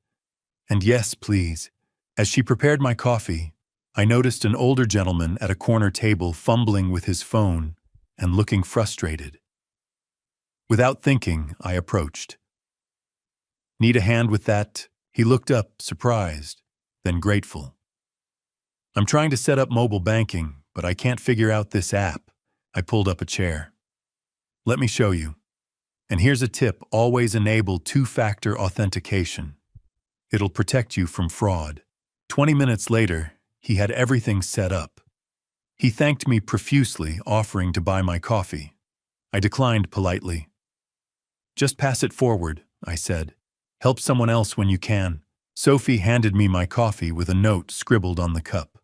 And yes, please. As she prepared my coffee, I noticed an older gentleman at a corner table fumbling with his phone and looking frustrated. Without thinking, I approached. Need a hand with that? He looked up, surprised, then grateful. I'm trying to set up mobile banking, but I can't figure out this app. I pulled up a chair. Let me show you. And here's a tip: always enable two-factor authentication. It'll protect you from fraud. 20 minutes later, he had everything set up. He thanked me profusely, offering to buy my coffee. I declined politely. Just pass it forward, I said. Help someone else when you can. Sophie handed me my coffee with a note scribbled on the cup.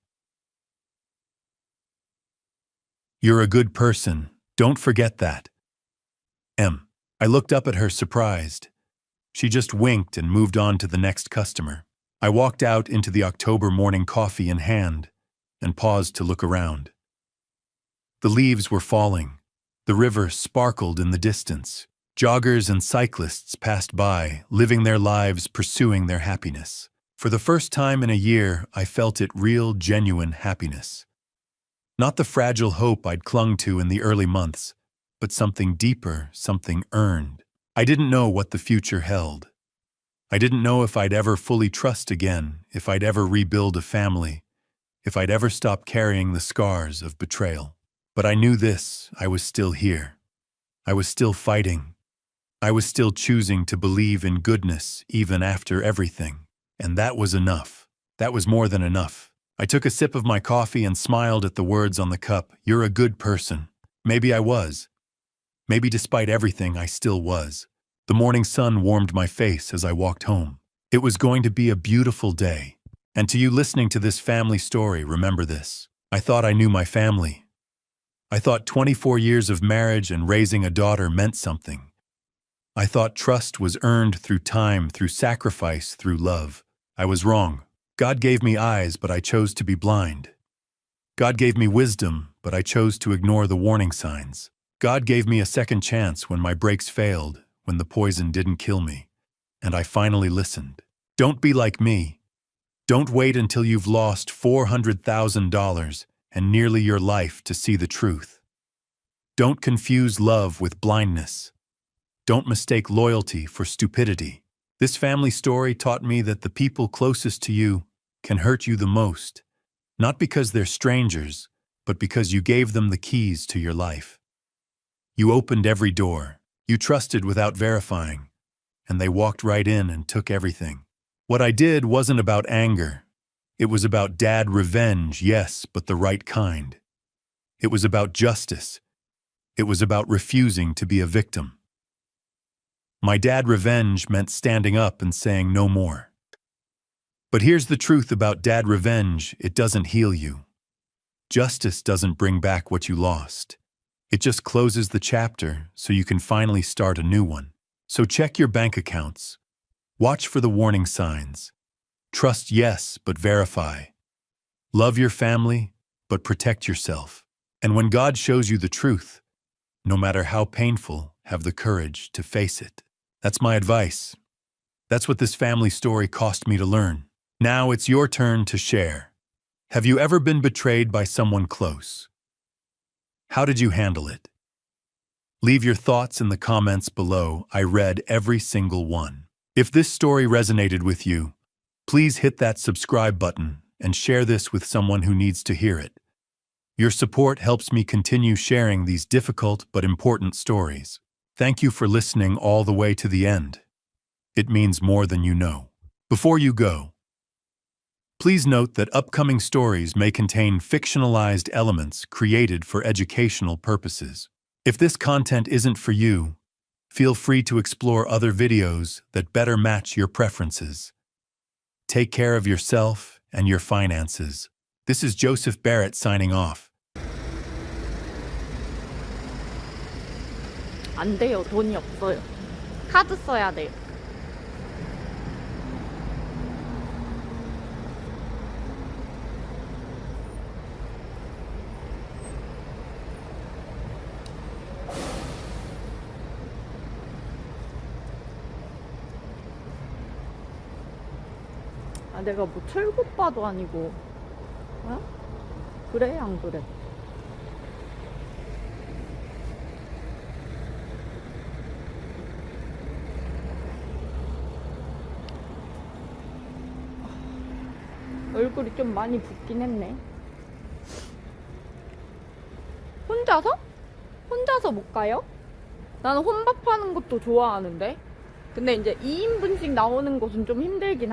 You're a good person. Don't forget that. M. I looked up at her, surprised. She just winked and moved on to the next customer. I walked out into the October morning, coffee in hand, and paused to look around. The leaves were falling. The river sparkled in the distance. Joggers and cyclists passed by, living their lives, pursuing their happiness. For the first time in a year, I felt it: real, genuine happiness. Not the fragile hope I'd clung to in the early months, but something deeper, something earned. I didn't know what the future held. I didn't know if I'd ever fully trust again, if I'd ever rebuild a family, if I'd ever stop carrying the scars of betrayal. But I knew this: I was still here. I was still fighting. I was still choosing to believe in goodness even after everything. And that was enough. That was more than enough. I took a sip of my coffee and smiled at the words on the cup. You're a good person. Maybe I was. Maybe despite everything, I still was. The morning sun warmed my face as I walked home. It was going to be a beautiful day. And to you listening to this family story, remember this. I thought I knew my family. I thought 24 years of marriage and raising a daughter meant something. I thought trust was earned through time, through sacrifice, through love. I was wrong. God gave me eyes, but I chose to be blind. God gave me wisdom, but I chose to ignore the warning signs. God gave me a second chance when my brakes failed, when the poison didn't kill me, and I finally listened. Don't be like me. Don't wait until you've lost $400,000 and nearly your life to see the truth. Don't confuse love with blindness. Don't mistake loyalty for stupidity. This family story taught me that the people closest to you can hurt you the most, not because they're strangers, but because you gave them the keys to your life. You opened every door, you trusted without verifying, and they walked right in and took everything. What I did wasn't about anger. It was about dad revenge, yes, but the right kind. It was about justice. It was about refusing to be a victim. My dad revenge meant standing up and saying no more. But here's the truth about dad revenge: it doesn't heal you. Justice doesn't bring back what you lost. It just closes the chapter so you can finally start a new one. So check your bank accounts. Watch for the warning signs. Trust, yes, but verify. Love your family, but protect yourself. And when God shows you the truth, no matter how painful, have the courage to face it. That's my advice. That's what this family story cost me to learn. Now it's your turn to share. Have you ever been betrayed by someone close? How did you handle it? Leave your thoughts in the comments below. I read every single one. If this story resonated with you, please hit that subscribe button and share this with someone who needs to hear it. Your support helps me continue sharing these difficult but important stories. Thank you for listening all the way to the end. It means more than you know. Before you go, please note that upcoming stories may contain fictionalized elements created for educational purposes. If this content isn't for you, feel free to explore other videos that better match your preferences. Take care of yourself and your finances. This is Joseph Barrett signing off. 안 돼요. 돈이 없어요. 카드 써야 돼요. 아, 내가 뭐 철국바도 아니고, 어? 그래, 안 그래? 얼굴이 좀 많이 붓긴 했네. 혼자서 못 가요? 나는 혼밥하는 것도 좋아하는데. 근데 이제 2인분씩 나오는 것은 좀 힘들긴